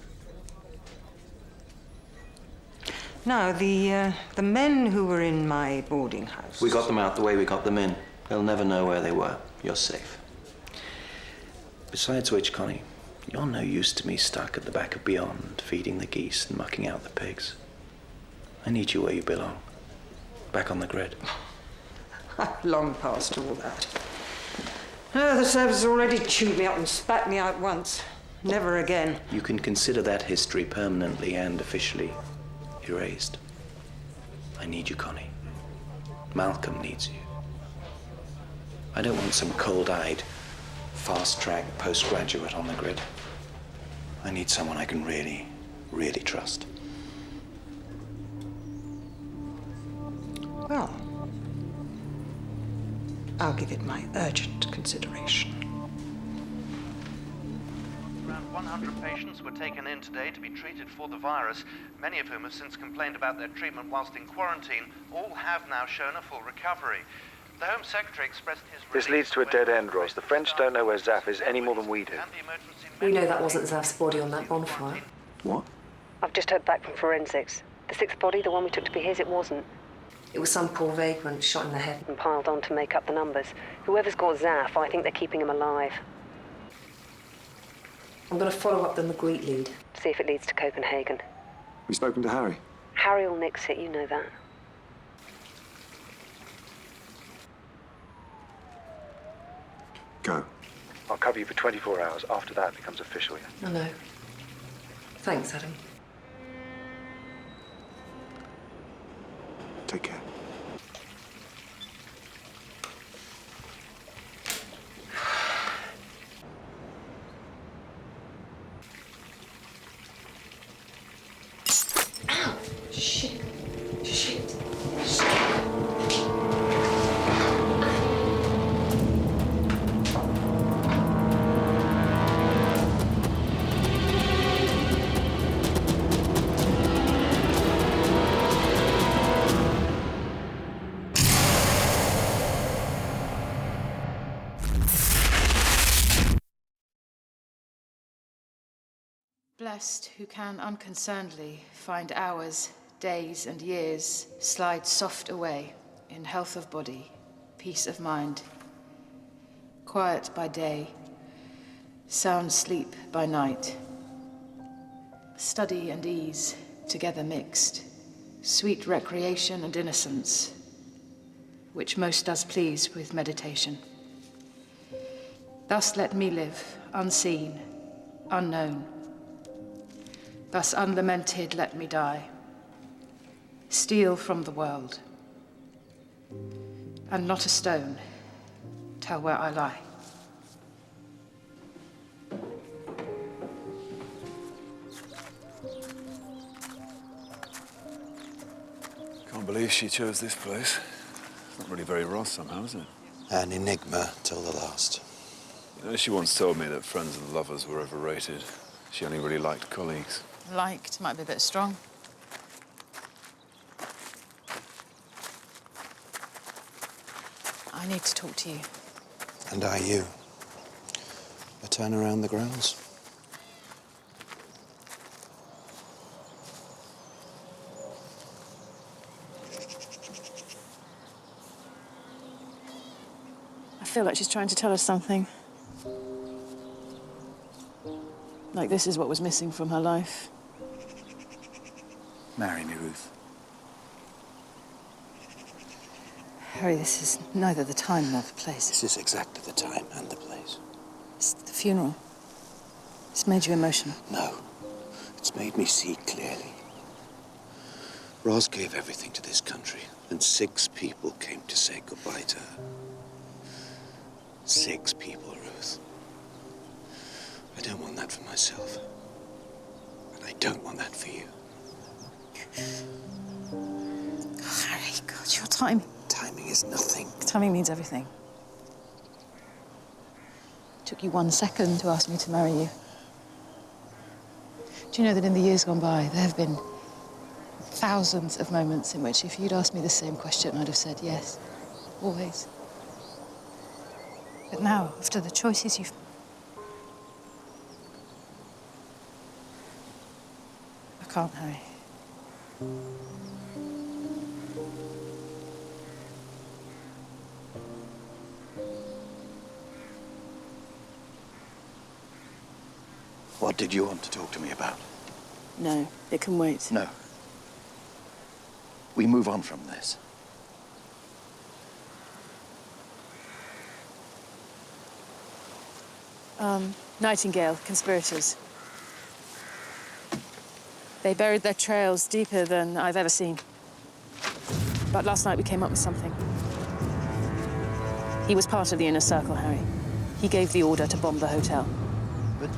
Now, the men who were in my boarding house... We got them out the way we got them in. They'll never know where they were. You're safe. Besides which, Connie, you're no use to me stuck at the back of Beyond, feeding the geese and mucking out the pigs. I need you where you belong. Back on the grid. I've long past all that. Oh, the service has already chewed me up and spat me out once. Never again. You can consider that history permanently and officially erased. I need you, Connie. Malcolm needs you. I don't want some cold-eyed, fast-track postgraduate on the grid. I need someone I can really, really trust. Well, I'll give it my urgent consideration. Around 100 patients were taken in today to be treated for the virus, many of whom have since complained about their treatment whilst in quarantine. All have now shown a full recovery. The Home Secretary expressed his... This leads to a dead end, Ross. The French don't know where Zaf is any more than we do. We know that wasn't Zaf's body on that bonfire. What? I've just heard back from forensics. The sixth body, the one we took to be his, it wasn't. It was some poor vagrant shot in the head and piled on to make up the numbers. Whoever's got Zaf, I think they're keeping him alive. I'm going to follow up the Magritte lead. See if it leads to Copenhagen. We spoken to Harry? Harry will nix it, you know that. Go. I'll cover you for 24 hours. After that, it becomes official, yeah? I know. Thanks, Adam. Take care. Ow! Shit. Shit. Blessed who can unconcernedly find hours, days, and years slide soft away in health of body, peace of mind. Quiet by day, Sound sleep by night. Study and ease together mixed. Sweet recreation and innocence, which most does please with meditation. Thus let me live, unseen, unknown. Thus unlamented let me die. Steal from the world, and not a stone tell where I lie. Can't believe she chose this place. Not really very Ross somehow, is it? An enigma till the last. You know, she once told me that friends and lovers were overrated. She only really liked colleagues. Liked might be a bit strong. I need to talk to you. And are you? A turn around the grounds? I feel like she's trying to tell us something. Like this is what was missing from her life. Marry me, Ruth. Harry, this is neither the time nor the place. This is exactly the time and the place. It's the funeral. It's made you emotional. No. It's made me see clearly. Roz gave everything to this country, and 6 people came to say goodbye to her. 6 people, Ruth. I don't want that for myself. And I don't want that for you. Harry, God, your timing. Timing is nothing. Timing means everything. It took you 1 second to ask me to marry you. Do you know that in the years gone by, there have been thousands of moments in which if you'd asked me the same question, I'd have said yes, always. But now, after the choices you've... I can't, Harry. What did you want to talk to me about? No, it can wait. No. We move on from this. Nightingale, conspirators. They buried their trails deeper than I've ever seen. But last night we came up with something. He was part of the inner circle, Harry. He gave the order to bomb the hotel. But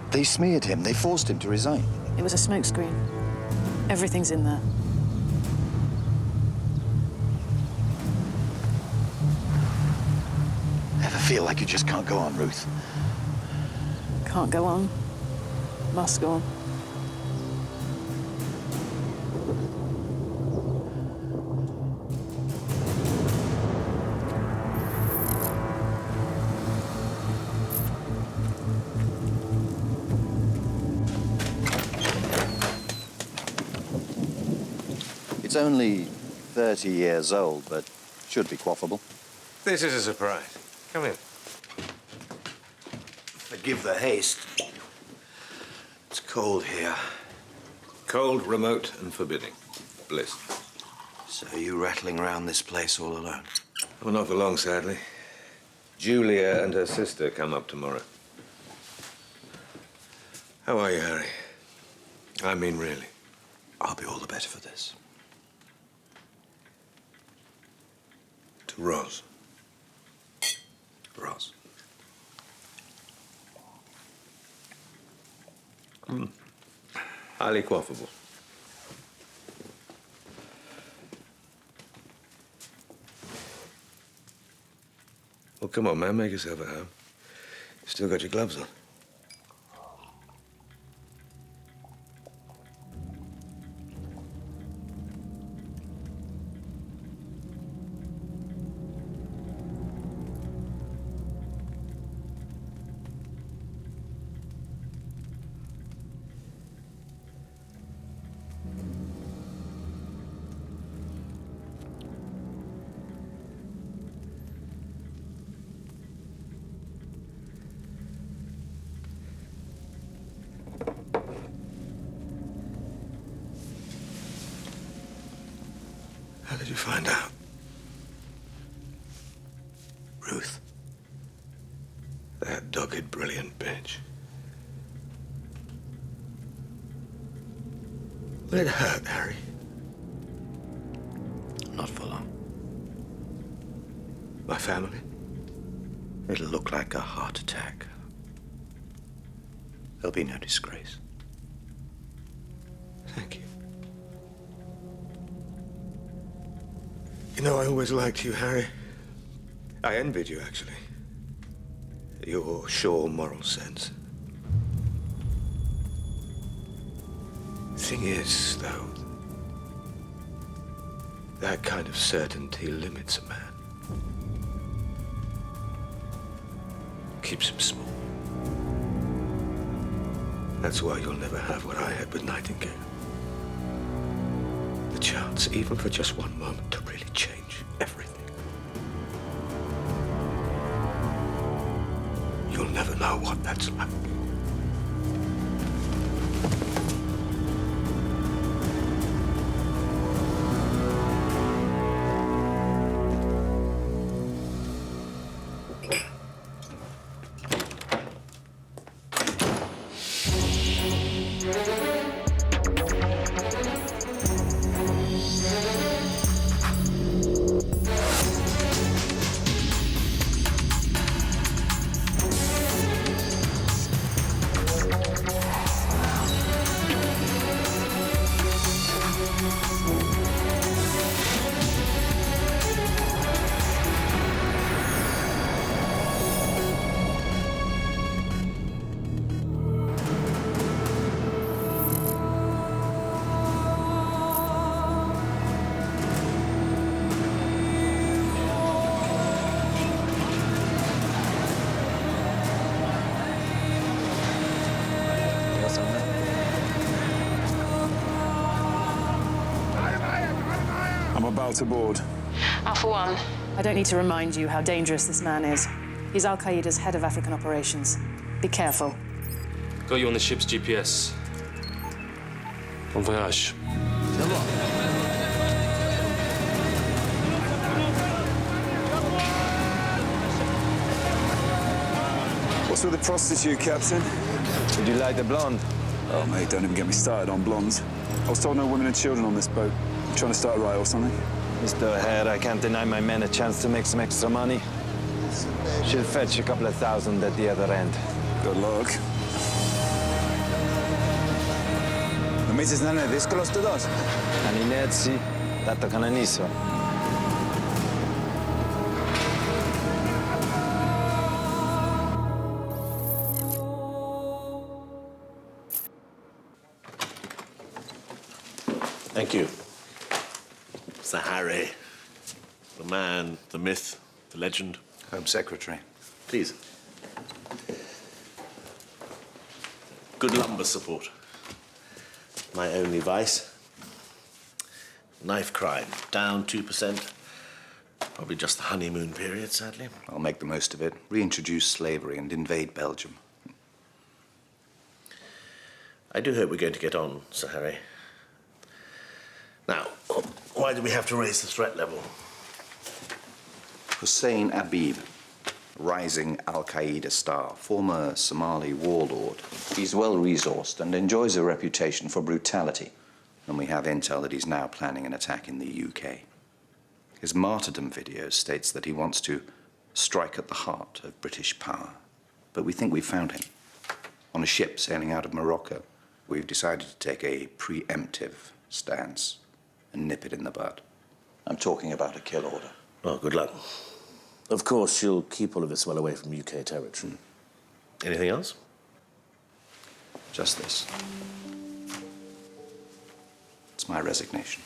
they smeared him. They forced him to resign. It was a smokescreen. Everything's in there. Ever feel like you just can't go on, Ruth? Can't go on. Must go on. It's only 30 years old, but should be quaffable. This is a surprise. Come in. Forgive the haste. It's cold here. Cold, remote, and forbidding. Bliss. So you rattling around this place all alone? Well, not for long, sadly. Julia and her sister come up tomorrow. How are you, Harry? I mean, really. I'll be all the better for this. To Roz. Roz. Highly quaffable. Well, come on, man. Make yourself at home. You still got your gloves on. find out. Ruth. That dogged, brilliant bitch. Will it hurt, Harry? Not for long. My family? It'll look like a heart attack. There'll be no disgrace. Thank you. You know, I always liked you, Harry. I envied you, actually. Your sure moral sense. Thing is, though, that kind of certainty limits a man. Keeps him small. That's why you'll never have what I had with Nightingale. The chance, even for just one moment, to really change everything. You'll never know what that's like. About to board. Alpha One. I don't need to remind you how dangerous this man is. He's Al-Qaeda's head of African operations. Be careful. Got you on the ship's GPS. Bon voyage. What's with the prostitute, Captain? Would you like the blonde? Oh, mate, don't even get me started on blondes. I was told no women and children on this boat. Trying to start a riot or something? Mr. Hare, I can't deny my men a chance to make some extra money. She'll fetch a couple of thousand at the other end. Good luck. Nu myślisz na ne, δύσκολος του δώσει. Αν είναι έτσι, θα το κανονίσω. Thank you. Sir Harry, the man, the myth, the legend. Home Secretary. Please. Good lumber support. My only vice. Knife crime, down 2%. Probably just the honeymoon period, sadly. I'll make the most of it. Reintroduce slavery and invade Belgium. I do hope we're going to get on, Sir Harry. Now, why do we have to raise the threat level? Hussein Habib, rising Al-Qaeda star, former Somali warlord. He's well-resourced and enjoys a reputation for brutality. And we have intel that he's now planning an attack in the UK. His martyrdom video states that he wants to strike at the heart of British power. But we think we've found him. On a ship sailing out of Morocco, we've decided to take a preemptive stance and nip it in the bud. I'm talking about a kill order. Oh, good luck. Of course, you'll keep all of this well away from UK territory. Anything else? Just this. It's my resignation.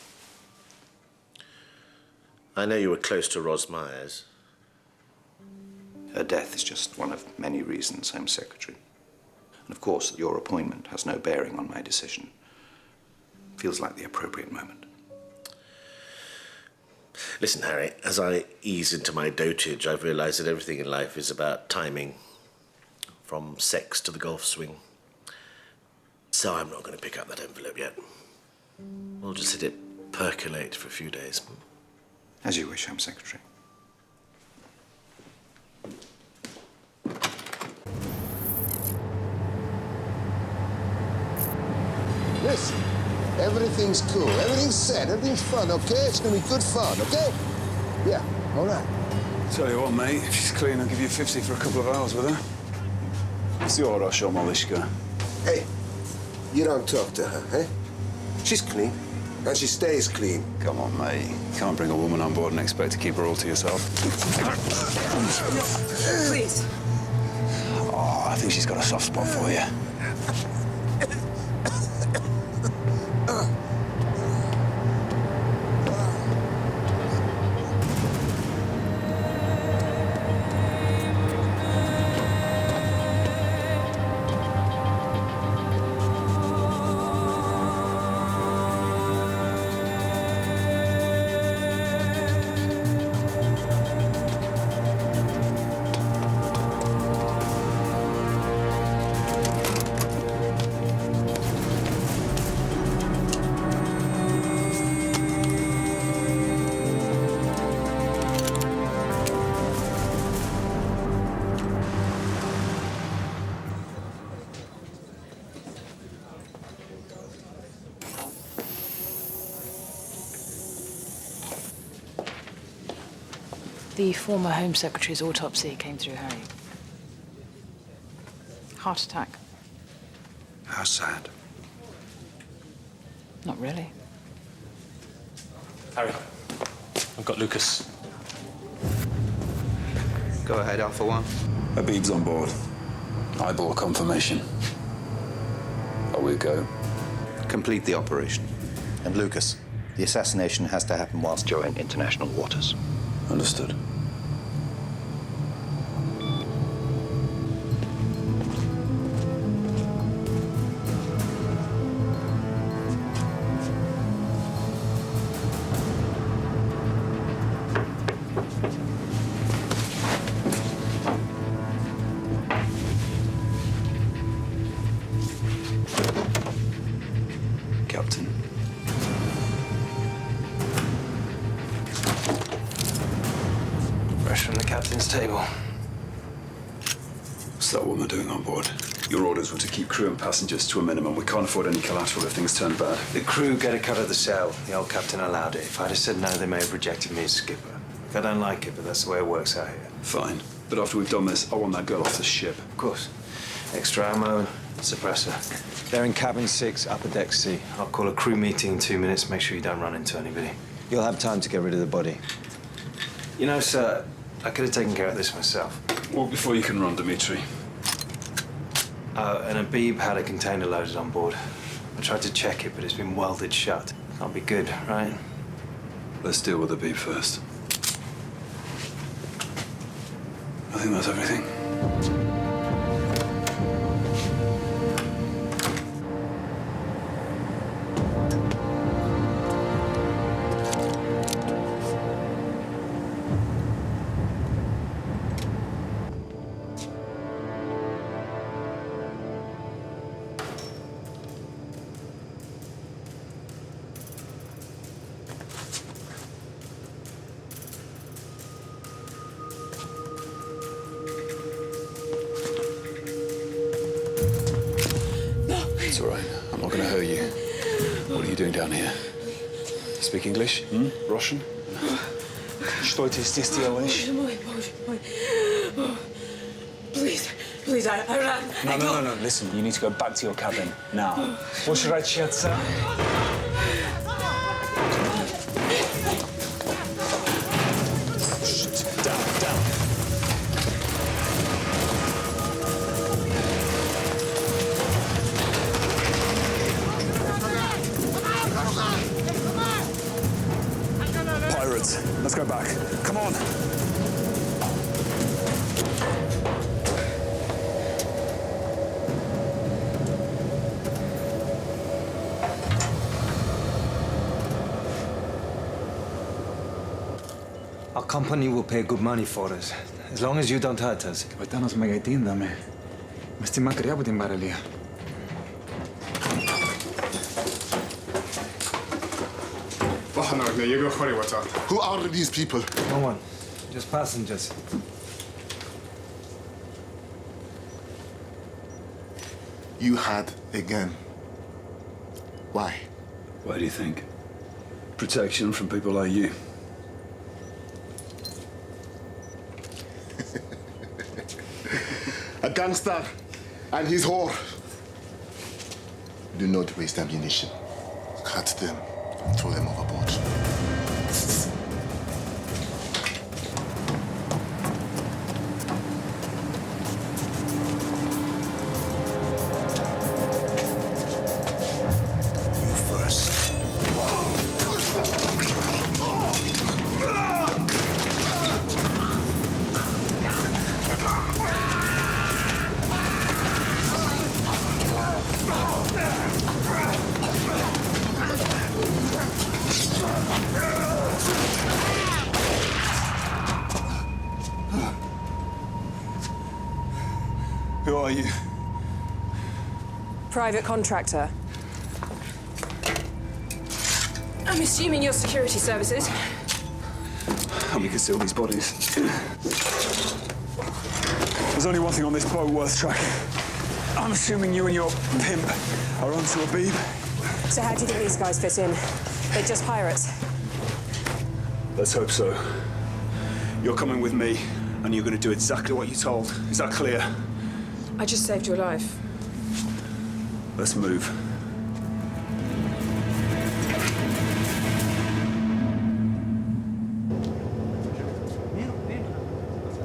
I know you were close to Ros Myers. Her death is just one of many reasons I'm secretary. And of course, your appointment has no bearing on my decision. Feels like the appropriate moment. Listen, Harry, as I ease into my dotage, I've realized that everything in life is about timing. From sex to the golf swing. So I'm not going to pick up that envelope yet. We'll just let it percolate for a few days. As you wish, Home Secretary. Listen, everything's cool, everything's set, everything's fun, okay? It's gonna be good fun, okay? Yeah, all right. Tell you what, mate, if she's clean, I'll give you 50 for a couple of hours with her. Всё хорошо, малышка. Hey, you don't talk to her, eh? She's clean, and she stays clean. Come on, mate. You can't bring a woman on board and expect to keep her all to yourself. Please. Oh, I think she's got a soft spot for you. The former Home Secretary's autopsy came through, Harry. Heart attack. How sad. Not really. Harry, I've got Lucas. Go ahead, Alpha One. Habib's on board. Eyeball confirmation. Away we go. Complete the operation. And Lucas, the assassination has to happen whilst you're in international waters. Understood. Captain. Fresh from the captain's table. What's that woman doing on board? Your orders were to keep crew and passengers to a minimum. We can't afford any collateral if things turn bad. The crew get a cut of the sale. The old captain allowed it. If I'd have said no, they may have rejected me as skipper. I don't like it, but that's the way it works out here. Fine. But after we've done this, I want that girl off the ship. Of course. Extra ammo, suppressor. They're in cabin 6, upper deck C. I'll call a crew meeting in 2 minutes. Make sure you don't run into anybody. You'll have time to get rid of the body. You know, sir, I could have taken care of this myself. Walk before you can run, Dimitri. And Habib had a container loaded on board. I tried to check it, but it's been welded shut. Can't be good, right? Let's deal with Habib first. I think that's everything. It's all right. I'm not going to hurt you. What are you doing down here? Speak English? Russian? Что ты здесь делаешь? Please, I run. No. Listen, you need to go back to your cabin now. Возвращаться. Down. Pirates, let's go back. Come on. Our company will pay good money for us, as long as you don't hurt us. Καπετάνος μεγατίνδαμε. Είμαστε μακριά από την παραλία. Πάχανα Who are these people? No one. Just passengers. You had a gun. Why? Why do you think? Protection from people like you. A gangster and his whore. Do not waste ammunition. Cut them and throw them overboard. You first. Who are you? Private contractor. I'm assuming you're security services. And we can steal these bodies. There's only one thing on this boat worth tracking. I'm assuming you and your pimp are onto a beeb. So how do you think these guys fit in? They're just pirates. Let's hope so. You're coming with me, and you're going to do exactly what you're told. Is that clear? I just saved your life. Let's move.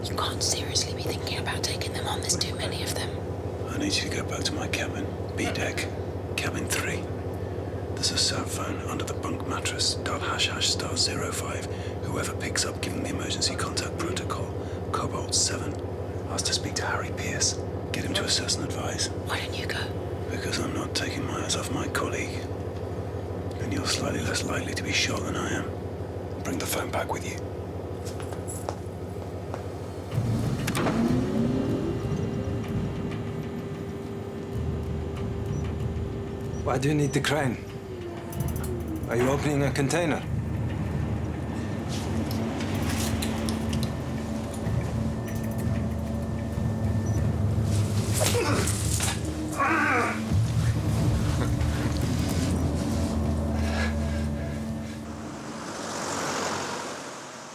You can't seriously be thinking about taking them on. There's too many of them. I need you to go back to my cabin. B deck, cabin 3. There's a sat phone under the bunk mattress. Dial #*05. Whoever picks up, give them the emergency contact protocol. Cobalt 7. Ask to speak to Harry Pierce. Get him to assess and advise. Why don't you go? Because I'm not taking my eyes off my colleague. And you're slightly less likely to be shot than I am. Bring the phone back with you. Why do you need the crane? Are you opening a container?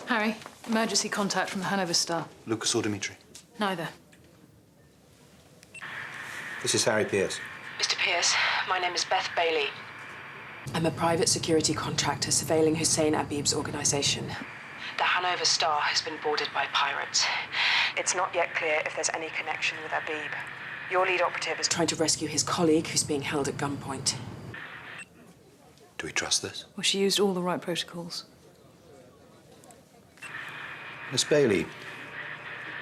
Harry, emergency contact from the Hanover Star. Lucas or Dimitri? Neither. This is Harry Pierce. Mr. Pierce, my name is Beth Bailey. I'm a private security contractor surveilling Hussein Abib's organization. The Hanover Star has been boarded by pirates. It's not yet clear if there's any connection with Abib. Your lead operative is trying to rescue his colleague who's being held at gunpoint. Do we trust this? Well, she used all the right protocols. Miss Bailey,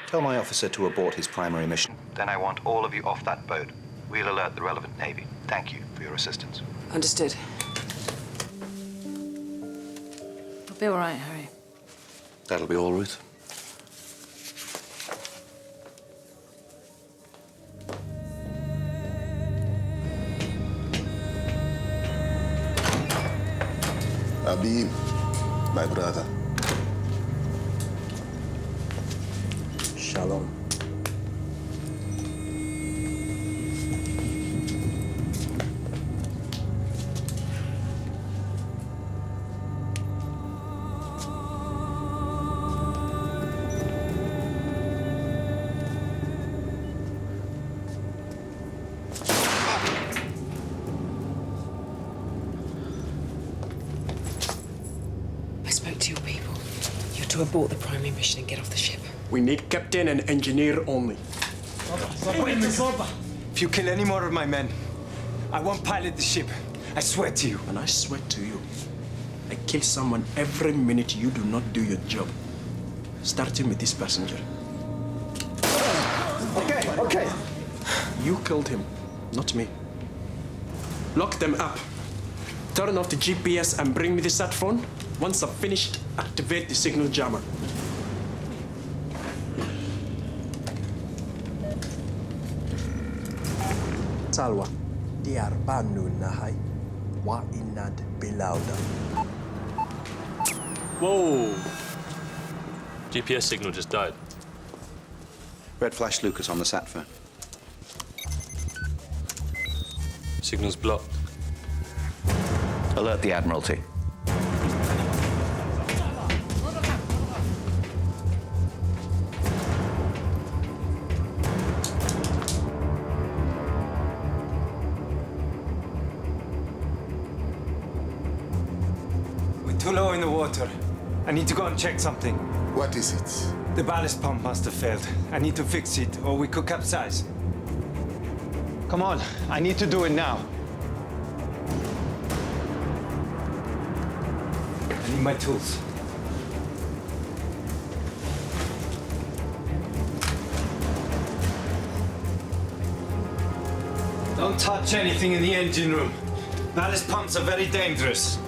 tell my officer to abort his primary mission. Then I want all of you off that boat. We'll alert the relevant Navy. Thank you for your assistance. Understood. I'll be all right, Harry. That'll be all, Ruth. Abib, my brother. Shalom. I spoke to your people. You're to abort the primary mission and get off the ship. We need captain and engineer only. If you kill any more of my men, I won't pilot the ship. I swear to you. And I swear to you, I kill someone every minute you do not do your job. Starting with this passenger. Okay. You killed him, not me. Lock them up. Turn off the GPS and bring me the sat phone. Once I've finished, activate the signal jammer. Salwa, diar banu nahai, wa inad bilauda. Whoa! GPS signal just died. Red flash Lucas on the sat phone. Signal's blocked. Alert the Admiralty. We're too low in the water. I need to go and check something. What is it? The ballast pump must have failed. I need to fix it, or we could capsize. Come on, I need to do it now. I need my tools. Don't touch anything in the engine room. Ballast pumps are very dangerous.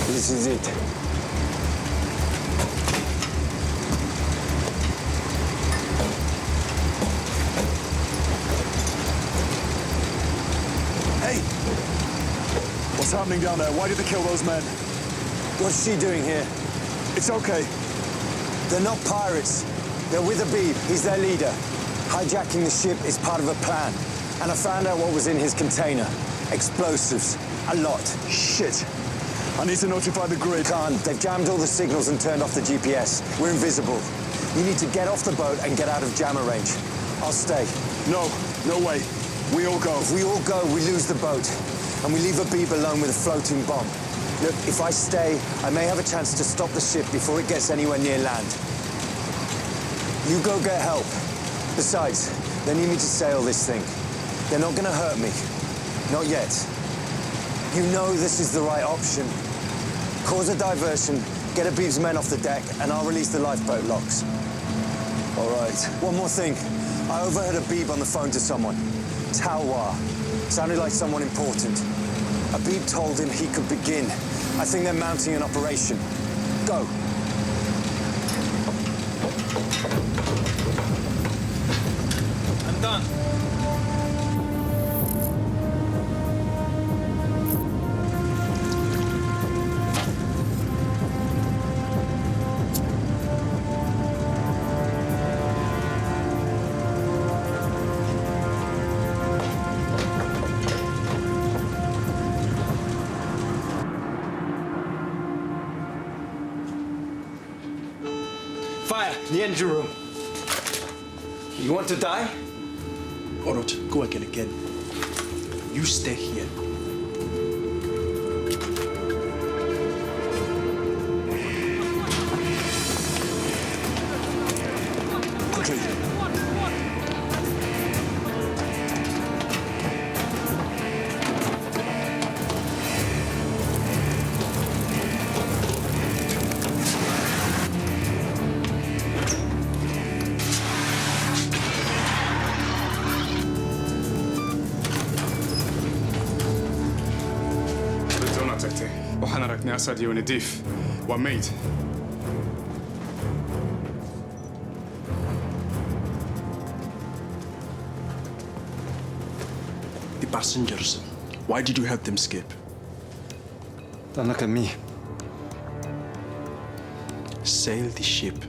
This is it. Hey! What's happening down there? Why did they kill those men? What's she doing here? It's okay. They're not pirates. They're with Abib. He's their leader. Hijacking the ship is part of a plan. And I found out what was in his container. Explosives. A lot. Shit. I need to notify the grid. Can't. They've jammed all the signals and turned off the GPS. We're invisible. You need to get off the boat and get out of jammer range. I'll stay. No. No way. We all go. If we all go, we lose the boat. And we leave Abib alone with a floating bomb. Look, if I stay, I may have a chance to stop the ship before it gets anywhere near land. You go get help. Besides, they need me to sail this thing. They're not gonna hurt me. Not yet. You know this is the right option. Cause a diversion, get Abib's men off the deck, and I'll release the lifeboat locks. All right. One more thing. I overheard Abib on the phone to someone. Talwar. Sounded like someone important. Abib told him he could begin. I think they're mounting an operation. Go. I'm done. Fire! The engine room. You want to die? Alright, go again. You stay here. Quickly. waxaan aragnay Asad iyo Nadiif waa mayd. The passengers, why did you help them escape? Don't look at me. Sail the ship.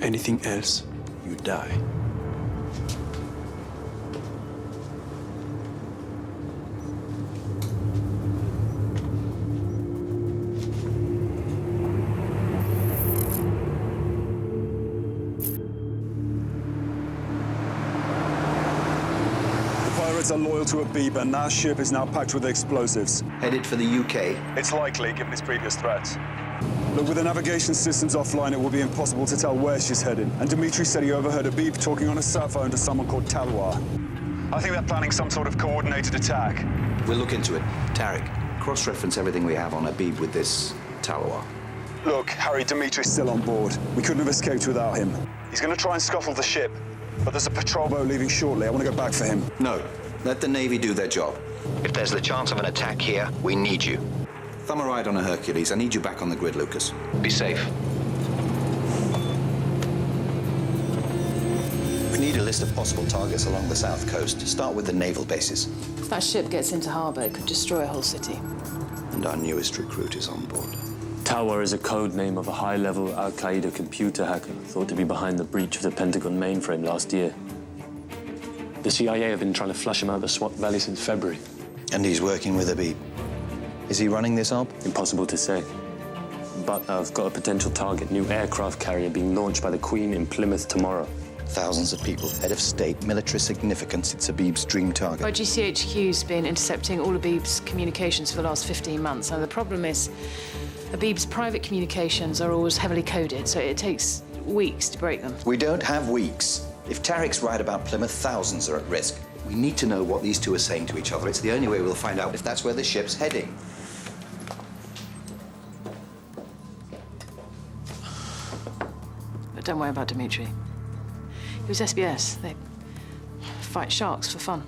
Anything else, you die. Are loyal to Abib, and that ship is now packed with explosives. Headed for the UK? It's likely, given his previous threats. Look, with the navigation systems offline, it will be impossible to tell where she's heading. And Dimitri said he overheard Abib talking on a sat phone to someone called Talwar. I think they're planning some sort of coordinated attack. We'll look into it. Tarek, cross-reference everything we have on Abib with this Talwar. Look, Harry, Dimitri's still on board. We couldn't have escaped without him. He's going to try and scuttle the ship. But there's a patrol boat leaving shortly. I want to go back for him. No. Let the Navy do their job. If there's the chance of an attack here, we need you. Thumb a ride on a Hercules. I need you back on the grid, Lucas. Be safe. We need a list of possible targets along the south coast. Start with the naval bases. If that ship gets into harbour, it could destroy a whole city. And our newest recruit is on board. Tower is a code name of a high-level Al-Qaeda computer hacker thought to be behind the breach of the Pentagon mainframe last year. The CIA have been trying to flush him out of the Swat Valley since February. And he's working with Habib. Is he running this op? Impossible to say. But I've got a potential target, new aircraft carrier being launched by the Queen in Plymouth tomorrow. Thousands of people, head of state, military significance. It's Habib's dream target. Well, GCHQ's been intercepting all Habib's communications for the last 15 months. Now, the problem is Habib's private communications are always heavily coded, so it takes weeks to break them. We don't have weeks. If Tarek's right about Plymouth, thousands are at risk. We need to know what these two are saying to each other. It's the only way we'll find out if that's where the ship's heading. But don't worry about Dimitri. He was SBS. They fight sharks for fun.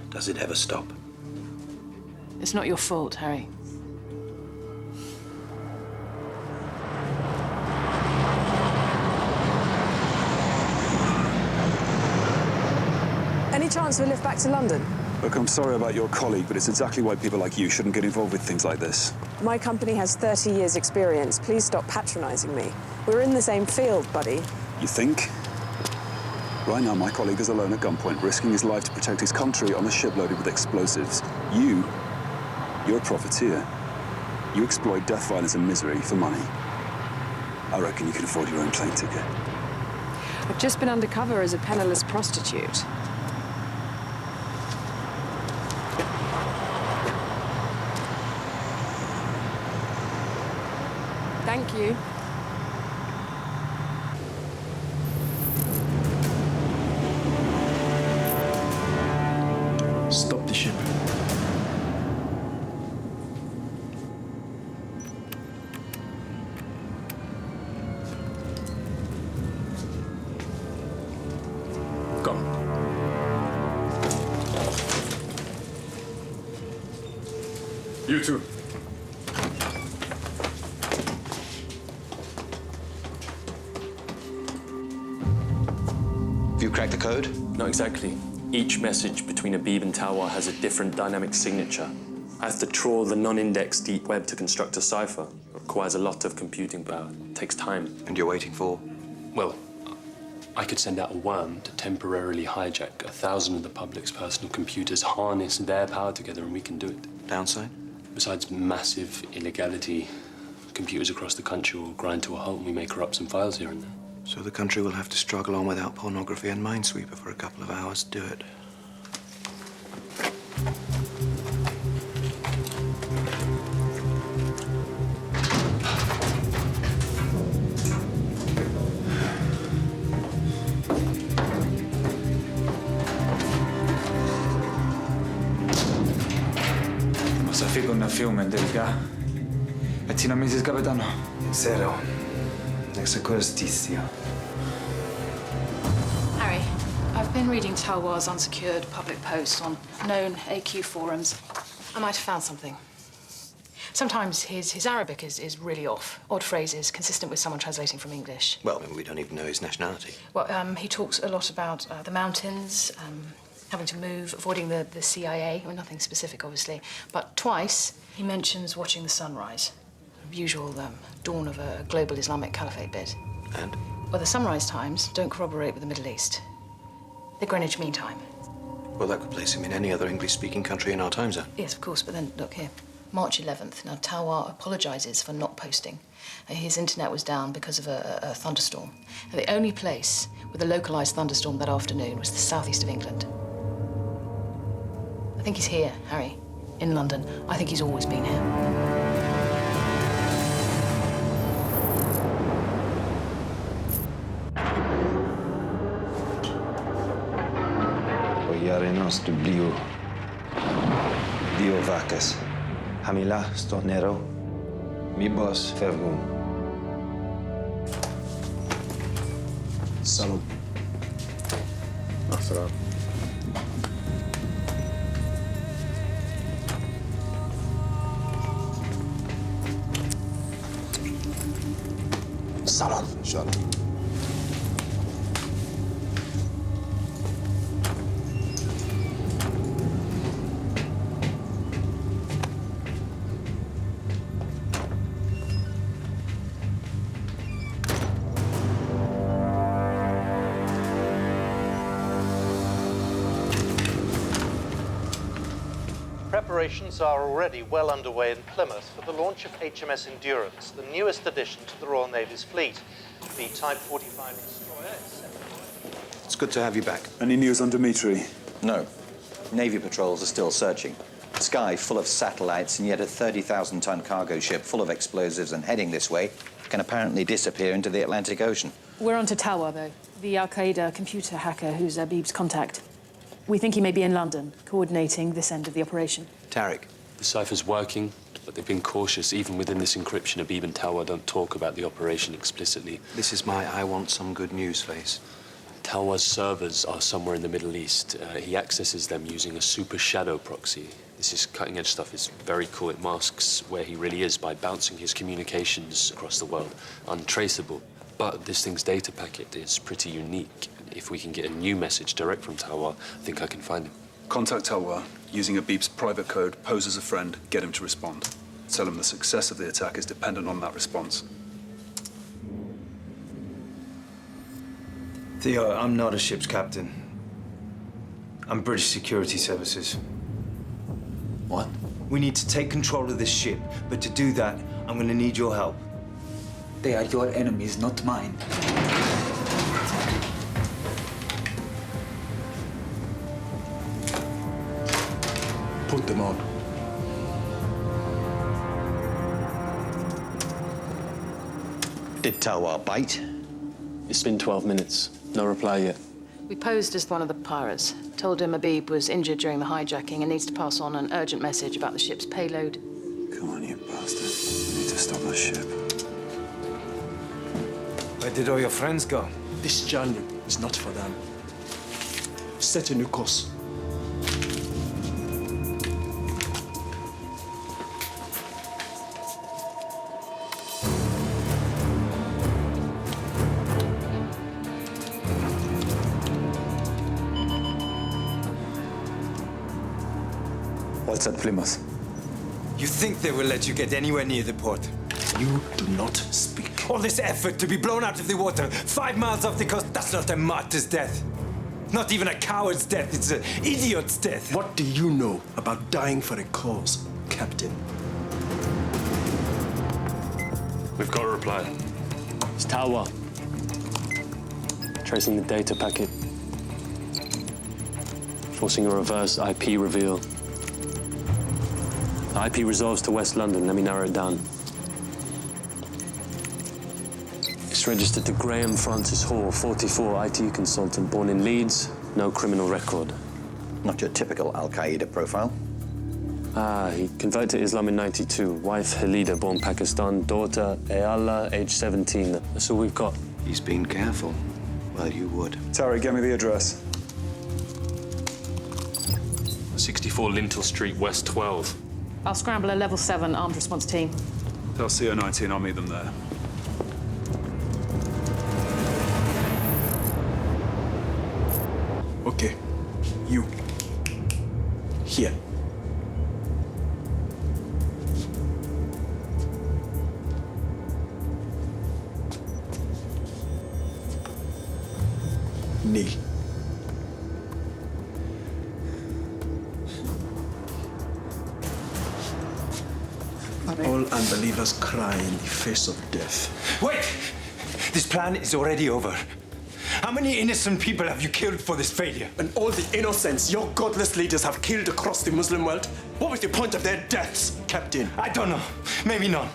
Does it ever stop? It's not your fault, Harry. Any chance of a lift back to London? Look, I'm sorry about your colleague, but it's exactly why people like you shouldn't get involved with things like this. My company has 30 years' experience. Please stop patronizing me. We're in the same field, buddy. You think? Right now, my colleague is alone at gunpoint, risking his life to protect his country on a ship loaded with explosives. You're a profiteer. You exploit death, violence, and misery for money. I reckon you can afford your own plane ticket. I've just been undercover as a penniless prostitute. Thank you. Stop the ship. Go. You too. Have you cracked the code? Not exactly. Each message between Habib and Talwar has a different dynamic signature. I have to trawl the non-indexed deep web to construct a cipher. It requires a lot of computing power. It takes time. And you're waiting for? Well, I could send out a worm to temporarily hijack 1,000 of the public's personal computers, harness their power together, and we can do it. Downside? Besides massive illegality, computers across the country will grind to a halt and we may corrupt some files here and there. So the country will have to struggle on without pornography and Minesweeper for a couple of hours. Do it. Cosa figo una filmen, delga. E ti non mi si capitano? Zero. Harry, I've been reading Talwar's unsecured public posts on known AQ forums. I might have found something. Sometimes his Arabic is really off. Odd phrases, consistent with someone translating from English. Well, we don't even know his nationality. Well, he talks a lot about the mountains, having to move, avoiding the CIA. Well, nothing specific, obviously. But twice, he mentions watching the sunrise. Usual dawn of a global Islamic caliphate bit. And? Well, the sunrise times don't corroborate with the Middle East. The Greenwich Mean Time. Well, that could place him in any other English-speaking country in our time zone. Yes, of course, but then, look here. March 11th. Now, Talwar apologizes for not posting. His internet was down because of a thunderstorm. And the only place with a localized thunderstorm that afternoon was the southeast of England. I think he's here, Harry, in London. I think he's always been here. Iare nostru bliu. Dio vacas. Hamila stonero. Mi boss fergum. Salam. Salam. Salam. Inshallah. Preparations are already well underway in Plymouth for the launch of HMS Endurance, the newest addition to the Royal Navy's fleet. The Type 45 destroyer is... It's good to have you back. Any news on Dimitri? No. Navy patrols are still searching. Sky full of satellites, and yet a 30,000-ton cargo ship full of explosives and heading this way can apparently disappear into the Atlantic Ocean. We're on to Tawa, though. The Al-Qaeda computer hacker who's Abib's contact. We think he may be in London, coordinating this end of the operation. Tariq. The cipher's working, but they've been cautious. Even within this encryption, Abib and Tawa don't talk about the operation explicitly. This is my I want some good news face. Tawa's servers are somewhere in the Middle East. He accesses them using a super shadow proxy. This is cutting-edge stuff. It's very cool. It masks where he really is by bouncing his communications across the world, untraceable. But this thing's data packet is pretty unique. If we can get a new message direct from Tawa, I think I can find him. Contact Tawa using Abib's private code, pose as a friend, get him to respond. Tell him the success of the attack is dependent on that response. Theo, I'm not a ship's captain. I'm British Security Services. What? We need to take control of this ship, but to do that, I'm going to need your help. They are your enemies, not mine. Put them on. Did Tawa bite? It's been 12 minutes. No reply yet. We posed as one of the pirates. Told him Abib was injured during the hijacking and needs to pass on an urgent message about the ship's payload. Come on, you bastard. We need to stop the ship. Where did all your friends go? This journey is not for them. Set a new course. What's at Plymouth? You think they will let you get anywhere near the port? You do not speak. All this effort to be blown out of the water, 5 miles off the coast, that's not a martyr's death. Not even a coward's death, it's an idiot's death. What do you know about dying for a cause, Captain? We've got a reply. It's Tawa. Tracing the data packet. Forcing a reverse IP reveal. The IP resolves to West London. Let me narrow it down. It's registered to Graham Francis Hall, 44, IT consultant, born in Leeds, no criminal record. Not your typical Al-Qaeda profile. He converted to Islam in '92. Wife Halida, born Pakistan. Daughter Ayala, age 17. That's all we've got. He's been careful. Well, you would. Tariq, get me the address. 64 Lintel Street, West 12. I'll scramble a level 7 armed response team. Tell CO19 I'll meet them there. Okay. You. Here. Kneel. All unbelievers cry in the face of death. Wait! This plan is already over. How many innocent people have you killed for this failure? And all the innocents your godless leaders have killed across the Muslim world? What was the point of their deaths, Captain? I don't know. Maybe none.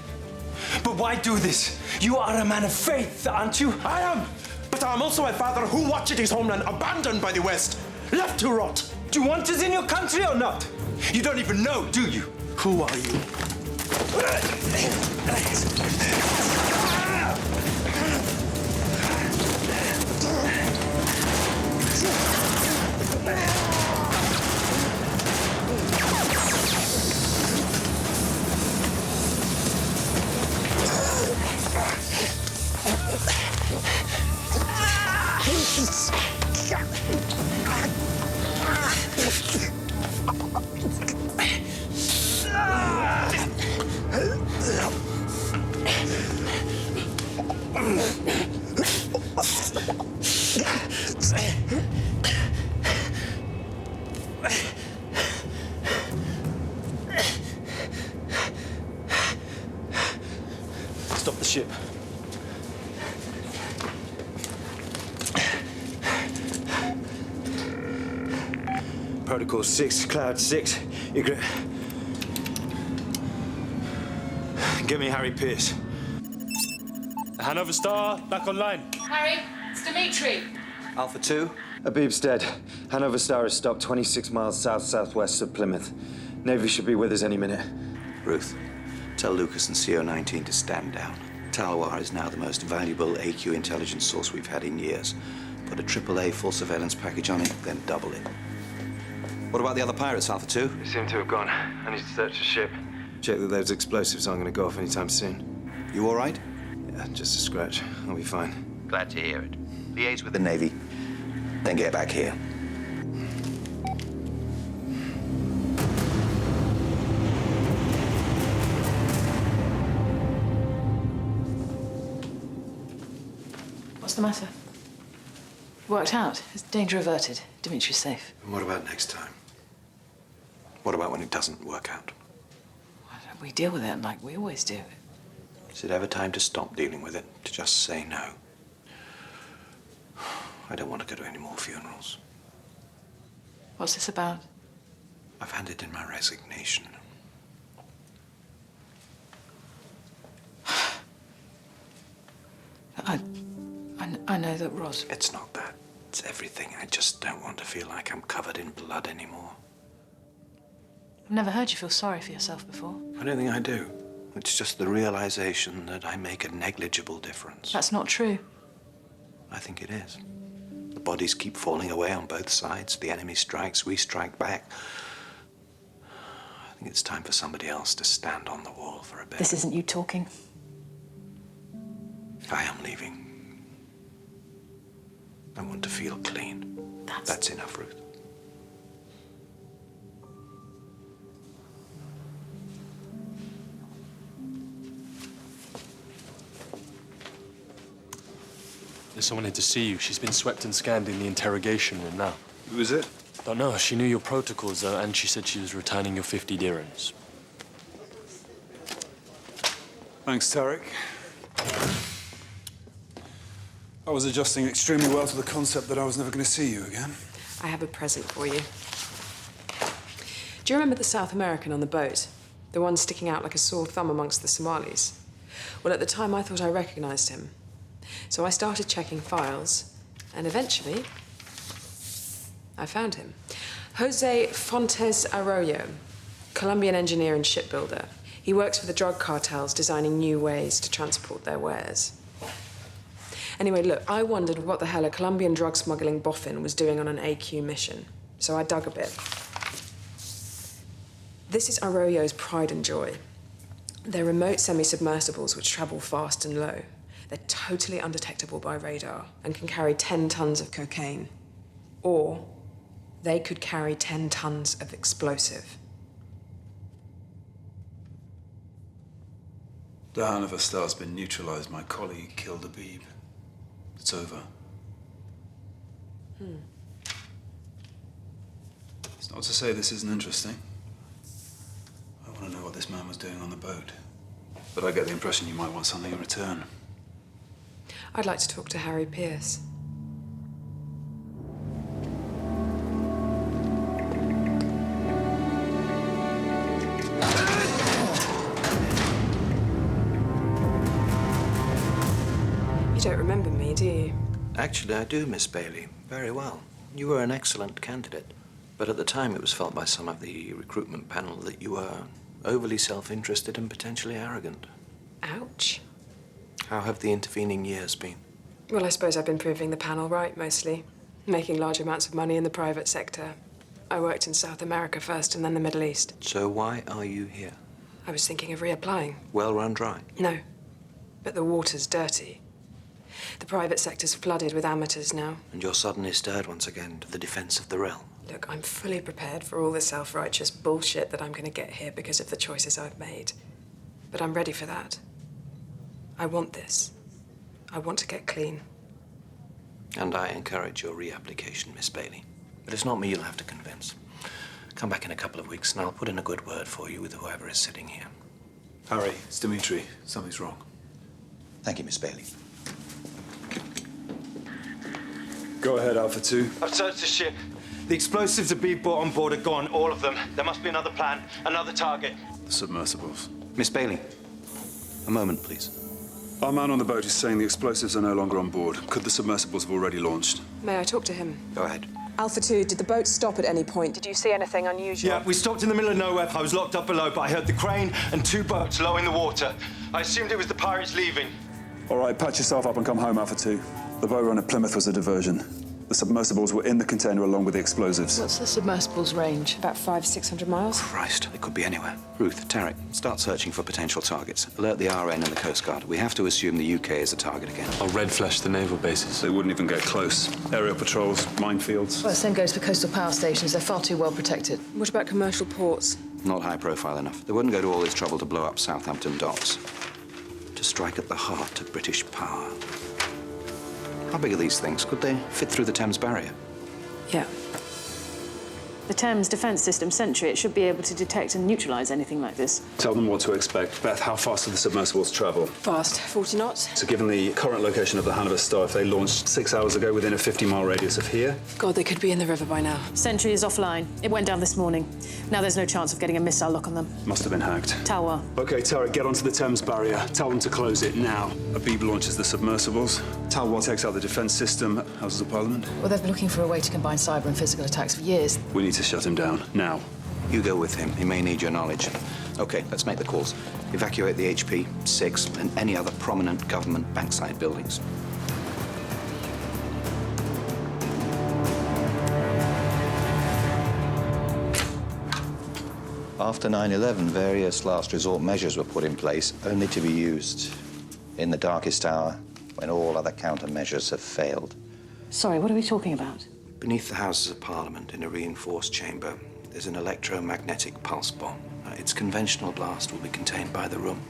But why do this? You are a man of faith, aren't you? I am! But I'm also a father who watched his homeland abandoned by the West, left to rot. Do you want us in your country or not? You don't even know, do you? Who are you? stop the ship. Protocol 6, Cloud 6. Get me Harry Pierce. Hanover Star, back online. Harry, it's Dimitri. Alpha 2? Abib's dead. Hanover Star is stopped 26 miles south-southwest of Plymouth. Navy should be with us any minute. Ruth, tell Lucas and CO-19 to stand down. Talwar is now the most valuable AQ intelligence source we've had in years. Put a AAA full surveillance package on it, then double it. What about the other pirates, Alpha 2? They seem to have gone. I need to search the ship. Check that those explosives aren't going to go off anytime soon. You all right? Yeah, just a scratch. I'll be fine. Glad to hear it. Liaise with the Navy, then get back here. What's the matter? Worked out. Is danger averted? Dimitri's safe. And what about next time? What about when it doesn't work out? Why don't we deal with it like we always do? Is it ever time to stop dealing with it? To just say no? I don't want to go to any more funerals. What's this about? I've handed in my resignation. I know that Roz... It's not that. It's everything. I just don't want to feel like I'm covered in blood anymore. I've never heard you feel sorry for yourself before. I don't think I do. It's just the realization that I make a negligible difference. That's not true. I think it is. The bodies keep falling away on both sides. The enemy strikes, we strike back. I think it's time for somebody else to stand on the wall for a bit. This isn't you talking. I am leaving. I want to feel clean. That's enough, Ruth. There's someone here to see you. She's been swept and scanned in the interrogation room now. Who is it? Don't know. She knew your protocols, and she said she was returning your 50 dirhams. Thanks, Tarek. I was adjusting extremely well to the concept that I was never going to see you again. I have a present for you. Do you remember the South American on the boat? The one sticking out like a sore thumb amongst the Somalis? Well, at the time, I thought I recognized him. So I started checking files, and eventually, I found him. Jose Fontes Arroyo, Colombian engineer and shipbuilder. He works for the drug cartels, designing new ways to transport their wares. Anyway, look, I wondered what the hell a Colombian drug smuggling boffin was doing on an AQ mission. So I dug a bit. This is Arroyo's pride and joy. They're remote semi-submersibles which travel fast and low. They're totally undetectable by radar and can carry 10 tons of cocaine. Or they could carry 10 tons of explosive. The Hanover Star's been neutralized. My colleague killed Abib. It's over. It's not to say this isn't interesting. I want to know what this man was doing on the boat. But I get the impression you might want something in return. I'd like to talk to Harry Pierce. You don't remember me, do you? Actually, I do, Miss Bailey. Very well. You were an excellent candidate. But at the time, it was felt by some of the recruitment panel that you were overly self-interested and potentially arrogant. Ouch. How have the intervening years been? Well, I suppose I've been proving the panel right, mostly. Making large amounts of money in the private sector. I worked in South America first and then the Middle East. So why are you here? I was thinking of reapplying. Well run dry? No. But the water's dirty. The private sector's flooded with amateurs now. And you're suddenly stirred once again to the defense of the realm. Look, I'm fully prepared for all the self-righteous bullshit that I'm going to get here because of the choices I've made. But I'm ready for that. I want this. I want to get clean. And I encourage your reapplication, Miss Bailey. But it's not me you'll have to convince. Come back in a couple of weeks and I'll put in a good word for you with whoever is sitting here. Harry, it's Dimitri. Something's wrong. Thank you, Miss Bailey. Go ahead, Alpha 2. I've searched the ship. The explosives that Beeb brought on board are gone, all of them. There must be another plan, another target. The submersibles. Miss Bailey, a moment, please. Our man on the boat is saying the explosives are no longer on board. Could the submersibles have already launched? May I talk to him? Go ahead. Alpha 2, did the boat stop at any point? Did you see anything unusual? Yeah, we stopped in the middle of nowhere. I was locked up below, but I heard the crane and 2 boats low in the water. I assumed it was the pirates leaving. All right, patch yourself up and come home, Alpha 2. The boat run at Plymouth was a diversion. The submersibles were in the container along with the explosives. What's the submersible's range? About 500-600 miles. Christ, it could be anywhere. Ruth, Tarek, start searching for potential targets. Alert the RN and the Coast Guard. We have to assume the UK is a target again. I'll red flash the naval bases. They wouldn't even get close. Aerial patrols, minefields. Well, the same goes for coastal power stations. They're far too well protected. What about commercial ports? Not high profile enough. They wouldn't go to all this trouble to blow up Southampton docks. To strike at the heart of British power. How big are these things? Could they fit through the Thames barrier? Yeah. The Thames defence system, Sentry, it should be able to detect and neutralise anything like this. Tell them what to expect. Beth, how fast do the submersibles travel? Fast, 40 knots. So given the current location of the Hanover Star, if they launched 6 hours ago within a 50-mile radius of here? God, they could be in the river by now. Sentry is offline. It went down this morning. Now there's no chance of getting a missile lock on them. Must have been hacked. Talwar. OK, Tarek, get onto the Thames barrier. Tell them to close it now. Abib launches the submersibles. Talwar takes out the defence system. Houses of Parliament. Well, they've been looking for a way to combine cyber and physical attacks for years. We need to shut him down, now. You go with him. He may need your knowledge. OK, let's make the calls. Evacuate the HP, 6, and any other prominent government bankside buildings. After 9/11, various last resort measures were put in place, only to be used in the darkest hour when all other countermeasures have failed. Sorry, what are we talking about? Beneath the Houses of Parliament, in a reinforced chamber, there's an electromagnetic pulse bomb. Its conventional blast will be contained by the room,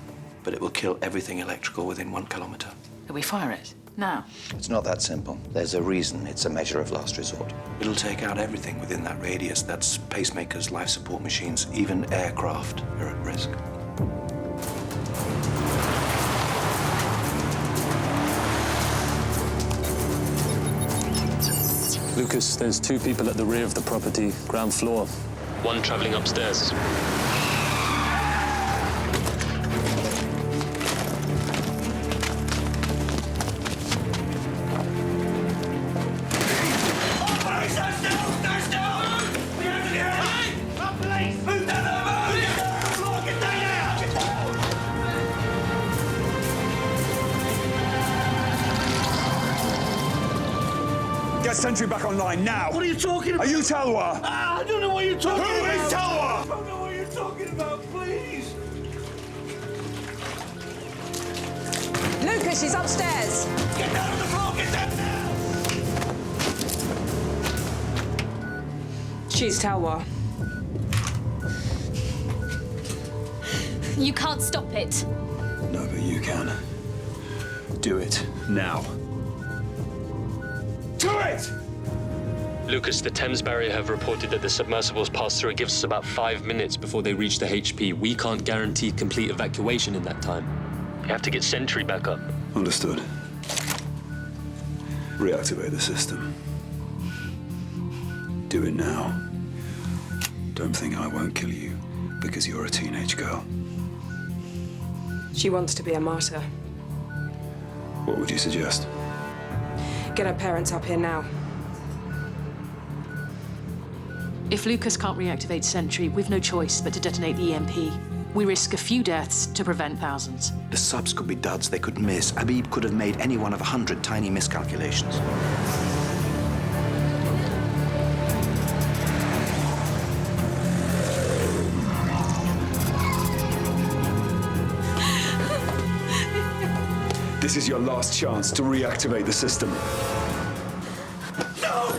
but it will kill everything electrical within 1 kilometre. Can we fire it? Now? It's not that simple. There's a reason it's a measure of last resort. It'll take out everything within that radius. That's pacemakers, life support machines, even aircraft are at risk. Lucas, there's 2 people at the rear of the property, ground floor. 1 travelling upstairs. Get Sentry back online, now! What are you talking about? Are you Talwar? I don't know what you're talking about. Who is Talwar? I don't know what you're talking about, please. Lucas, she's upstairs. Get down on the floor, get down now! She's Talwar. You can't stop it. No, but you can. Do it, now. Do it! Lucas, the Thames barrier have reported that the submersibles pass through. It gives us about 5 minutes before they reach the HP. We can't guarantee complete evacuation in that time. You have to get Sentry back up. Understood. Reactivate the system. Do it now. Don't think I won't kill you because you're a teenage girl. She wants to be a martyr. What would you suggest? Get her parents up here now. If Lucas can't reactivate Sentry, we've no choice but to detonate the EMP. We risk a few deaths to prevent thousands. The subs could be duds, they could miss. Abib could have made any one of 100 tiny miscalculations. This is your last chance to reactivate the system. No!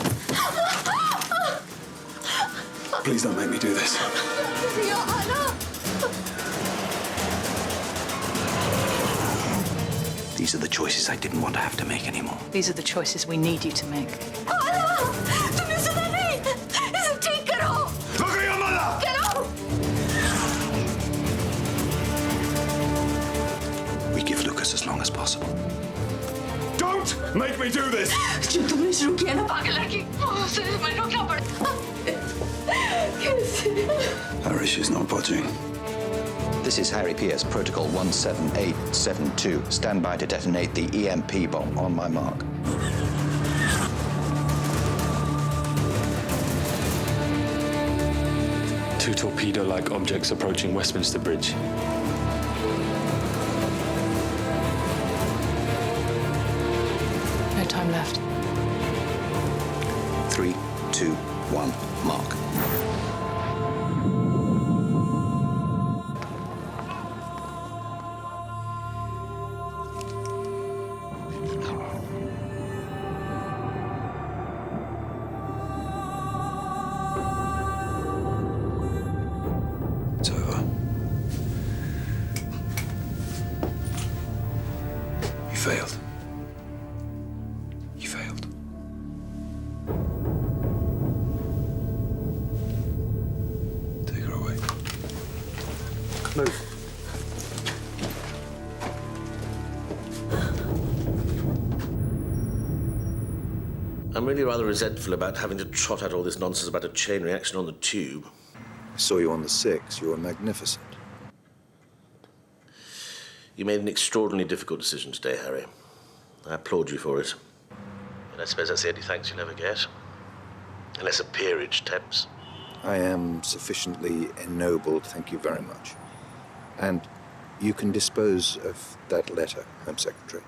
Please don't make me do this. These are the choices I didn't want to have to make anymore. These are the choices we need you to make. Look at your mother! Get We give Lucas last as long as possible. Don't make me do this! जब तुमने शुरू किया ना पागल लड़की, उसे मैं रोकना पड़ा। कैसे? Harry, she's not budging. This is Harry Pierce, Protocol 17872. Stand by to detonate the EMP bomb on my mark. Two torpedo-like objects approaching Westminster Bridge. No time left. 3, 2, 1, mark. It's over. You failed. You failed. Take her away. Move. I'm really rather resentful about having to trot out all this nonsense about a chain reaction on the tube. I saw you on the 6. You were magnificent. You made an extraordinarily difficult decision today, Harry. I applaud you for it. And I suppose that's the only thanks you'll ever get. Unless a peerage tempts. I am sufficiently ennobled, thank you very much. And you can dispose of that letter, Home Secretary.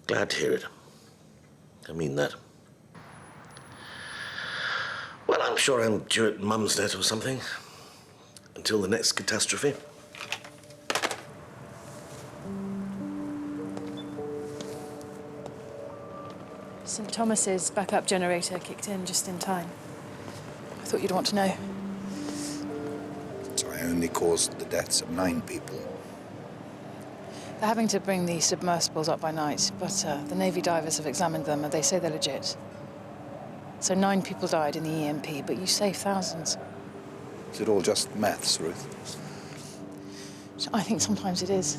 Glad to hear it. I mean that. Well, I'm sure I'm due at Mumsnet or something. Until the next catastrophe. St. Thomas's backup generator kicked in just in time. I thought you'd want to know. So I only caused the deaths of 9 people. They're having to bring the submersibles up by night, but the Navy divers have examined them and they say they're legit. So 9 people died in the EMP, but you saved thousands. Is it all just maths, Ruth? I think sometimes it is.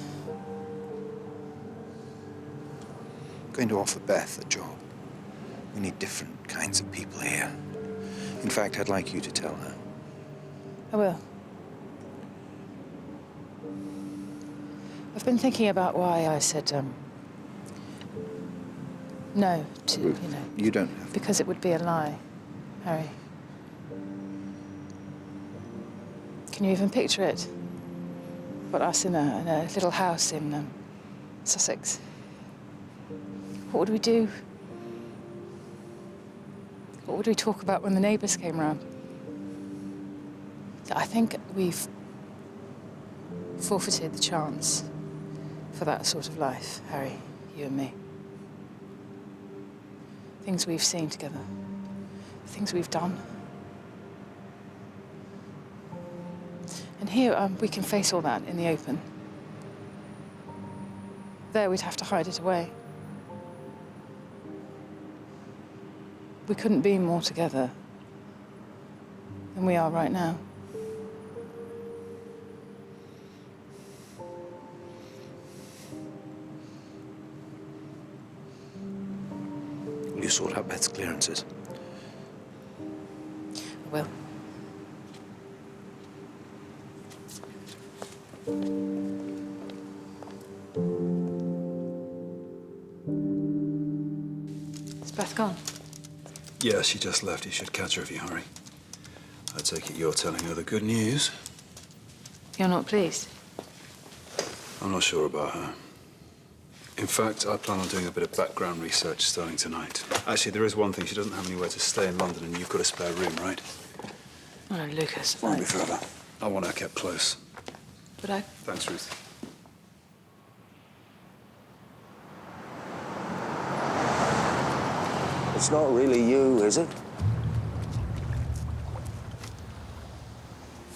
I'm going to offer Beth a job. We need different kinds of people here. In fact, I'd like you to tell her. I will. I've been thinking about why I said, no to, Ruth, you don't have to. Because it would be a lie, Harry. Can you even picture it? But us in a little house in Sussex. What would we do? What would we talk about when the neighbours came round? I think we've forfeited the chance for that sort of life, Harry, you and me. Things we've seen together, things we've done. And here, we can face all that in the open. There, we'd have to hide it away. We couldn't be more together than we are right now. Will you sort out Beth's clearances? I will. Is Beth gone? Yeah, she just left. You should catch her if you hurry. I take it you're telling her the good news. You're not pleased? I'm not sure about her. In fact, I plan on doing a bit of background research starting tonight. Actually, there is one thing. She doesn't have anywhere to stay in London, and you've got a spare room, right? Oh, no, Lucas. Won't be further. I want her kept close. But I... Thanks, Ruth. It's not really you, is it?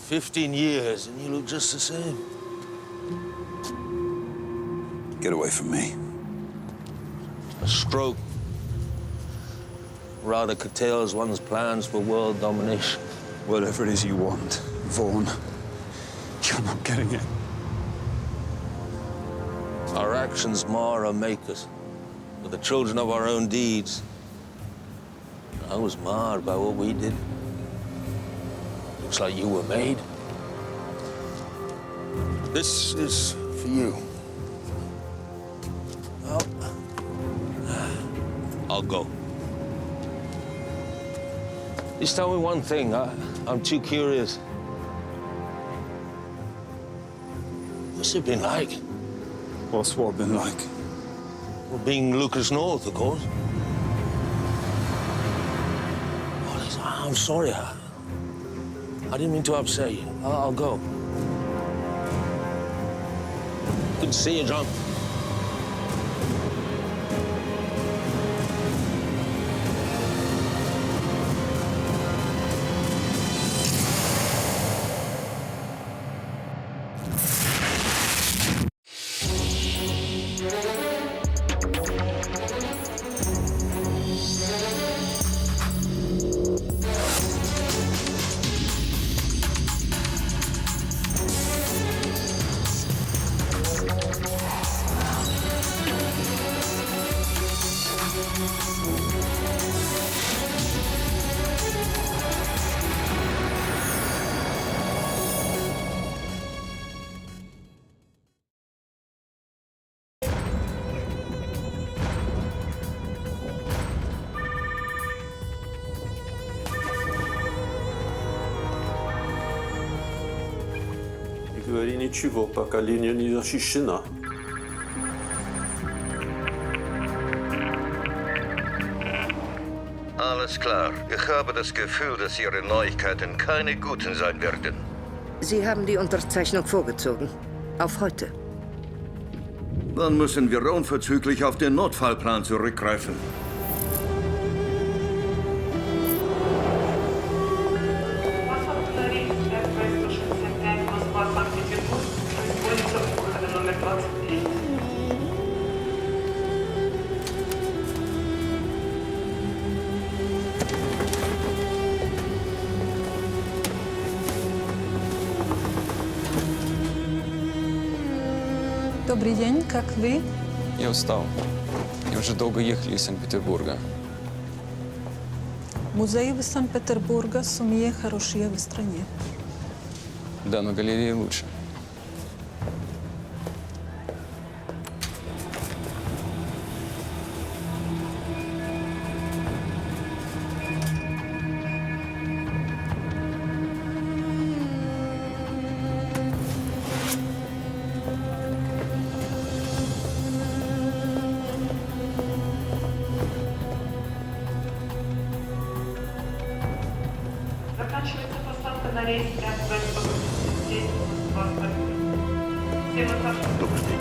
15 years, and you look just the same. Get away from me. A stroke rather curtails one's plans for world domination. Whatever it is you want, Vaughan, you're not getting it. Our actions mar or make us. We're the children of our own deeds. I was marred by what we did. Looks like you were made. This is for you. Well, I'll go. Just tell me one thing. I'm too curious. What's it been like? What's what been like? Well, being Lucas North, of course. Oh, listen, I'm sorry. I didn't mean to upset you. I'll go. Good to see you, John. Говори ничего, пока линия не защищена. Alles klar. Ich habe das Gefühl, dass Ihre Neuigkeiten keine guten sein werden. Sie haben die Unterzeichnung vorgezogen. Auf heute. Dann müssen wir unverzüglich auf den Notfallplan zurückgreifen. Добрый день, как вы? Я устал. И уже долго ехали из Санкт-Петербурга. Музеи в Санкт-Петербурге самые хорошие в стране. Да, но галереи лучше. Заканчивается посадка на рейс здесь, Добрый день.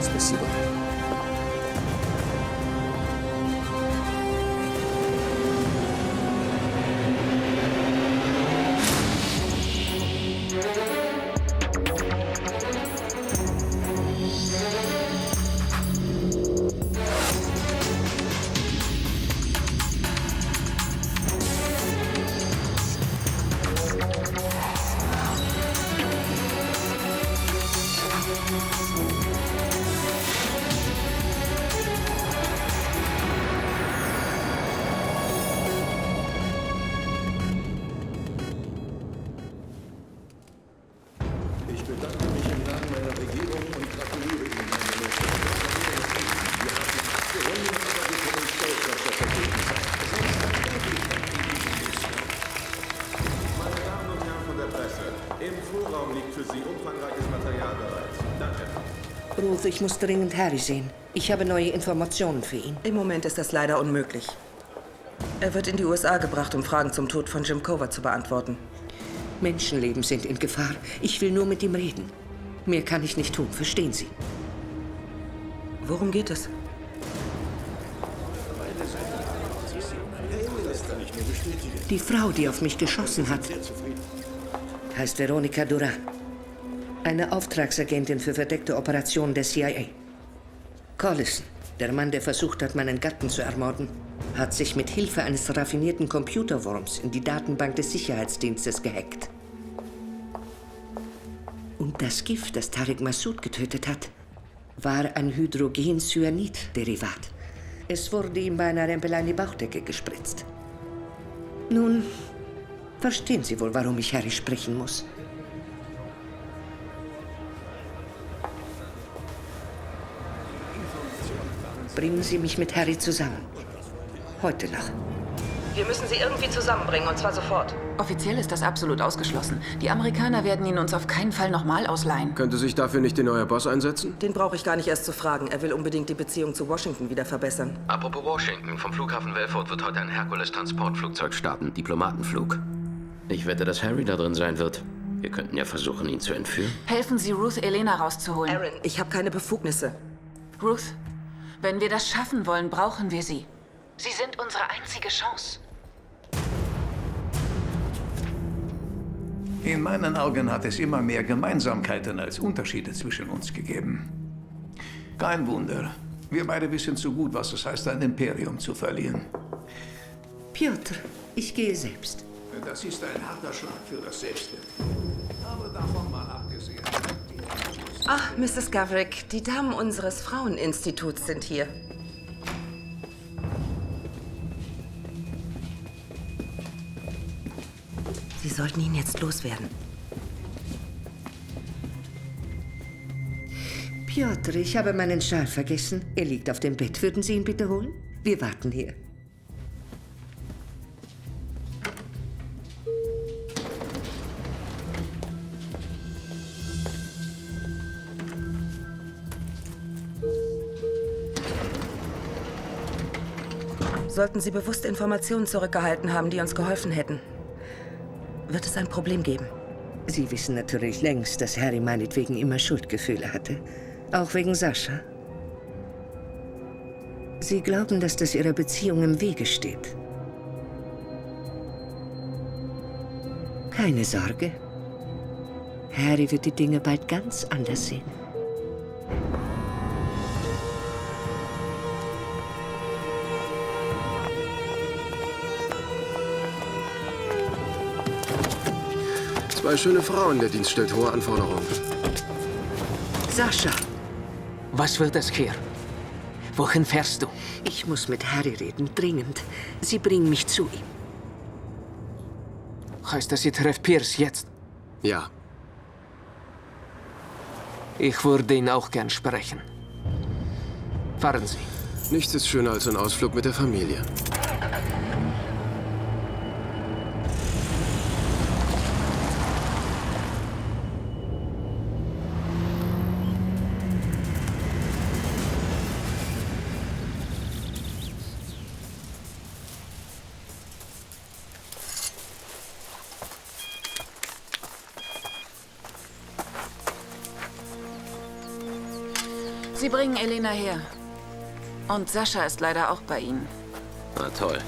Спасибо. Ich bedanke mich im Namen meiner Regierung und gratuliere Ihnen, meine Menschen. Wir haben abgerungen, aber wir können stolz auf das Ergebnis sein. Meine Damen und Herren von der Presse, im Vorraum liegt für Sie umfangreiches Material bereit. Danke. Ruth, ich muss dringend Harry sehen. Ich habe neue Informationen für ihn. Im Moment ist das leider unmöglich. Er wird in die USA gebracht, um Fragen zum Tod von Jim Cover zu beantworten. Menschenleben sind in Gefahr. Ich will nur mit ihm reden. Mehr kann ich nicht tun, verstehen Sie? Worum geht es? Die Frau, die auf mich geschossen hat, heißt Veronica Duran. Eine Auftragsagentin für verdeckte Operationen der CIA. Collison, der Mann, der versucht hat, meinen Gatten zu ermorden, hat sich mit Hilfe eines raffinierten Computerwurms in die Datenbank des Sicherheitsdienstes gehackt. Und das Gift, das Tariq Massoud getötet hat, war ein Hydrogencyanid-Derivat. Es wurde ihm bei einer Rempelei in die Bauchdecke gespritzt. Nun, verstehen Sie wohl, warum ich Harry sprechen muss. Bringen Sie mich mit Harry zusammen. Heute noch. Wir müssen sie irgendwie zusammenbringen, und zwar sofort. Offiziell ist das absolut ausgeschlossen. Die Amerikaner werden ihn uns auf keinen Fall nochmal ausleihen. Könnte sich dafür nicht der neue Boss einsetzen? Den brauche ich gar nicht erst zu fragen. Er will unbedingt die Beziehung zu Washington wieder verbessern. Apropos Washington, vom Flughafen Belfort wird heute ein Hercules-Transportflugzeug starten. Diplomatenflug. Ich wette, dass Harry da drin sein wird. Wir könnten ja versuchen, ihn zu entführen. Helfen Sie Ruth, Elena rauszuholen. Aaron, ich habe keine Befugnisse. Ruth, wenn wir das schaffen wollen, brauchen wir Sie. Sie sind unsere einzige Chance. In meinen Augen hat es immer mehr Gemeinsamkeiten als Unterschiede zwischen uns gegeben. Kein Wunder. Wir beide wissen zu gut, was es heißt, ein Imperium zu verlieren. Piotr, ich gehe selbst. Das ist ein harter Schlag für das Selbstbild. Aber davon mal abgesehen. Ach, Mrs. Gavrick, die Damen unseres Fraueninstituts sind hier. Sie sollten ihn jetzt loswerden. Piotr, ich habe meinen Schal vergessen. Er liegt auf dem Bett. Würden Sie ihn bitte holen? Wir warten hier. Sollten Sie bewusst Informationen zurückgehalten haben, die uns geholfen hätten, wird es ein Problem geben. Sie wissen natürlich längst, dass Harry meinetwegen immer Schuldgefühle hatte. Auch wegen Sascha. Sie glauben, dass das Ihrer Beziehung im Wege steht. Keine Sorge. Harry wird die Dinge bald ganz anders sehen. Zwei schöne Frauen, der Dienst stellt hohe Anforderungen. Sascha! Was wird es hier? Wohin fährst du? Ich muss mit Harry reden, dringend. Sie bringen mich zu ihm. Heißt das, ihr trefft Pierce jetzt? Ja. Ich würde ihn auch gern sprechen. Fahren Sie. Nichts ist schöner als ein Ausflug mit der Familie. Sie bringen Elena her. Und Sascha ist leider auch bei Ihnen. Na toll.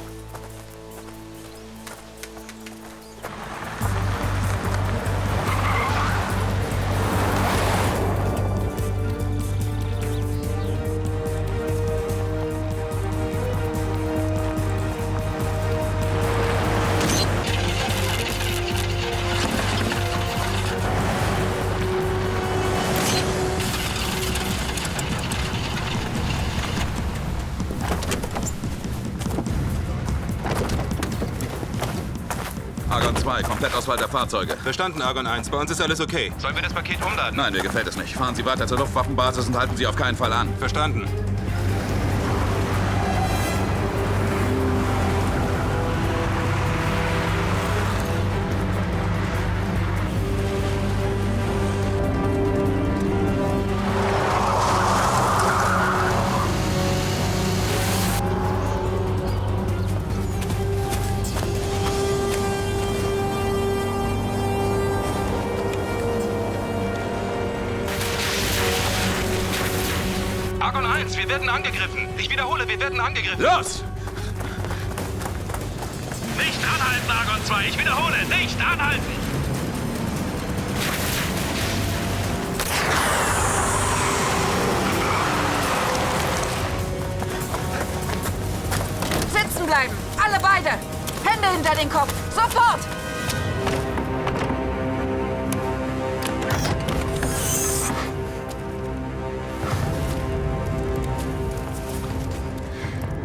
Argon 2, Komplettauswahl der Fahrzeuge. Verstanden, Argon 1. Bei uns ist alles okay. Sollen wir das Paket umladen? Nein, mir gefällt es nicht. Fahren Sie weiter zur Luftwaffenbasis und halten Sie auf keinen Fall an. Verstanden. Argon 1, wir werden angegriffen. Ich wiederhole, wir werden angegriffen. Los! Nicht anhalten, Argon 2. Ich wiederhole, nicht anhalten. Sitzen bleiben! Alle beide! Hände hinter den Kopf! Sofort!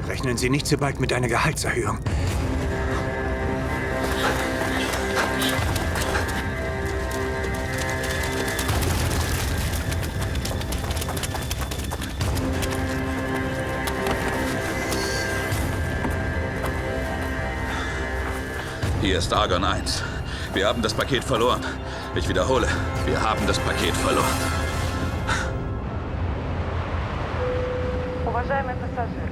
Rechnen Sie nicht so bald mit einer Gehaltserhöhung. Hier ist Argon 1. Wir haben das Paket verloren. Ich wiederhole, wir haben das Paket verloren. Уважаемые пассажиры,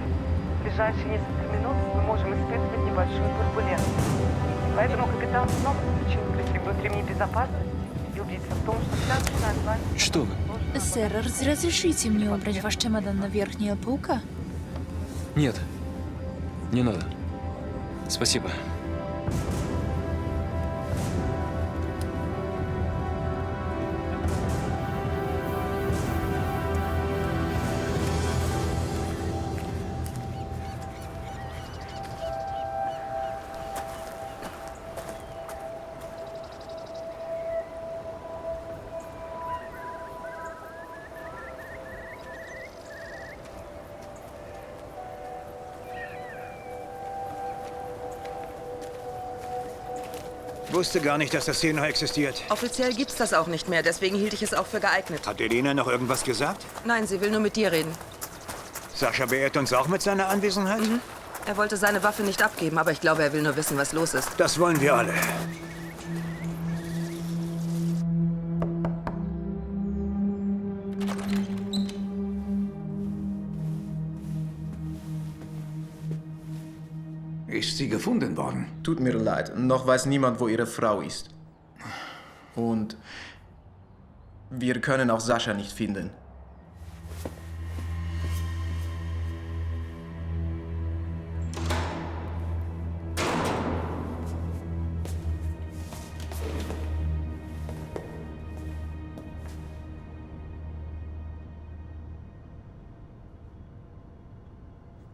в ближайшие несколько минут мы можем испытывать небольшую турбуленцию. Поэтому капитан снова включил пристегнуть ремни безопасности и убедиться в том, что вся остальная власть... Что вы? Сэр, разрешите мне убрать ваш чемодан на верхнюю полку? Нет, не надо. Спасибо. Wusste gar nicht, dass das hier noch existiert. Offiziell gibt's das auch nicht mehr, deswegen hielt ich es auch für geeignet. Hat Elena noch irgendwas gesagt? Nein, sie will nur mit dir reden. Sascha beehrt uns auch mit seiner Anwesenheit? Mhm. Er wollte seine Waffe nicht abgeben, aber ich glaube, er will nur wissen, was los ist. Das wollen wir alle. Ist sie gefunden worden? Tut mir leid, noch weiß niemand, wo ihre Frau ist. Und wir können auch Sascha nicht finden.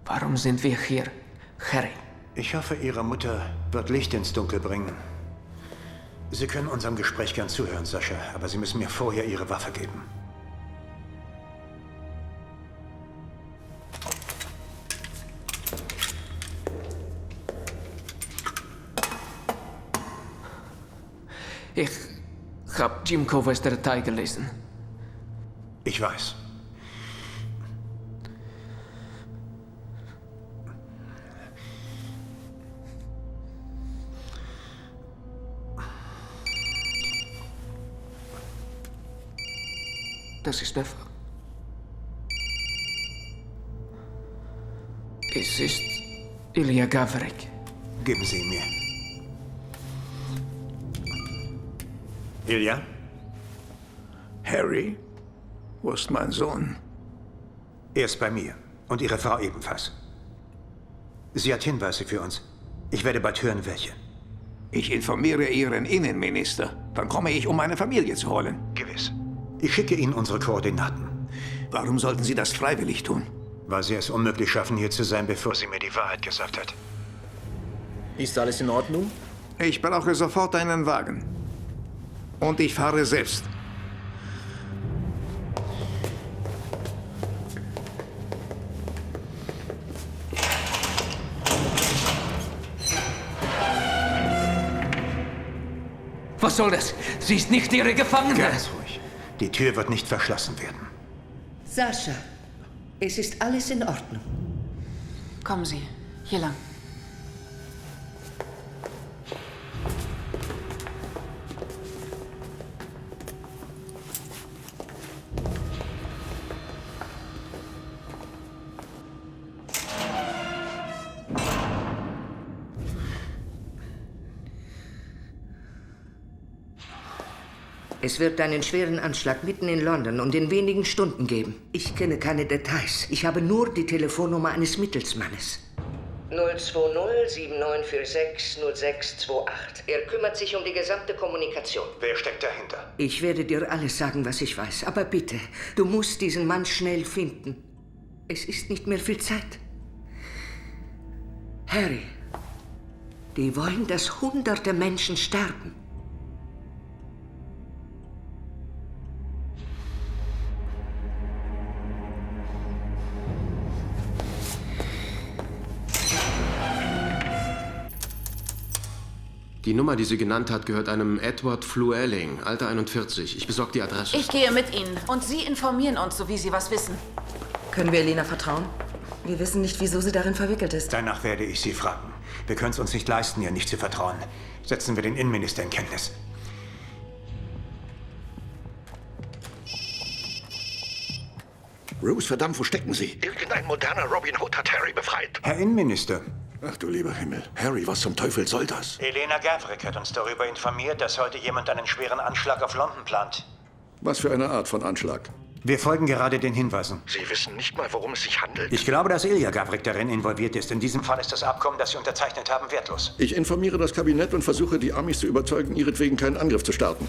Warum sind wir hier, Harry? Ich hoffe, Ihre Mutter wird Licht ins Dunkel bringen. Sie können unserem Gespräch gern zuhören, Sascha, aber Sie müssen mir vorher Ihre Waffe geben. Ich habe Jim Covers Datei gelesen. Ich weiß. Das ist der Fall. Es ist Ilya Gavrik. Geben Sie ihn mir. Ilya? Harry? Wo ist mein Sohn? Er ist bei mir. Und Ihre Frau ebenfalls. Sie hat Hinweise für uns. Ich werde bald hören, welche. Ich informiere Ihren Innenminister. Dann komme ich, um meine Familie zu holen. Gewiss. Ich schicke Ihnen unsere Koordinaten. Warum sollten Sie das freiwillig tun? Weil Sie es unmöglich schaffen, hier zu sein, bevor sie mir die Wahrheit gesagt hat. Ist alles in Ordnung? Ich brauche sofort einen Wagen. Und ich fahre selbst. Was soll das? Sie ist nicht Ihre Gefangene. Ganz ruhig. Die Tür wird nicht verschlossen werden. Sascha, es ist alles in Ordnung. Kommen Sie, hier lang. Es wird einen schweren Anschlag mitten in London und in wenigen Stunden geben. Ich kenne keine Details. Ich habe nur die Telefonnummer eines Mittelsmannes. 020 7946 0628. Er kümmert sich um die gesamte Kommunikation. Wer steckt dahinter? Ich werde dir alles sagen, was ich weiß. Aber bitte, du musst diesen Mann schnell finden. Es ist nicht mehr viel Zeit. Harry, die wollen, dass hunderte Menschen sterben. Die Nummer, die sie genannt hat, gehört einem Edward Fluelling, Alter 41. Ich besorge die Adresse. Ich gehe mit Ihnen und Sie informieren uns, so wie Sie was wissen. Können wir Elena vertrauen? Wir wissen nicht, wieso sie darin verwickelt ist. Danach werde ich Sie fragen. Wir können es uns nicht leisten, ihr nicht zu vertrauen. Setzen wir den Innenminister in Kenntnis. Bruce, verdammt, wo stecken Sie? Irgendein moderner Robin Hood hat Harry befreit. Herr Innenminister. Ach du lieber Himmel. Harry, was zum Teufel soll das? Elena Gavrik hat uns darüber informiert, dass heute jemand einen schweren Anschlag auf London plant. Was für eine Art von Anschlag? Wir folgen gerade den Hinweisen. Sie wissen nicht mal, worum es sich handelt. Ich glaube, dass Ilya Gavrik darin involviert ist. In diesem Fall ist das Abkommen, das Sie unterzeichnet haben, wertlos. Ich informiere das Kabinett und versuche, die Amis zu überzeugen, ihretwegen keinen Angriff zu starten.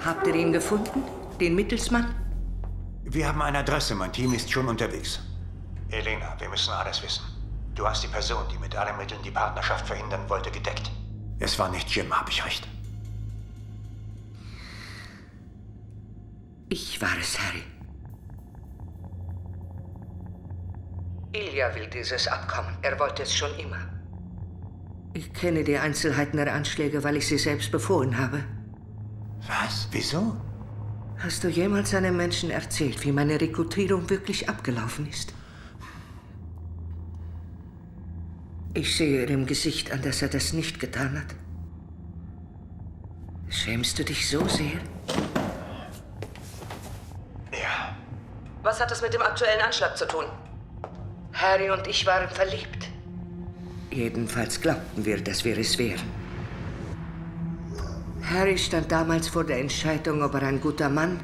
Habt ihr ihn gefunden? Den Mittelsmann? Wir haben eine Adresse. Mein Team ist schon unterwegs. Elena, wir müssen alles wissen. Du hast die Person, die mit allen Mitteln die Partnerschaft verhindern wollte, gedeckt. Es war nicht Jim, habe ich recht? Ich war es, Harry. Ilya will dieses Abkommen. Er wollte es schon immer. Ich kenne die Einzelheiten der Anschläge, weil ich sie selbst befohlen habe. Was? Wieso? Hast du jemals einem Menschen erzählt, wie meine Rekrutierung wirklich abgelaufen ist? Ich sehe ihrem Gesicht an, dass er das nicht getan hat. Schämst du dich so sehr? Ja. Was hat das mit dem aktuellen Anschlag zu tun? Harry und ich waren verliebt. Jedenfalls glaubten wir, dass wir es wären. Harry stand damals vor der Entscheidung, ob er ein guter Mann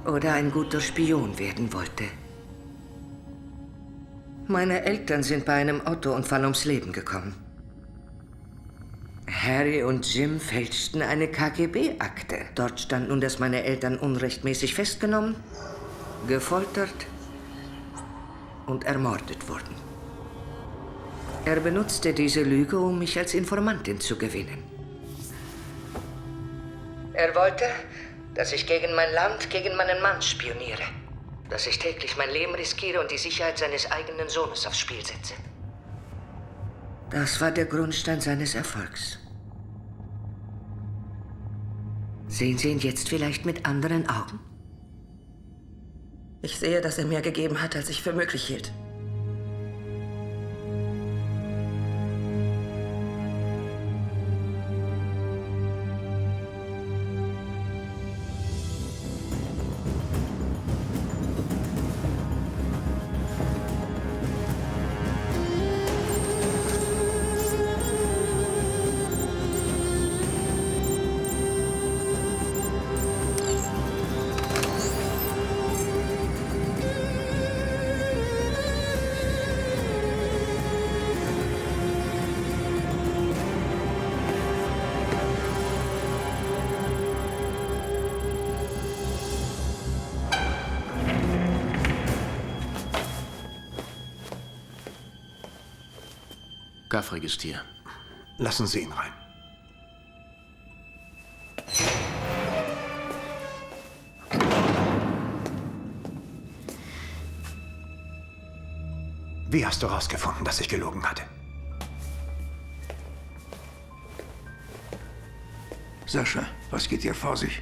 oder ein guter Spion werden wollte. Meine Eltern sind bei einem Autounfall ums Leben gekommen. Harry und Jim fälschten eine KGB-Akte. Dort stand nun, dass meine Eltern unrechtmäßig festgenommen, gefoltert und ermordet wurden. Er benutzte diese Lüge, um mich als Informantin zu gewinnen. Er wollte, dass ich gegen mein Land, gegen meinen Mann spioniere. Dass ich täglich mein Leben riskiere und die Sicherheit seines eigenen Sohnes aufs Spiel setze. Das war der Grundstein seines Erfolgs. Sehen Sie ihn jetzt vielleicht mit anderen Augen? Ich sehe, dass er mehr gegeben hat, als ich für möglich hielt. Gavrik ist hier. Lassen Sie ihn rein. Wie hast du herausgefunden, dass ich gelogen hatte? Sascha, was geht hier vor sich?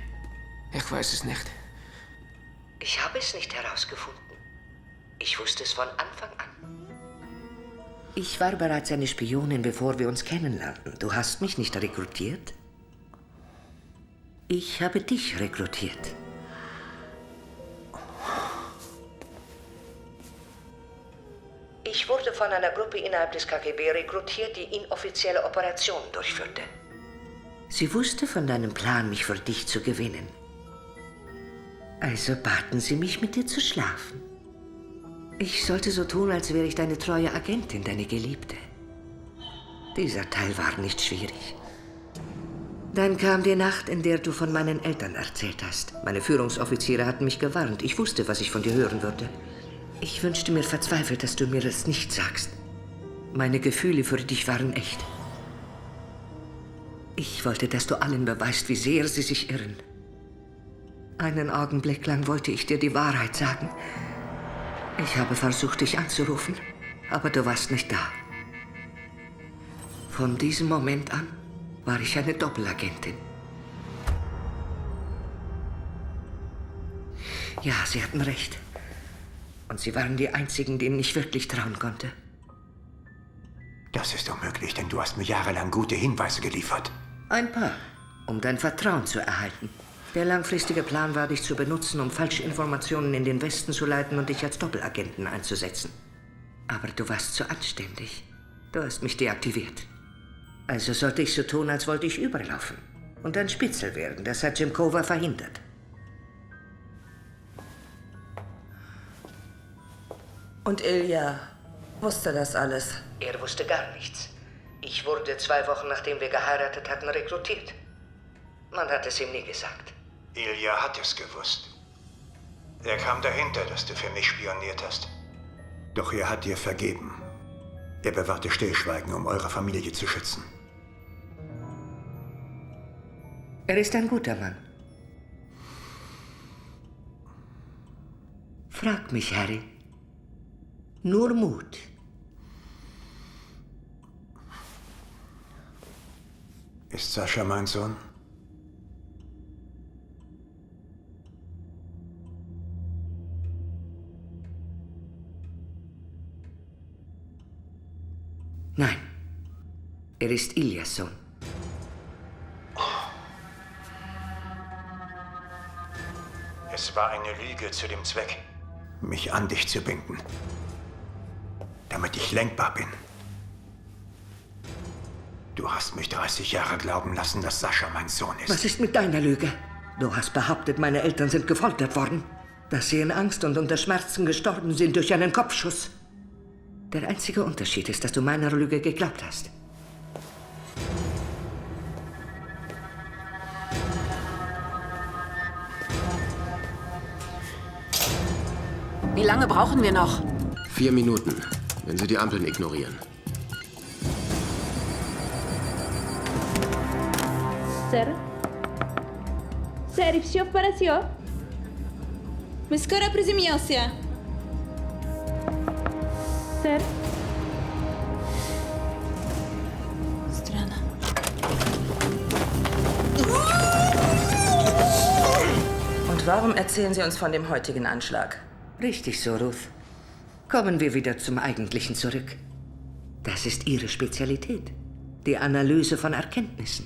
Ich weiß es nicht. Ich habe es nicht herausgefunden. Ich wusste es von Anfang an. Ich war bereits eine Spionin, bevor wir uns kennenlernten. Du hast mich nicht rekrutiert. Ich habe dich rekrutiert. Ich wurde von einer Gruppe innerhalb des KGB rekrutiert, die inoffizielle Operationen durchführte. Sie wusste von deinem Plan, mich für dich zu gewinnen. Also baten sie mich, mit dir zu schlafen. Ich sollte so tun, als wäre ich deine treue Agentin, deine Geliebte. Dieser Teil war nicht schwierig. Dann kam die Nacht, in der du von meinen Eltern erzählt hast. Meine Führungsoffiziere hatten mich gewarnt. Ich wusste, was ich von dir hören würde. Ich wünschte mir verzweifelt, dass du mir das nicht sagst. Meine Gefühle für dich waren echt. Ich wollte, dass du allen beweist, wie sehr sie sich irren. Einen Augenblick lang wollte ich dir die Wahrheit sagen. Ich habe versucht, dich anzurufen, aber du warst nicht da. Von diesem Moment an war ich eine Doppelagentin. Ja, sie hatten recht. Und sie waren die einzigen, denen ich wirklich trauen konnte. Das ist unmöglich, denn du hast mir jahrelang gute Hinweise geliefert. Ein paar, um dein Vertrauen zu erhalten. Der langfristige Plan war, dich zu benutzen, um Falschinformationen in den Westen zu leiten und dich als Doppelagenten einzusetzen. Aber du warst zu anständig. Du hast mich deaktiviert. Also sollte ich so tun, als wollte ich überlaufen und ein Spitzel werden. Das hat Jim Cover verhindert. Und Ilya wusste das alles? Er wusste gar nichts. Ich wurde 2 Wochen, nachdem wir geheiratet hatten, rekrutiert. Man hat es ihm nie gesagt. Ilya hat es gewusst. Er kam dahinter, dass du für mich spioniert hast. Doch er hat dir vergeben. Er bewahrte Stillschweigen, um eure Familie zu schützen. Er ist ein guter Mann. Frag mich, Harry. Nur Mut. Ist Sascha mein Sohn? Nein. Er ist Ilyas Sohn. Es war eine Lüge zu dem Zweck, mich an dich zu binden. Damit ich lenkbar bin. Du hast mich 30 Jahre glauben lassen, dass Sascha mein Sohn ist. Was ist mit deiner Lüge? Du hast behauptet, meine Eltern sind gefoltert worden. Dass sie in Angst und unter Schmerzen gestorben sind durch einen Kopfschuss. Der einzige Unterschied ist, dass du meiner Lüge geglaubt hast. Wie lange brauchen wir noch? 4 Minuten, wenn Sie die Ampeln ignorieren. Sir? Sir, все в порядке? Мы скоро приземлимся. Sir? Strana. Und warum erzählen Sie uns von dem heutigen Anschlag? Richtig so, Ruth. Kommen wir wieder zum Eigentlichen zurück. Das ist Ihre Spezialität. Die Analyse von Erkenntnissen.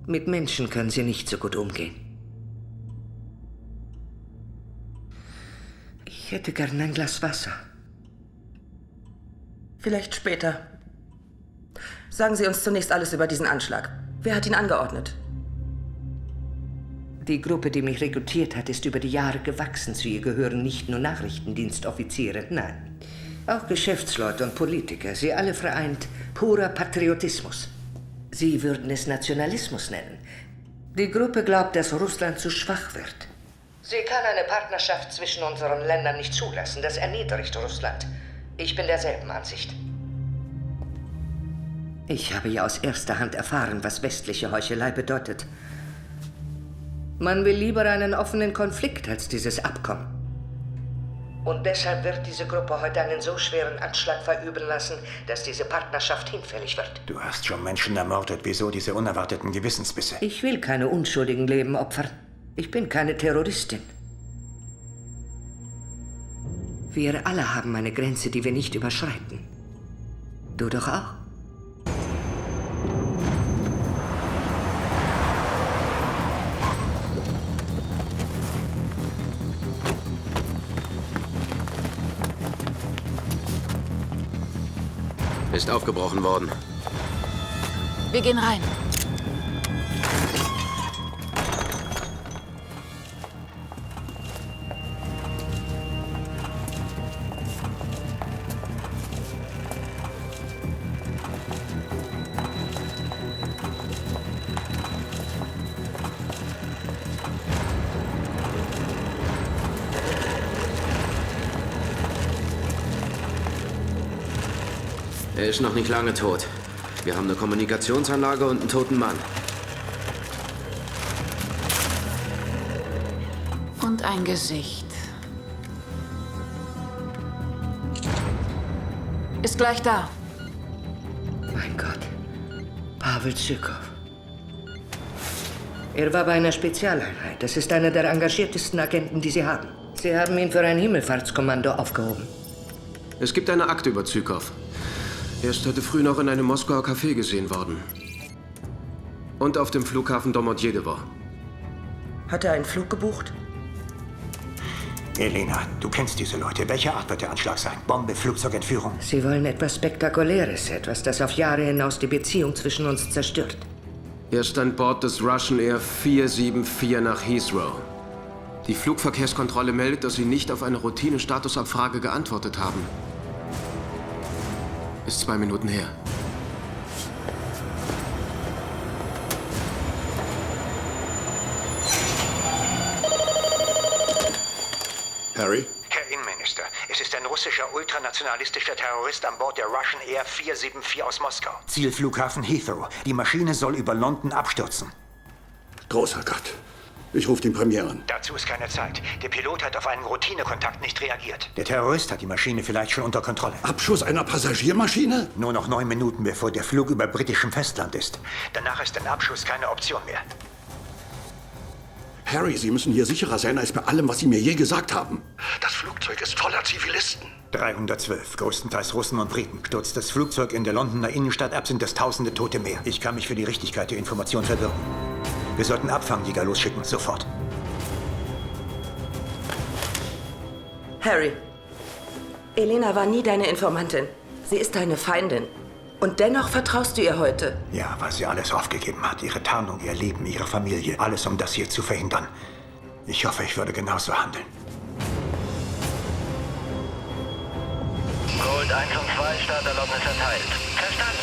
Mit Menschen können Sie nicht so gut umgehen. Ich hätte gern ein Glas Wasser. Vielleicht später. Sagen Sie uns zunächst alles über diesen Anschlag. Wer hat ihn angeordnet? Die Gruppe, die mich rekrutiert hat, ist über die Jahre gewachsen. Zu ihr gehören nicht nur Nachrichtendienstoffiziere, nein. Auch Geschäftsleute und Politiker. Sie alle vereint purer Patriotismus. Sie würden es Nationalismus nennen. Die Gruppe glaubt, dass Russland zu schwach wird. Sie kann eine Partnerschaft zwischen unseren Ländern nicht zulassen. Das erniedrigt Russland. Ich bin derselben Ansicht. Ich habe ja aus erster Hand erfahren, was westliche Heuchelei bedeutet. Man will lieber einen offenen Konflikt als dieses Abkommen. Und deshalb wird diese Gruppe heute einen so schweren Anschlag verüben lassen, dass diese Partnerschaft hinfällig wird. Du hast schon Menschen ermordet. Wieso diese unerwarteten Gewissensbisse? Ich will keine unschuldigen Leben opfern. Ich bin keine Terroristin. Wir alle haben eine Grenze, die wir nicht überschreiten. Du doch auch? Ist aufgebrochen worden. Wir gehen rein. Er ist noch nicht lange tot. Wir haben eine Kommunikationsanlage und einen toten Mann. Und ein Gesicht. Ist gleich da. Mein Gott. Pavel Zykov. Er war bei einer Spezialeinheit. Das ist einer der engagiertesten Agenten, die Sie haben. Sie haben ihn für ein Himmelfahrtskommando aufgehoben. Es gibt eine Akte über Zykov. Er ist heute früh noch in einem Moskauer Café gesehen worden. Und auf dem Flughafen Domodjedowo. Hat er einen Flug gebucht? Elena, du kennst diese Leute. Welche Art wird der Anschlag sein? Bombe, Flugzeugentführung? Sie wollen etwas Spektakuläres, etwas, das auf Jahre hinaus die Beziehung zwischen uns zerstört. Er ist an Bord des Russian Air 474 nach Heathrow. Die Flugverkehrskontrolle meldet, dass Sie nicht auf eine Routine-Statusabfrage geantwortet haben. Ist 2 Minuten her. Harry? Herr Innenminister, es ist ein russischer ultranationalistischer Terrorist an Bord der Russian Air 474 aus Moskau. Ziel Flughafen Heathrow. Die Maschine soll über London abstürzen. Großer Gott. Ich rufe den Premier an. Dazu ist keine Zeit. Der Pilot hat auf einen Routinekontakt nicht reagiert. Der Terrorist hat die Maschine vielleicht schon unter Kontrolle. Abschuss einer Passagiermaschine? Nur noch 9 Minuten, bevor der Flug über britischem Festland ist. Danach ist ein Abschuss keine Option mehr. Harry, Sie müssen hier sicherer sein als bei allem, was Sie mir je gesagt haben. Das Flugzeug ist voller Zivilisten. 312, größtenteils Russen und Briten. Stürzt das Flugzeug in der Londoner Innenstadt ab, sind es tausende Tote mehr. Ich kann mich für die Richtigkeit der Information verbürgen. Wir sollten Abfangjäger losschicken, sofort. Harry, Elena war nie deine Informantin. Sie ist deine Feindin. Und dennoch vertraust du ihr heute. Ja, weil sie alles aufgegeben hat. Ihre Tarnung, ihr Leben, ihre Familie. Alles, um das hier zu verhindern. Ich hoffe, ich würde genauso handeln. Gold 1 und 2, Starterlaubnis erteilt. Verstanden.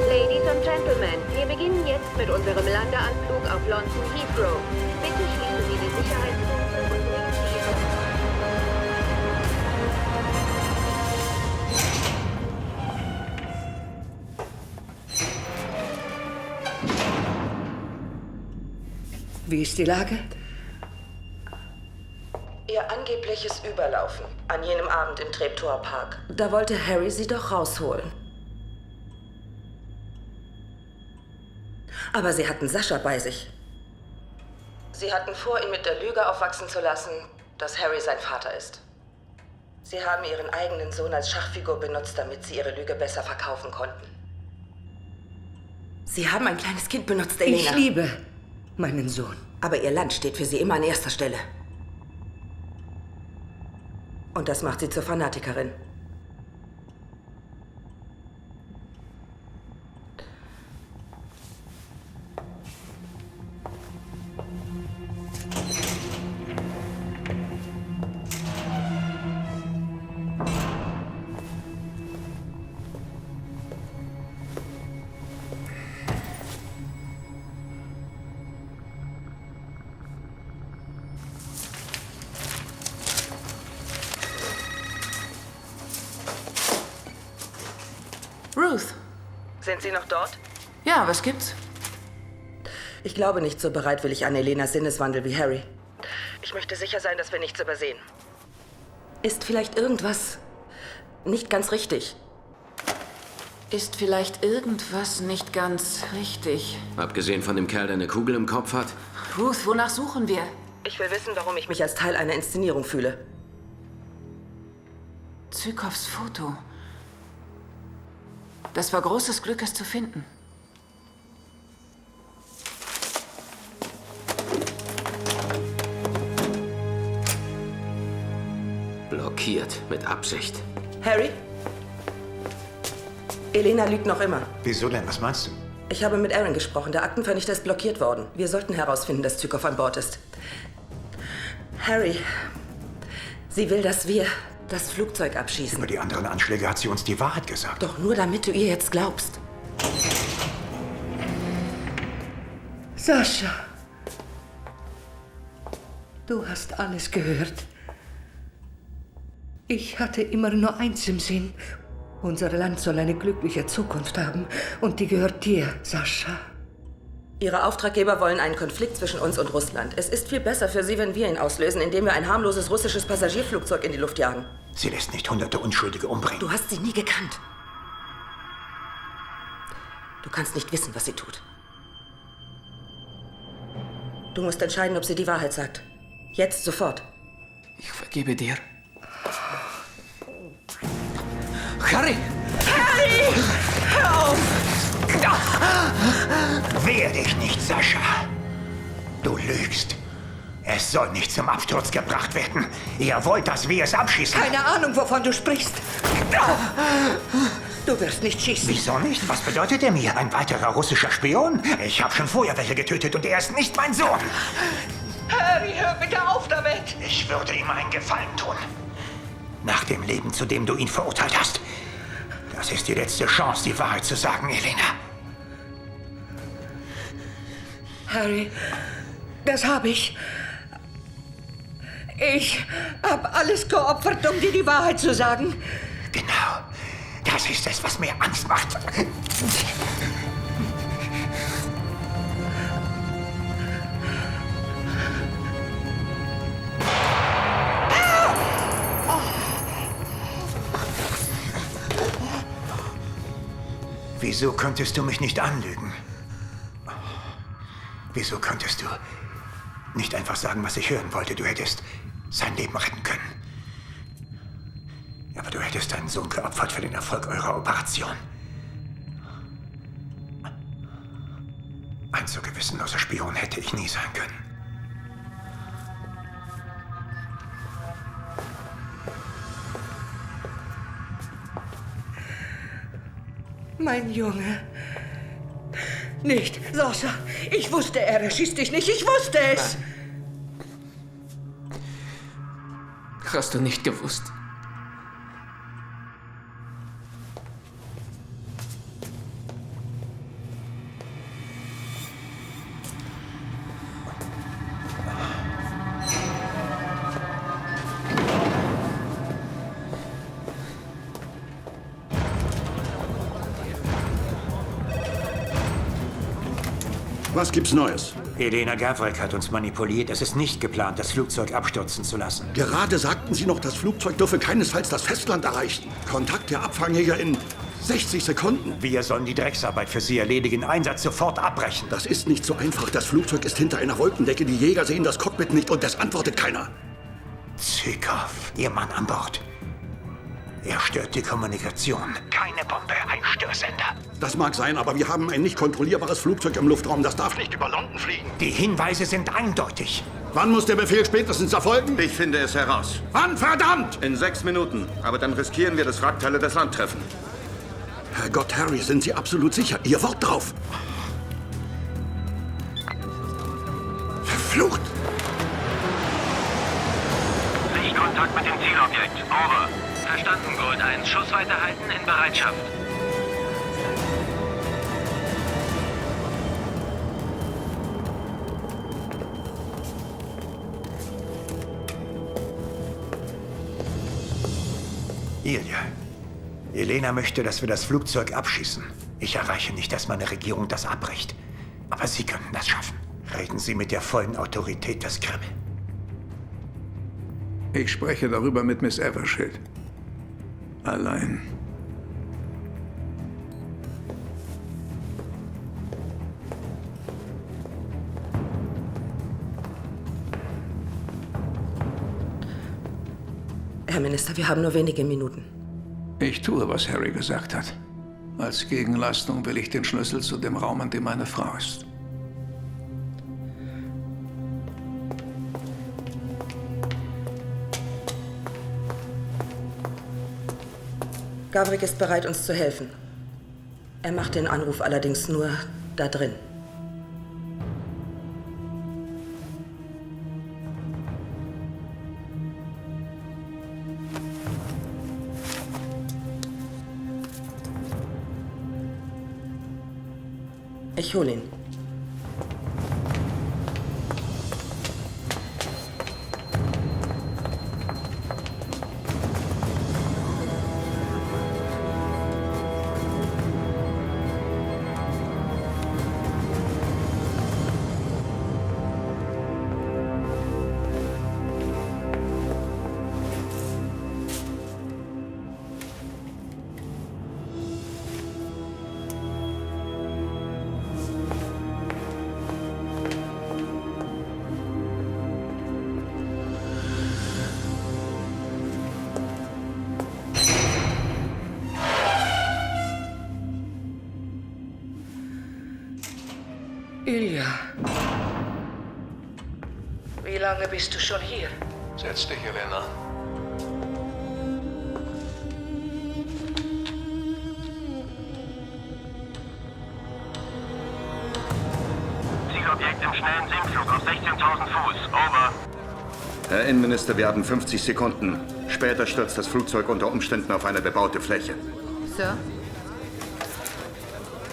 Ladies and Gentlemen, wir beginnen jetzt mit unserem Landeanflug auf London Heathrow. Bitte schließen Sie die Sicherheitspunkte und bringen Sie Ihre... Wie ist die Lage? Ihr angebliches Überlaufen an jenem Abend im Treptower Park. Da wollte Harry sie doch rausholen. Aber sie hatten Sascha bei sich. Sie hatten vor, ihn mit der Lüge aufwachsen zu lassen, dass Harry sein Vater ist. Sie haben ihren eigenen Sohn als Schachfigur benutzt, damit sie ihre Lüge besser verkaufen konnten. Sie haben ein kleines Kind benutzt, Elena. Ich liebe meinen Sohn. Aber ihr Land steht für sie immer an erster Stelle. Und das macht sie zur Fanatikerin. Ruth. Sind Sie noch dort? Ja, was gibt's? Ich glaube nicht so bereitwillig an Elenas Sinneswandel wie Harry. Ich möchte sicher sein, dass wir nichts übersehen. Ist vielleicht irgendwas nicht ganz richtig? Ist vielleicht irgendwas nicht ganz richtig? Abgesehen von dem Kerl, der eine Kugel im Kopf hat? Ruth, wonach suchen wir? Ich will wissen, warum ich mich als Teil einer Inszenierung fühle. Zykovs Foto. Das war großes Glück, es zu finden. blockiert, mit Absicht. Harry? Elena lügt noch immer. Wieso denn? Was meinst du? Ich habe mit Aaron gesprochen. Der Aktenvernichter ist blockiert worden. Wir sollten herausfinden, dass Zykov an Bord ist. Harry, sie will, dass wir das Flugzeug abschießen. Über die anderen Anschläge hat sie uns die Wahrheit gesagt. Doch nur damit du ihr jetzt glaubst. Sascha, du hast alles gehört. Ich hatte immer nur eins im Sinn. Unser Land soll eine glückliche Zukunft haben. Und die gehört dir, Sascha. Ihre Auftraggeber wollen einen Konflikt zwischen uns und Russland. Es ist viel besser für Sie, wenn wir ihn auslösen, indem wir ein harmloses russisches Passagierflugzeug in die Luft jagen. Sie lässt nicht hunderte Unschuldige umbringen. Du hast sie nie gekannt. Du kannst nicht wissen, was sie tut. Du musst entscheiden, ob sie die Wahrheit sagt. Jetzt, sofort. Ich vergebe dir. Harry! Harry! Hör auf! Wehr dich nicht, Sascha. Du lügst. Es soll nicht zum Absturz gebracht werden. Ihr wollt, dass wir es abschießen. Keine Ahnung, wovon du sprichst. Du wirst nicht schießen. Wieso nicht? Was bedeutet er mir? Ein weiterer russischer Spion? Ich habe schon vorher welche getötet und er ist nicht mein Sohn. Harry, hör bitte auf damit. Ich würde ihm einen Gefallen tun. Nach dem Leben, zu dem du ihn verurteilt hast. Das ist die letzte Chance, die Wahrheit zu sagen, Elena. Harry, das habe ich. Ich habe alles geopfert, um dir die Wahrheit zu sagen. Genau. Das ist es, was mir Angst macht. Wieso könntest du mich nicht anlügen? Wieso könntest du nicht einfach sagen, was ich hören wollte? Du hättest sein Leben retten können. Aber du hättest deinen Sohn geopfert für den Erfolg eurer Operation. Ein so gewissenloser Spion hätte ich nie sein können. Mein Junge. Nicht, Sascha. Ich wusste, er erschießt dich nicht. Ich wusste es. Hast du nicht gewusst? Was gibt's Neues? Elena Gavrek hat uns manipuliert. Es ist nicht geplant, das Flugzeug abstürzen zu lassen. Gerade sagten Sie noch, das Flugzeug dürfe keinesfalls das Festland erreichen. Kontakt der Abfangjäger in 60 Sekunden. Wir sollen die Drecksarbeit für Sie erledigen. Einsatz sofort abbrechen. Das ist nicht so einfach. Das Flugzeug ist hinter einer Wolkendecke. Die Jäger sehen das Cockpit nicht und es antwortet keiner. Zykov, Ihr Mann an Bord. Er stört die Kommunikation. Keine Bombe, ein Störsender. Das mag sein, aber wir haben ein nicht kontrollierbares Flugzeug im Luftraum. Das darf nicht über London fliegen. Die Hinweise sind eindeutig. Wann muss der Befehl spätestens erfolgen? Ich finde es heraus. Wann, verdammt? In 6 Minuten. Aber dann riskieren wir, dass Wrackteile das Land treffen. Herrgott, Harry, sind Sie absolut sicher? Ihr Wort drauf. Verflucht! Sichtkontakt mit dem Zielobjekt. Over. Verstanden, Gold 1. Schussweite halten in Bereitschaft. Ilja, Elena möchte, dass wir das Flugzeug abschießen. Ich erreiche nicht, dass meine Regierung das abbricht. Aber Sie könnten das schaffen. Reden Sie mit der vollen Autorität des Kreml. Ich spreche darüber mit Miss Evershed. Allein. Herr Minister, wir haben nur wenige Minuten. Ich tue, was Harry gesagt hat. Als Gegenleistung will ich den Schlüssel zu dem Raum, in dem meine Frau ist. Gavrik ist bereit, uns zu helfen. Er macht den Anruf allerdings nur da drin. Ich hole ihn. Ilja. Wie lange bist du schon hier? Setz dich, Elena. Zielobjekt im schnellen Sinkflug auf 16.000 Fuß. Over. Herr Innenminister, wir haben 50 Sekunden. Später stürzt das Flugzeug unter Umständen auf eine bebaute Fläche. Sir?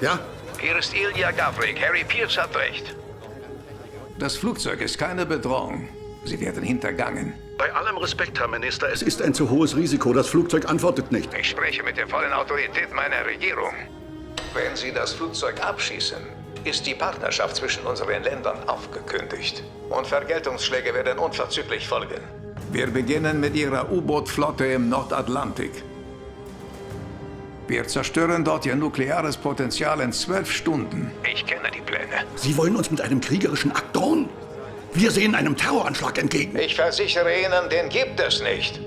Ja? Hier ist Ilya Gavrik. Harry Pierce hat recht. Das Flugzeug ist keine Bedrohung. Sie werden hintergangen. Bei allem Respekt, Herr Minister, es ist ein zu hohes Risiko. Das Flugzeug antwortet nicht. Ich spreche mit der vollen Autorität meiner Regierung. Wenn Sie das Flugzeug abschießen, ist die Partnerschaft zwischen unseren Ländern aufgekündigt. Und Vergeltungsschläge werden unverzüglich folgen. Wir beginnen mit Ihrer U-Boot-Flotte im Nordatlantik. Wir zerstören dort Ihr nukleares Potenzial in 12 Stunden. Ich kenne die Pläne. Sie wollen uns mit einem kriegerischen Akt drohen? Wir sehen einem Terroranschlag entgegen. Ich versichere Ihnen, den gibt es nicht.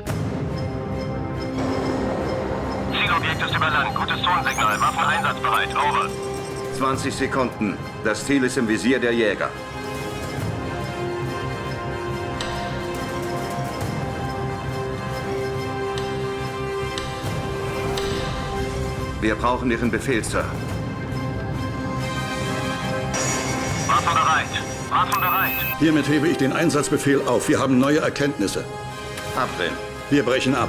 Zielobjekt ist über Land. Gutes Tonsignal. Waffen einsatzbereit. Over. 20 Sekunden. Das Ziel ist im Visier der Jäger. Wir brauchen Ihren Befehl, Sir. Waffen bereit. Waffen bereit. Hiermit hebe ich den Einsatzbefehl auf. Wir haben neue Erkenntnisse. Abdrehen. Wir brechen ab.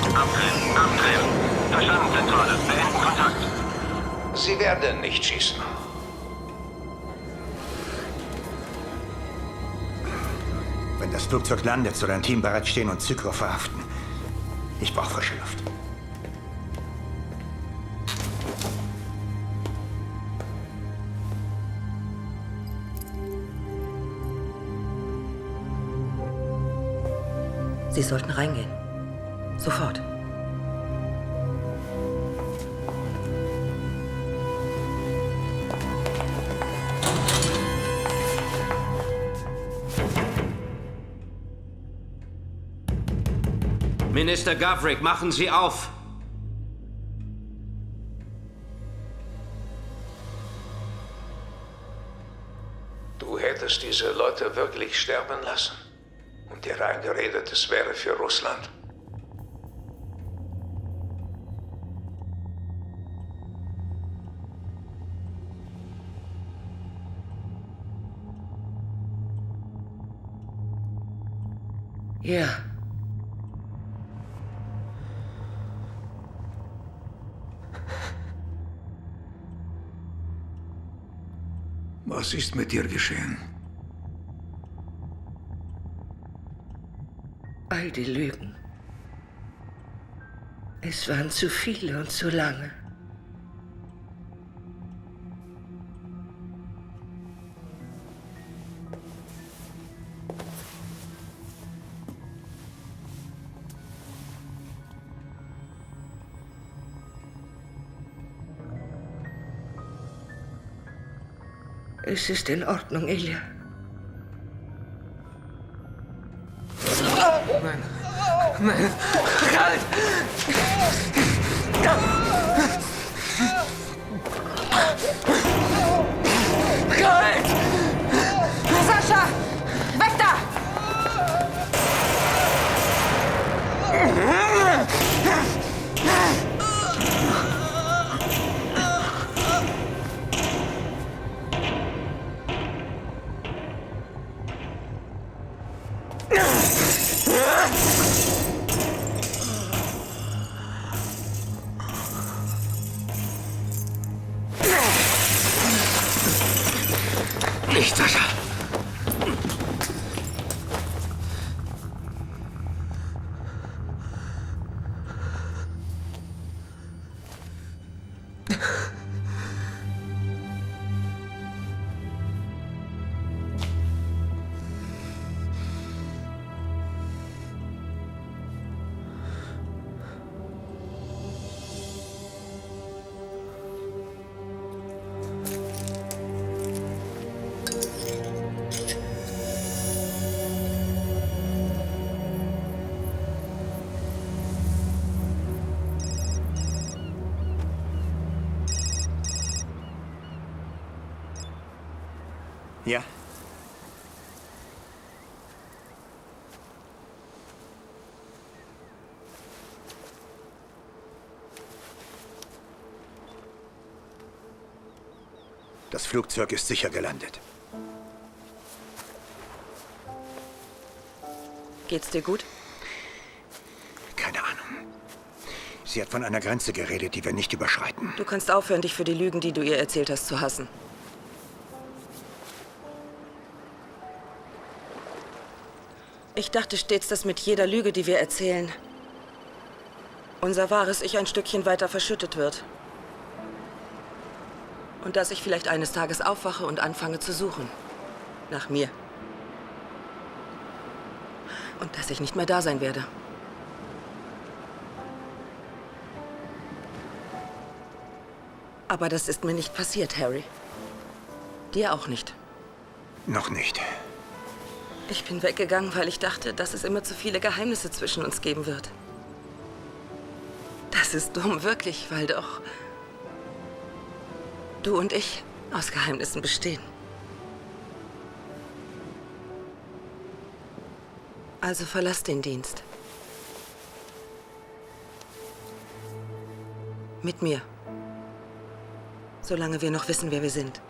Abdrehen. Abdrehen. Verstanden, Zentrale. Beenden Kontakt. Sie werden nicht schießen. Wenn das Flugzeug landet, soll ein Team bereitstehen und Zykro verhaften. Ich brauche frische Luft. Sie sollten reingehen. Sofort. Minister Gavrik, machen Sie auf! Du hättest diese Leute wirklich sterben lassen? Und dir eingeredet, es wäre für Russland. Ja. Was ist mit dir geschehen? All die Lügen. Es waren zu viele und zu lange. Es ist in Ordnung, Ilja. Nein. Nein. Halt! Halt! Sascha! Weg da! nicht, Sascha! Ja? Das Flugzeug ist sicher gelandet. Geht's dir gut? Keine Ahnung. Sie hat von einer Grenze geredet, die wir nicht überschreiten. Du kannst aufhören, dich für die Lügen, die du ihr erzählt hast, zu hassen. Ich dachte stets, dass mit jeder Lüge, die wir erzählen, unser wahres Ich ein Stückchen weiter verschüttet wird. Und dass ich vielleicht eines Tages aufwache und anfange zu suchen. Nach mir. Und dass ich nicht mehr da sein werde. Aber das ist mir nicht passiert, Harry. Dir auch nicht. Noch nicht. Ich bin weggegangen, weil ich dachte, dass es immer zu viele Geheimnisse zwischen uns geben wird. Das ist dumm, wirklich, weil doch du und ich aus Geheimnissen bestehen. Also verlass den Dienst. Mit mir. Solange wir noch wissen, wer wir sind.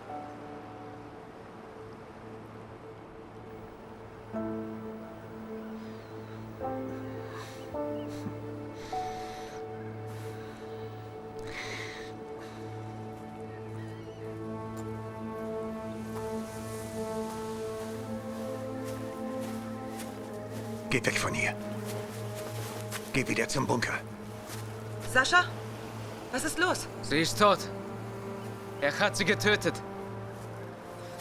Geh weg von hier. Geh wieder zum Bunker. Sascha? Was ist los? Sie ist tot. Er hat sie getötet.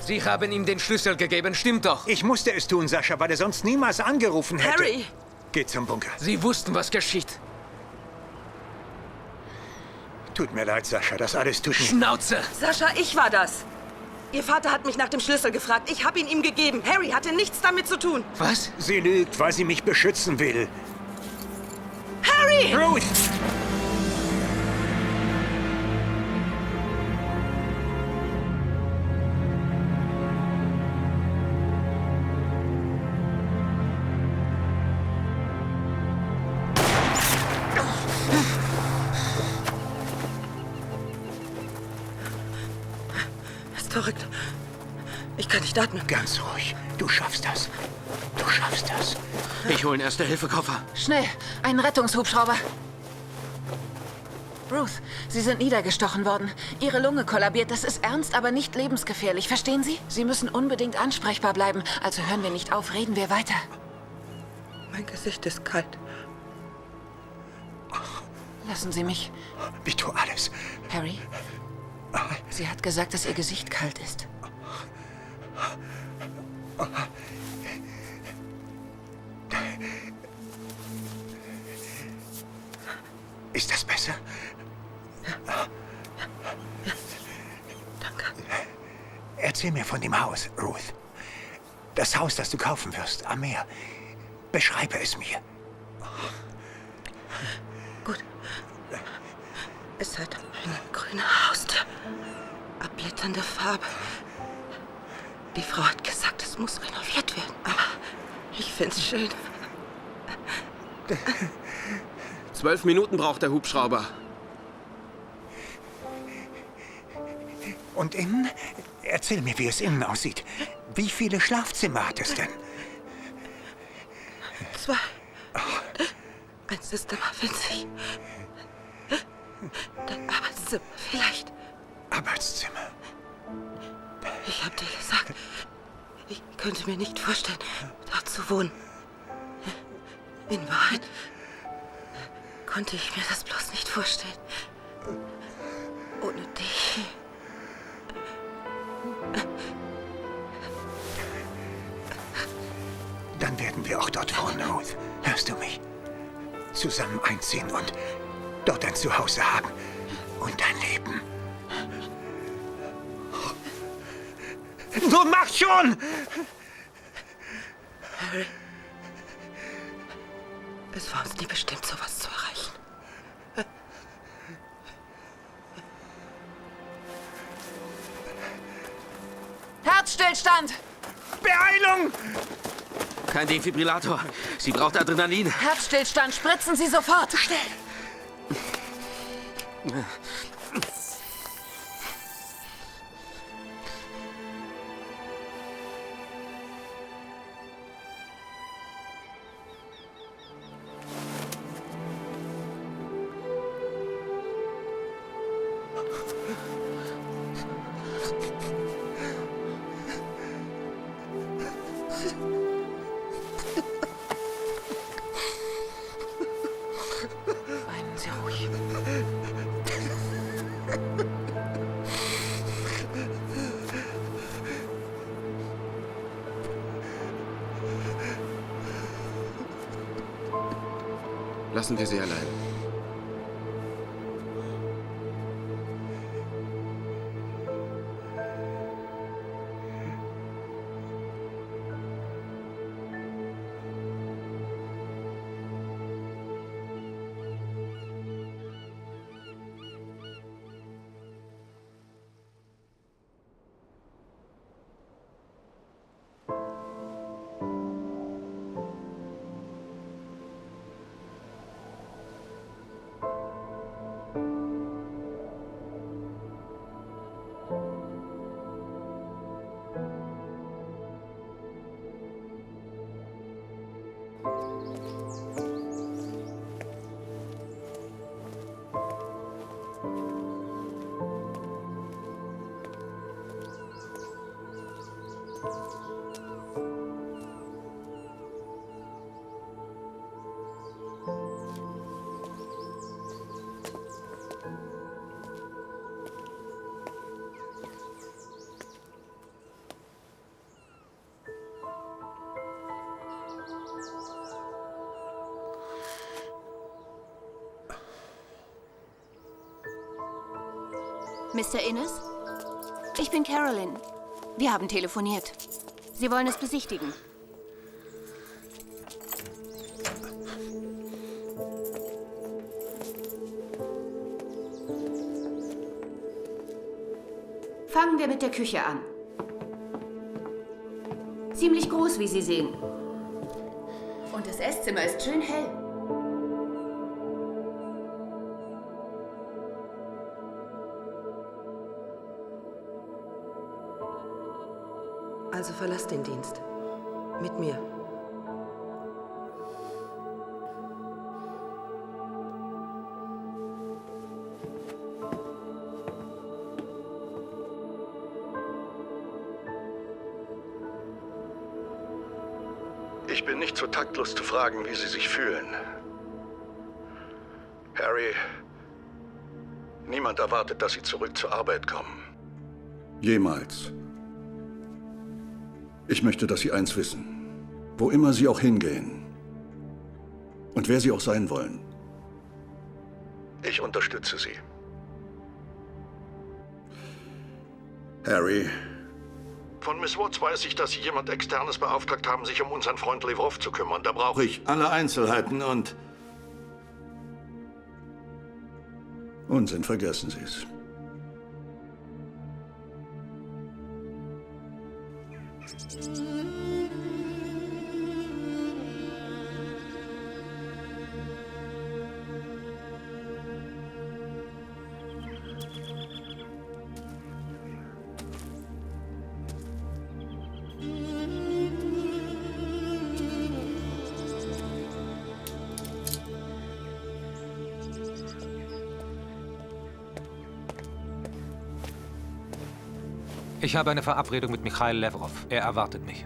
Sie haben ihm den Schlüssel gegeben, stimmt doch. Ich musste es tun, Sascha, weil er sonst niemals angerufen hätte. Harry! Geh zum Bunker. Sie wussten, was geschieht. Tut mir leid, Sascha, das alles tut mir... Schnauze! Sascha, ich war das. Ihr Vater hat mich nach dem Schlüssel gefragt. Ich habe ihn ihm gegeben. Harry hatte nichts damit zu tun. Was? Sie lügt, weil sie mich beschützen will. Harry! Ruth! Verrückt. Ich kann nicht atmen. Ganz ruhig. Du schaffst das. Du schaffst das. Ich hole einen Erste-Hilfe-Koffer. Schnell, einen Rettungshubschrauber. Ruth, Sie sind niedergestochen worden. Ihre Lunge kollabiert. Das ist ernst, aber nicht lebensgefährlich. Verstehen Sie? Sie müssen unbedingt ansprechbar bleiben. Also hören wir nicht auf, reden wir weiter. Mein Gesicht ist kalt. Lassen Sie mich. Ich tue alles. Harry? Sie hat gesagt, dass Ihr Gesicht kalt ist. Ist das besser? Ja. Danke. Erzähl mir von dem Haus, Ruth. Das Haus, das du kaufen wirst, am Meer. Beschreibe es mir. Gut. Es hat eine grüne Haustür. Abblätternde Farbe. Die Frau hat gesagt, es muss renoviert werden. Aber ich find's schön. 12 Minuten braucht der Hubschrauber. Und innen? Erzähl mir, wie es innen aussieht. Wie viele Schlafzimmer hat es denn? 2. Eins ist immer winzig. Dein Arbeitszimmer vielleicht. Arbeitszimmer. Ich hab dir gesagt, könnte mir nicht vorstellen, dort zu wohnen. In Wahrheit konnte ich mir das bloß nicht vorstellen. Ohne dich. Dann werden wir auch dort wohnen, Ruth. Hörst du mich? Zusammen einziehen und dort ein Zuhause haben. Und ein Leben. Nun mach schon! Harry, es war uns nie bestimmt, sowas zu erreichen. Herzstillstand! Beeilung! Kein Defibrillator. Sie braucht Adrenalin. Herzstillstand, spritzen Sie sofort! Schnell! Weinen Sie ruhig. Lassen wir sie allein. Mr. Innes? Ich bin Carolyn. Wir haben telefoniert. Sie wollen es besichtigen. Fangen wir mit der Küche an. Ziemlich groß, wie Sie sehen. Und das Esszimmer ist schön hell. Also verlass den Dienst. Mit mir. Ich bin nicht so taktlos zu fragen, wie Sie sich fühlen. Harry, niemand erwartet, dass Sie zurück zur Arbeit kommen. Jemals. Ich möchte, dass Sie eins wissen. Wo immer Sie auch hingehen und wer Sie auch sein wollen. Ich unterstütze Sie. Harry. Von Miss Woods weiß ich, dass Sie jemand Externes beauftragt haben, sich um unseren Freund Lvov zu kümmern. Da brauche ich alle Einzelheiten und... Unsinn, vergessen Sie es. Ich habe eine Verabredung mit Michail Levrow. Er erwartet mich.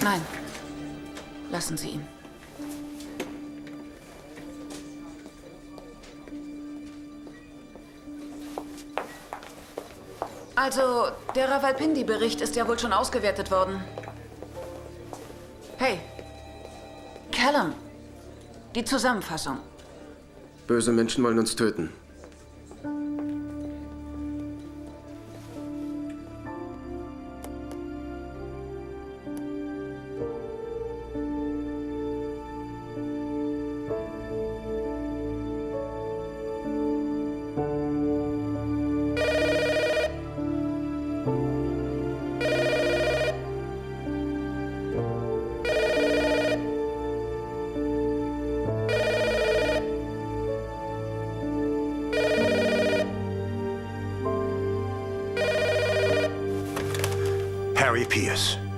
Nein. Lassen Sie ihn. Also, der Rawalpindi-Bericht ist ja wohl schon ausgewertet worden. Hey, Callum, die Zusammenfassung. Böse Menschen wollen uns töten. Harry Pierce.